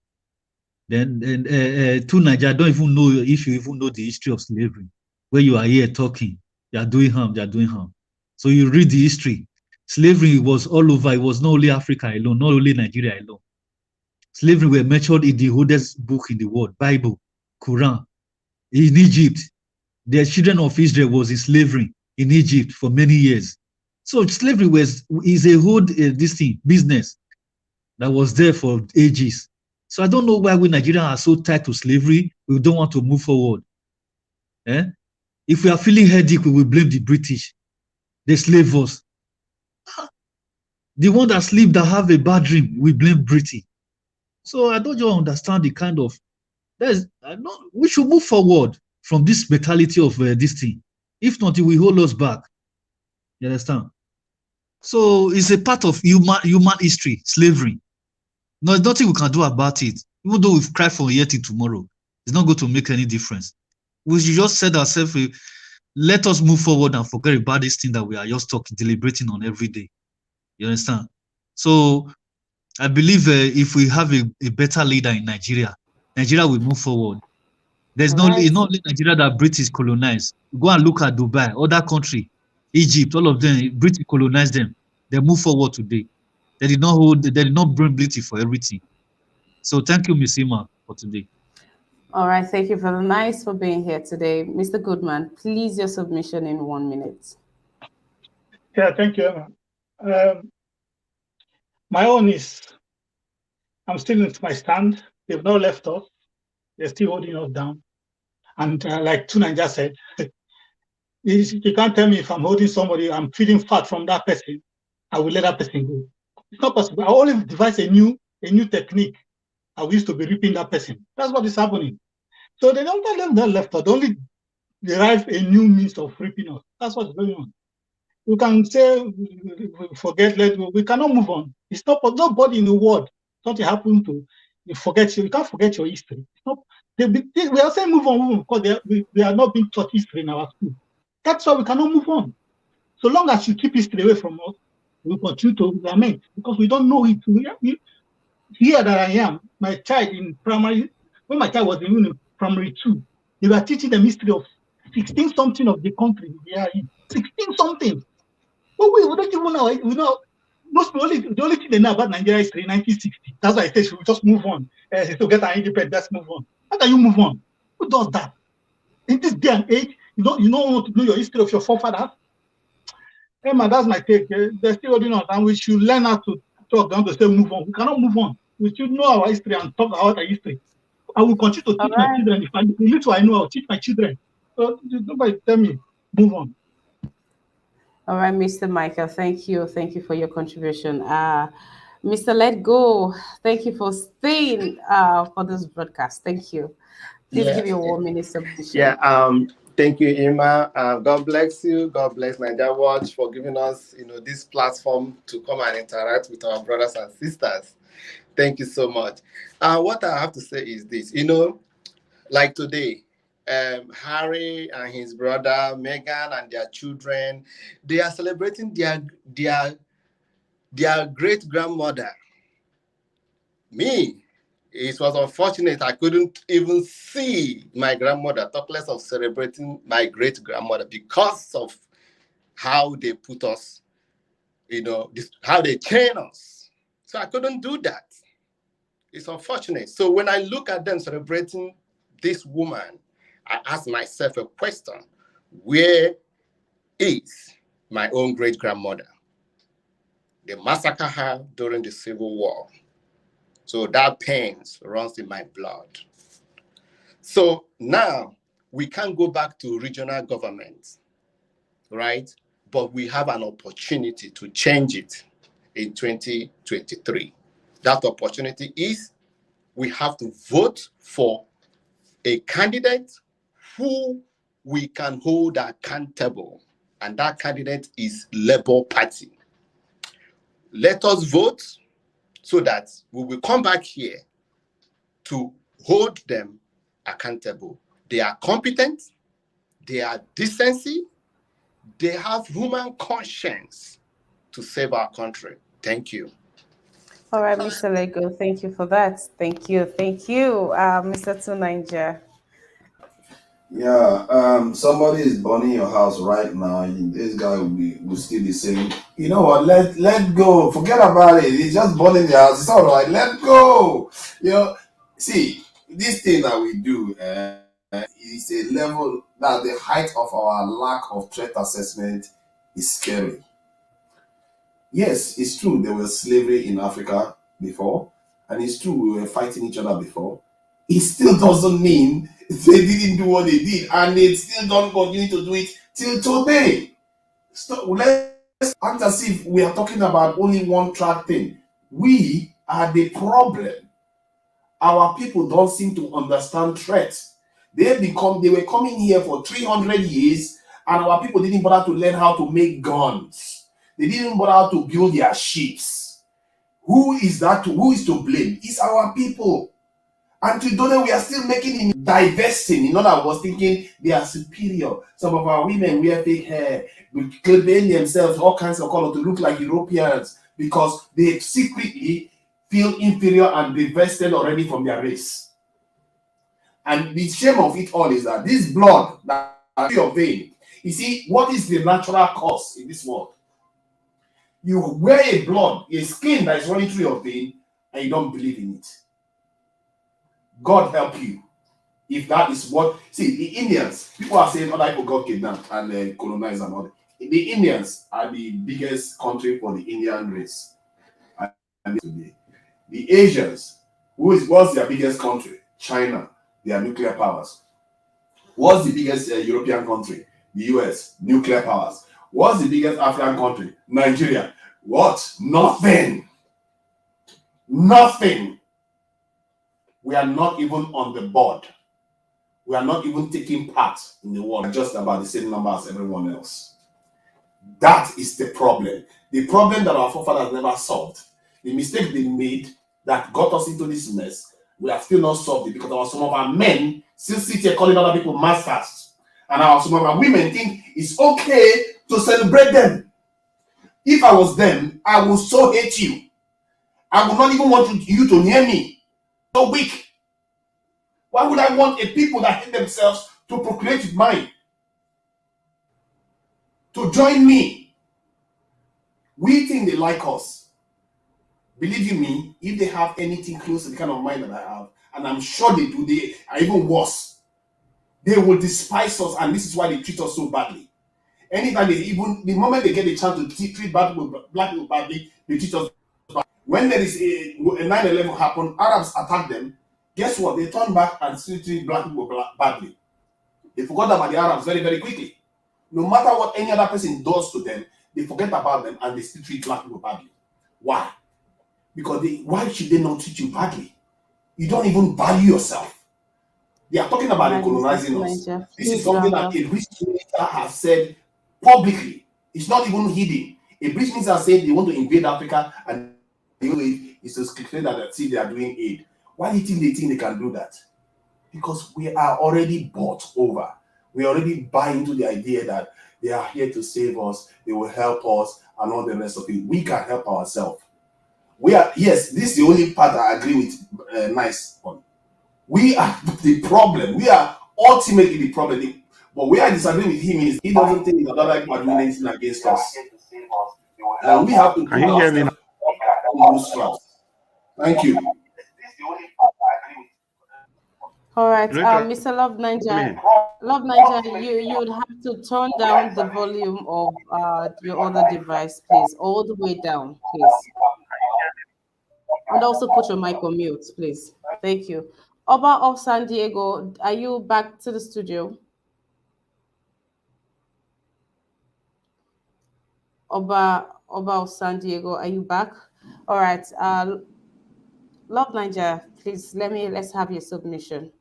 B: Then to Nigeria, I don't even know if you even know the history of slavery. Where you are here talking, they are doing harm. So you read the history. Slavery was all over. It was not only Africa alone, not only Nigeria alone. Slavery were mentioned in the oldest book in the world, Bible, Quran. In Egypt, the children of Israel was in slavery in Egypt for many years. So slavery is a whole business that was there for ages. So I don't know why we Nigerians are so tied to slavery. We don't want to move forward. If we are feeling headache, we will blame the British. They slave us. The one that sleep, that have a bad dream, we blame Britain. So I don't just understand the kind of we should move forward from this mentality of this thing. If not, it will hold us back. You understand? So it's a part of human history, slavery. No, there's nothing we can do about it. Even though we've cried for a year till tomorrow, it's not going to make any difference. We should just set ourselves, let us move forward and forget about this thing that we are just deliberating on every day. You understand? So I believe if we have a better leader in Nigeria, Nigeria will move forward. There's not only Nigeria that British colonized. Go and look at Dubai, other country, Egypt, all of them, British colonized them. They move forward today. They did not bring British for everything. So thank you, Ms. Ima, for today.
A: All right, thank you, Brother Nice, for being here today. Mr. Goodman, please, your submission in 1 minute.
D: Yeah, thank you, Emma. My own is, I'm still in my stand. They've not left us. They're still holding us down. And like Tunanja said, you can't tell me if I'm holding somebody, I'm feeding fat from that person, I will let that person go. It's not possible. I always devise a new technique. I used to be ripping that person. That's what is happening. So they don't tell them that left us. They only derive a new means of ripping us. That's what's going on. You can say, forget, we cannot move on. It's not, nobody in the world, something happened to, you can't forget your history. It's not, we are saying move on because they are not being taught history in our school. That's why we cannot move on. So long as you keep history away from us, we continue to lament because we don't know it. Here that I am, my child in primary, when my child was in primary 2, they were teaching them history of 16 something of the country they are in. 16 something. But we don't even know. We know the only thing they know about Nigeria is 1960. That's why I say we just move on. To get our independence, let's move on. How can you move on? Who does that? In this day and age, you don't want to know your history of your forefathers. Emma, that's my take. They're still holding on, and we should learn how to talk down to say move on. We cannot move on. We should know our history and talk about our history. I will continue to
A: All
D: teach my
A: right.
D: children. If I the little I know, I'll teach my children. So nobody tell me move on.
A: All right, Mr. Michael, thank you. Thank you for your contribution. Mr. Let Go, thank you for staying for this broadcast. Thank you. Please
H: Yeah.
A: give your 1 minute submission.
H: Yeah. Thank you, Irma. God bless you. God bless Nigeria Watch for giving us, this platform to come and interact with our brothers and sisters. Thank you so much. What I have to say is this, like today, Harry and his brother, Megan and their children, they are celebrating their great grandmother. Me, it was unfortunate I couldn't even see my grandmother, talk less of celebrating my great grandmother because of how they put us, how they chain us. So I couldn't do that. It's unfortunate. So when I look at them celebrating this woman, I ask myself a question: where is my own great grandmother? They massacred her during the Civil War. So that pain runs in my blood. So now we can't go back to regional government, right? But we have an opportunity to change it in 2023. That opportunity is we have to vote for a candidate who we can hold accountable, and that candidate is Labour Party. Let us vote so that we will come back here to hold them accountable. They are competent, they are decency, they have human conscience to save our country. Thank you.
A: All right, Mr. Lego, thank you for that. Thank you. Thank you, Mr. Tunanja.
G: Yeah, somebody is burning your house right now. This guy will still be saying, you know what, let go. Forget about it. He's just burning the house. It's all right. Let go. See, this thing that we do is a level that the height of our lack of threat assessment is scary. Yes, it's true there was slavery in Africa before, and it's true we were fighting each other before. It still doesn't mean they didn't do what they did, and they still don't continue to do it till today. Let's act as if we are talking about only one track thing. We are the problem. Our people don't seem to understand threats. They were coming here for 300 years, and our people didn't bother to learn how to make guns. They didn't bother how to build their ships. Who is to blame? It's our people. And today we are still making it divesting. In other words, thinking they are superior. Some of our women wear fake hair, claiming themselves all kinds of color to look like Europeans because they secretly feel inferior and divested already from their race. And the shame of it all is that this blood that is your vein, you see, what is the natural cause in this world? You wear a skin that is running through your vein, and you don't believe in it. God help you. If that is what, see, the Indians, people are saying other people got kidnapped and colonized and all that. The Indians are the biggest country for the Indian race. And today, the Asians, what's their biggest country? China, they are nuclear powers. What's the biggest European country? The US, nuclear powers. What's the biggest African country? Nigeria. What? Nothing. Nothing. We are not even on the board. We are not even taking part in the war. Just about the same number as everyone else. That is the problem. The problem that our forefathers never solved. The mistake they made that got us into this mess, we have still not solved it because some of our men still sit here calling other people masters. And some of our women think it's okay to celebrate them. If I was them, I would so hate you. I would not even want you to near me. So weak. Why would I want a people that hate themselves to procreate with mine? To join me? We think they like us. Believe you me, if they have anything close to the kind of mind that I have, and I'm sure they do, they are even worse. They will despise us, and this is why they treat us so badly.
K: Anytime the moment they get a chance to treat black people badly, they treat us bad. When there is a 9/11 happen, Arabs attack them. Guess what? They turn back and still treat black people badly. They forgot about the Arabs very, very quickly. No matter what any other person does to them, they forget about them and they still treat black people badly. Why? Because why should they not treat you badly? You don't even value yourself. They are talking about colonizing us. This is something that a British minister has said publicly. It's not even hidden. A British minister said they want to invade Africa and the way is to claim that they are doing aid. Why do you think they can do that? Because we are already bought over. We already buy into the idea that they are here to save us, they will help us, and all the rest of it. We can help ourselves. Yes, this is the only part I agree with Nice on. We are the problem. We are ultimately the problem. But where I disagree with him is he doesn't think that other people are doing anything against us. And we have to put ourselves on those straps. Thank you.
A: All right, Mr. Love Niger. Love Niger, you would have to turn down the volume of your other device, please, all the way down, please. And also put your mic on mute, please. Thank you. Oba of San Diego, are you back to the studio? Oba of San Diego, are you back? All right. Love Niger, please let's have your submission.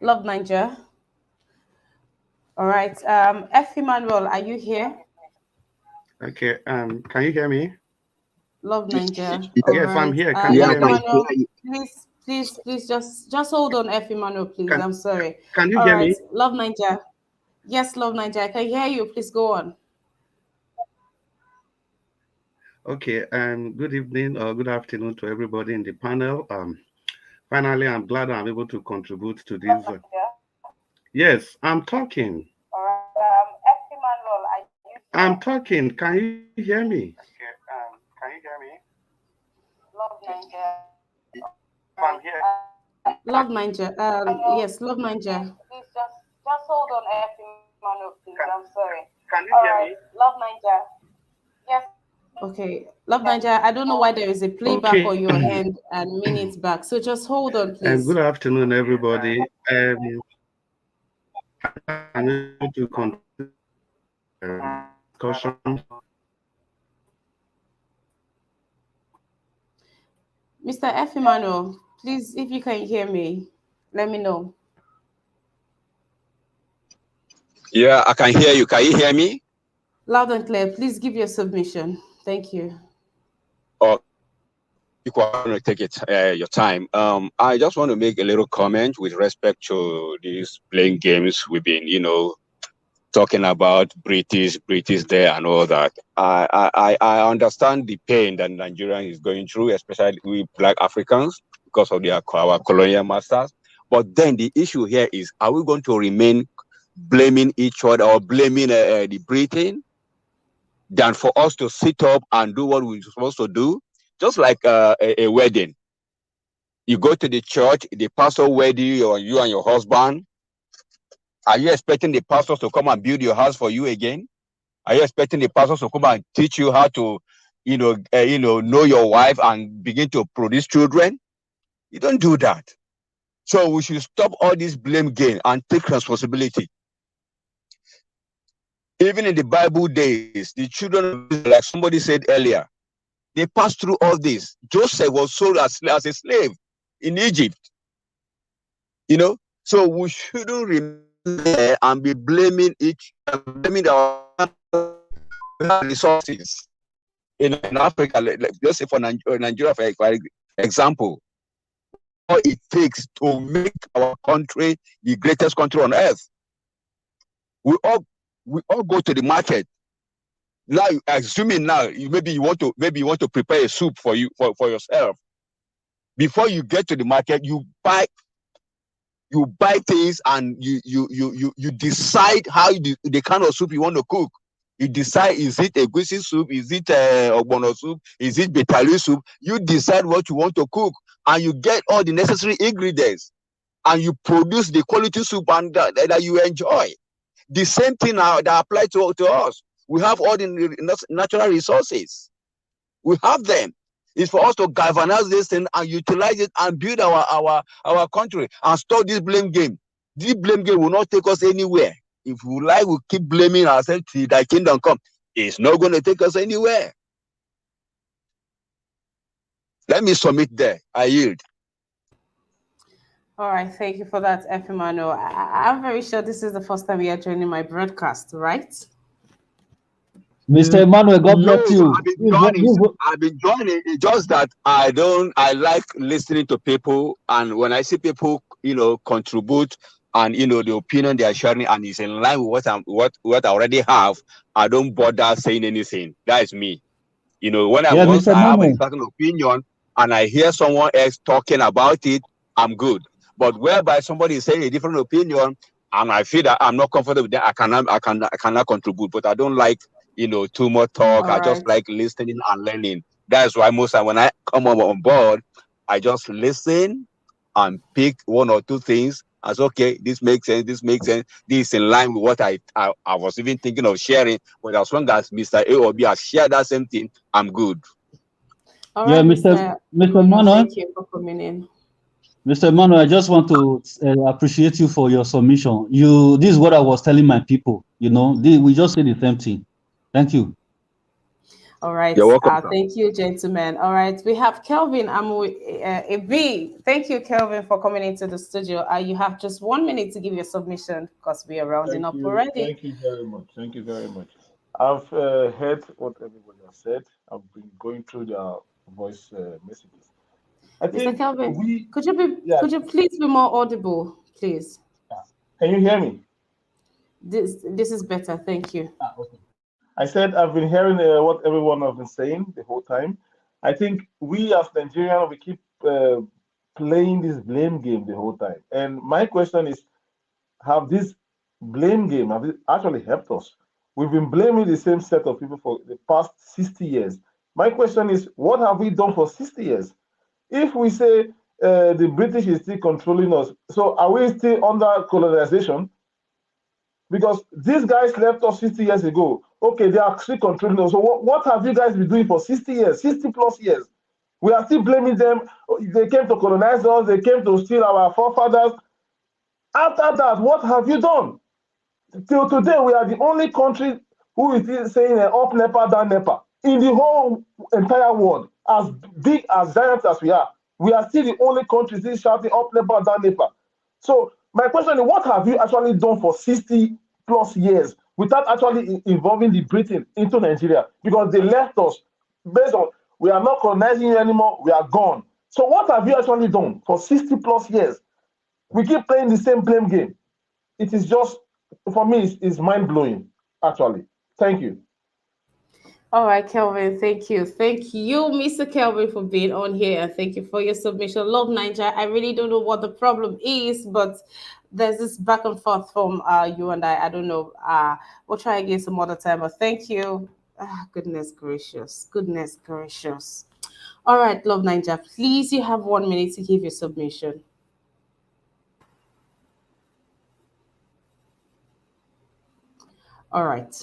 A: Love Niger. All right. F. Emmanuel, are you here?
L: Okay. Can you hear me?
A: Love Niger.
L: Yes,
A: right.
L: I'm here. Can you hear me?
A: Please, just hold on, F. Emmanuel, please. I'm sorry.
L: Can you hear me?
A: Love Niger. Yes, Love Niger. I can hear you. Please go on.
L: Okay. Good evening or good afternoon to everybody in the panel. Finally, I'm glad I'm able to contribute to this. Yes, I'm talking. I'm talking. Can you hear me?
M: Can you hear me?
A: Love Niger. I'm here. Love Niger. Yes, Love Niger. Please just hold on, F. Emmanuel, please. I'm sorry.
M: Can you hear me?
A: Love Niger. Yes. Okay, Love Niger. I don't know why there is a playback on your hand and minutes back. So just hold on, please.
L: And good afternoon, everybody. I'm able to contribute discussion.
A: Mr. F. Emmanuel, please, if you can hear me, let me know.
M: Yeah, I can hear you. Can you hear me?
A: Loud and clear. Please give your submission. Thank you.
M: Oh, you want to take it your time. I just want to make a little comment with respect to these playing games we've been, talking about British there and all that. I understand the pain that Nigeria is going through, especially we Black Africans, because of our colonial masters. But then the issue here is: are we going to remain blaming each other or blaming the Britain, than for us to sit up and do what we're supposed to do? Just like a wedding, you go to the church, the pastor wed you, or you and your husband. Are you expecting the pastors to come and build your house for you again? Are you expecting the pastors to come and teach you how to, know your wife and begin to produce children? You don't do that. So we should stop all this blame game and take responsibility. Even in the Bible days, the children of Israel, like somebody said earlier, they passed through all this. Joseph was sold as a slave in Egypt. So we shouldn't remain there and be blaming blaming our resources in Africa. Let's say for Nigeria, for example, what it takes to make our country the greatest country on earth. We all go to the market. Now, assuming now you want to prepare a soup for yourself. Before you get to the market, you buy things and you decide how the kind of soup you want to cook. You decide, is it egusi soup? Is it ogbono soup? Is it betaloo soup? You decide what you want to cook, and you get all the necessary ingredients, and you produce the quality soup and that you enjoy. The same thing that applies to us. We have all the natural resources. We have them. It's for us to galvanize this thing and utilize it and build our country and stop this blame game. This blame game will not take us anywhere. If we like, we keep blaming ourselves till thy kingdom come. It's not going to take us anywhere. Let me submit there. I yield.
A: All right, thank you for that, F. Emmanuel. I'm very sure this is the first time you are joining my broadcast, right?
B: Mr. Emmanuel, God
M: No,
B: bless you.
M: I've been joining. It's just that I like listening to people, and when I see people, contribute, and the opinion they are sharing, and it's in line with what I already have, I don't bother saying anything. That is me. Once
B: Mr.
M: I have a
B: Emmanuel.
M: certain opinion and I hear someone else talking about it, I'm good. But whereby somebody is saying a different opinion and I feel that I'm not comfortable with that, I cannot contribute. But I don't like, too much talk.
A: All
M: I
A: right.
M: just like listening and learning. That's why most time when I come on board, I just listen and pick one or two things as okay, this makes sense, this is in line with what I was even thinking of sharing. But as long as Mr. A or B has shared that same thing, I'm good.
A: All
B: Yeah,
A: right,
B: Mr.
A: Emmanuel,
B: Emmanuel.
A: thank you for coming in.
B: Mr. Emmanuel, I just want to appreciate you for your submission. This is what I was telling my people. We just say the same thing. Thank you.
A: All right.
M: You're welcome, sir.
A: Thank you, gentlemen. All right. We have Kelvin AB. Thank you, Kelvin, for coming into the studio. You have just 1 minute to give your submission because we are rounding up already.
K: Thank you very much. Thank you very much. I've heard what everybody has said. I've been going through their voice messages. I
A: Mr.
K: think
A: Kelvin,
K: we,
A: could you please be more audible, please?
K: can you hear me?
A: This is better. Thank you.
K: Okay. I said I've been hearing what everyone has been saying the whole time. I think we as Nigerians, we keep playing this blame game the whole time. And my question is, have this blame game have it actually helped us? We've been blaming the same set of people for the past 60 years. My question is, what have we done for 60 years? If we say the British is still controlling us, so are we still under colonization? Because these guys left us 60 years ago. Okay, they are still controlling us. So what have you guys been doing for 60 years, 60 plus years? We are still blaming them. They came to colonize us. They came to steal our forefathers. After that, what have you done? Till today, we are the only country who is still saying up NEPA, down NEPA. In the whole entire world, as big as giants as we are still the only country still shouting up NEPA, down NEPA. So my question is, what have you actually done for 60 plus years without actually involving the Britain into Nigeria? Because they left us based on, we are not colonizing you anymore, we are gone. So what have you actually done for 60 plus years? We keep playing the same blame game. It is just, for me, it's mind-blowing, actually. Thank you.
A: All right, Kelvin, thank you. Thank you, Mr. Kelvin, for being on here. And thank you for your submission. Love Niger. I really don't know what the problem is, but there's this back and forth from you and I. I don't know. We'll try again some other time, but thank you. Goodness gracious. Goodness gracious. All right, Love Niger, please, you have 1 minute to give your submission. All right.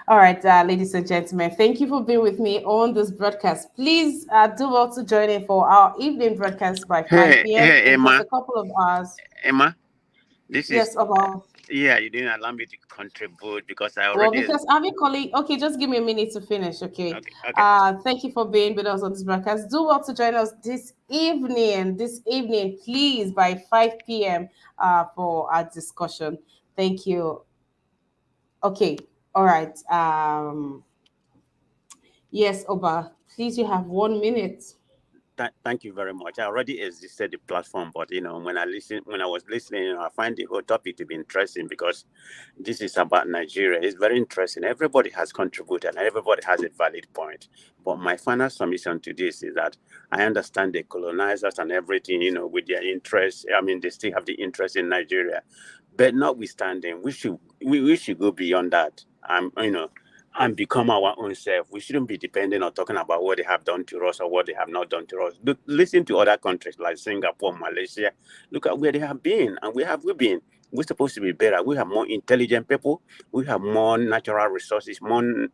A: All right, ladies and gentlemen, thank you for being with me on this broadcast. Please do well to join in for our evening broadcast by 5 p.m.
E: Hey,
A: in just
E: Emma.
A: a couple of hours.
E: Emma, this is
A: Yes, about.
E: yeah. You didn't allow me to contribute because I
A: Well,
E: already.
A: because I'm a colleague. Okay, just give me a minute to finish. Okay.
E: Okay, okay.
A: Thank you for being with us on this broadcast. Do well to join us this evening. This evening, please, by 5 p.m. For our discussion. Thank you. Okay. All right. Yes, Oba. Please, you have 1 minute.
E: Thank you very much. I already existed the platform, but when I was listening, I find the whole topic to be interesting because this is about Nigeria. It's very interesting. Everybody has contributed and everybody has a valid point. But my final submission to this is that I understand the colonizers and everything, with their interests. I mean, they still have the interest in Nigeria. But notwithstanding, we should go beyond that. and become our own self. We shouldn't be dependent on talking about what they have done to us or what they have not done to us. Listen to other countries like Singapore, Malaysia. Look at where they have been, and we been. We're supposed to be better. We have more intelligent people. We have more natural resources, more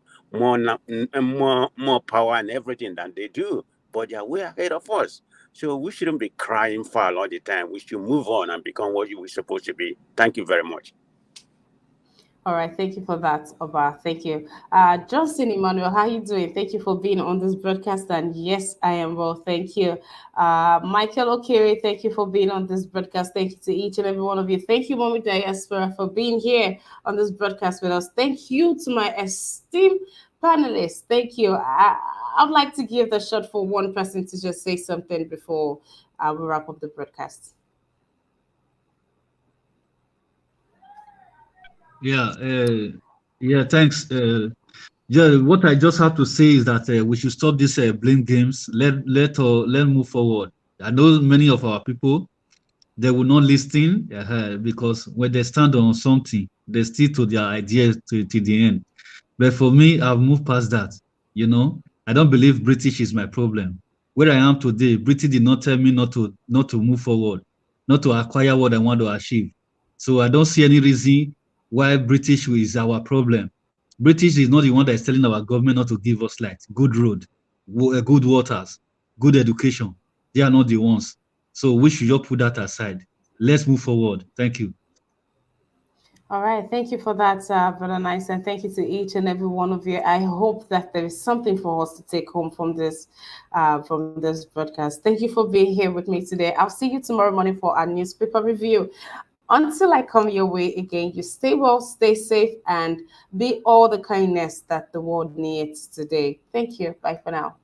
E: power and everything than they do. But they are way ahead of us. So we shouldn't be crying foul all the time. We should move on and become what we're supposed to be. Thank you very much.
A: All right, thank you for that, Oba. Thank you. Johnson Emmanuel, how you doing? Thank you for being on this broadcast. And yes, I am well. Thank you. Michael Okiri, thank you for being on this broadcast. Thank you to each and every one of you. Thank you, Mommy Diaspora, for being here on this broadcast with us. Thank you to my esteemed panelists. Thank you. I'd like to give the shot for one person to just say something before we wrap up the broadcast.
B: Yeah, thanks. Yeah, what I just have to say is that we should stop this blame games. Let move forward. I know many of our people, they will not listen because when they stand on something, they stick to their ideas to the end. But for me, I've moved past that. I don't believe British is my problem. Where I am today, British did not tell me not to move forward, not to acquire what I want to achieve. So I don't see any reason why British is our problem. British is not the one that is telling our government not to give us light, good road, good waters, good education. They are not the ones. So we should just put that aside. Let's move forward. Thank you.
A: All right, thank you for that, Brother Nice, and thank you to each and every one of you. I hope that there is something for us to take home from this broadcast. Thank you for being here with me today. I'll see you tomorrow morning for our newspaper review. Until I come your way again, you stay well, stay safe, and be all the kindness that the world needs today. Thank you. Bye for now.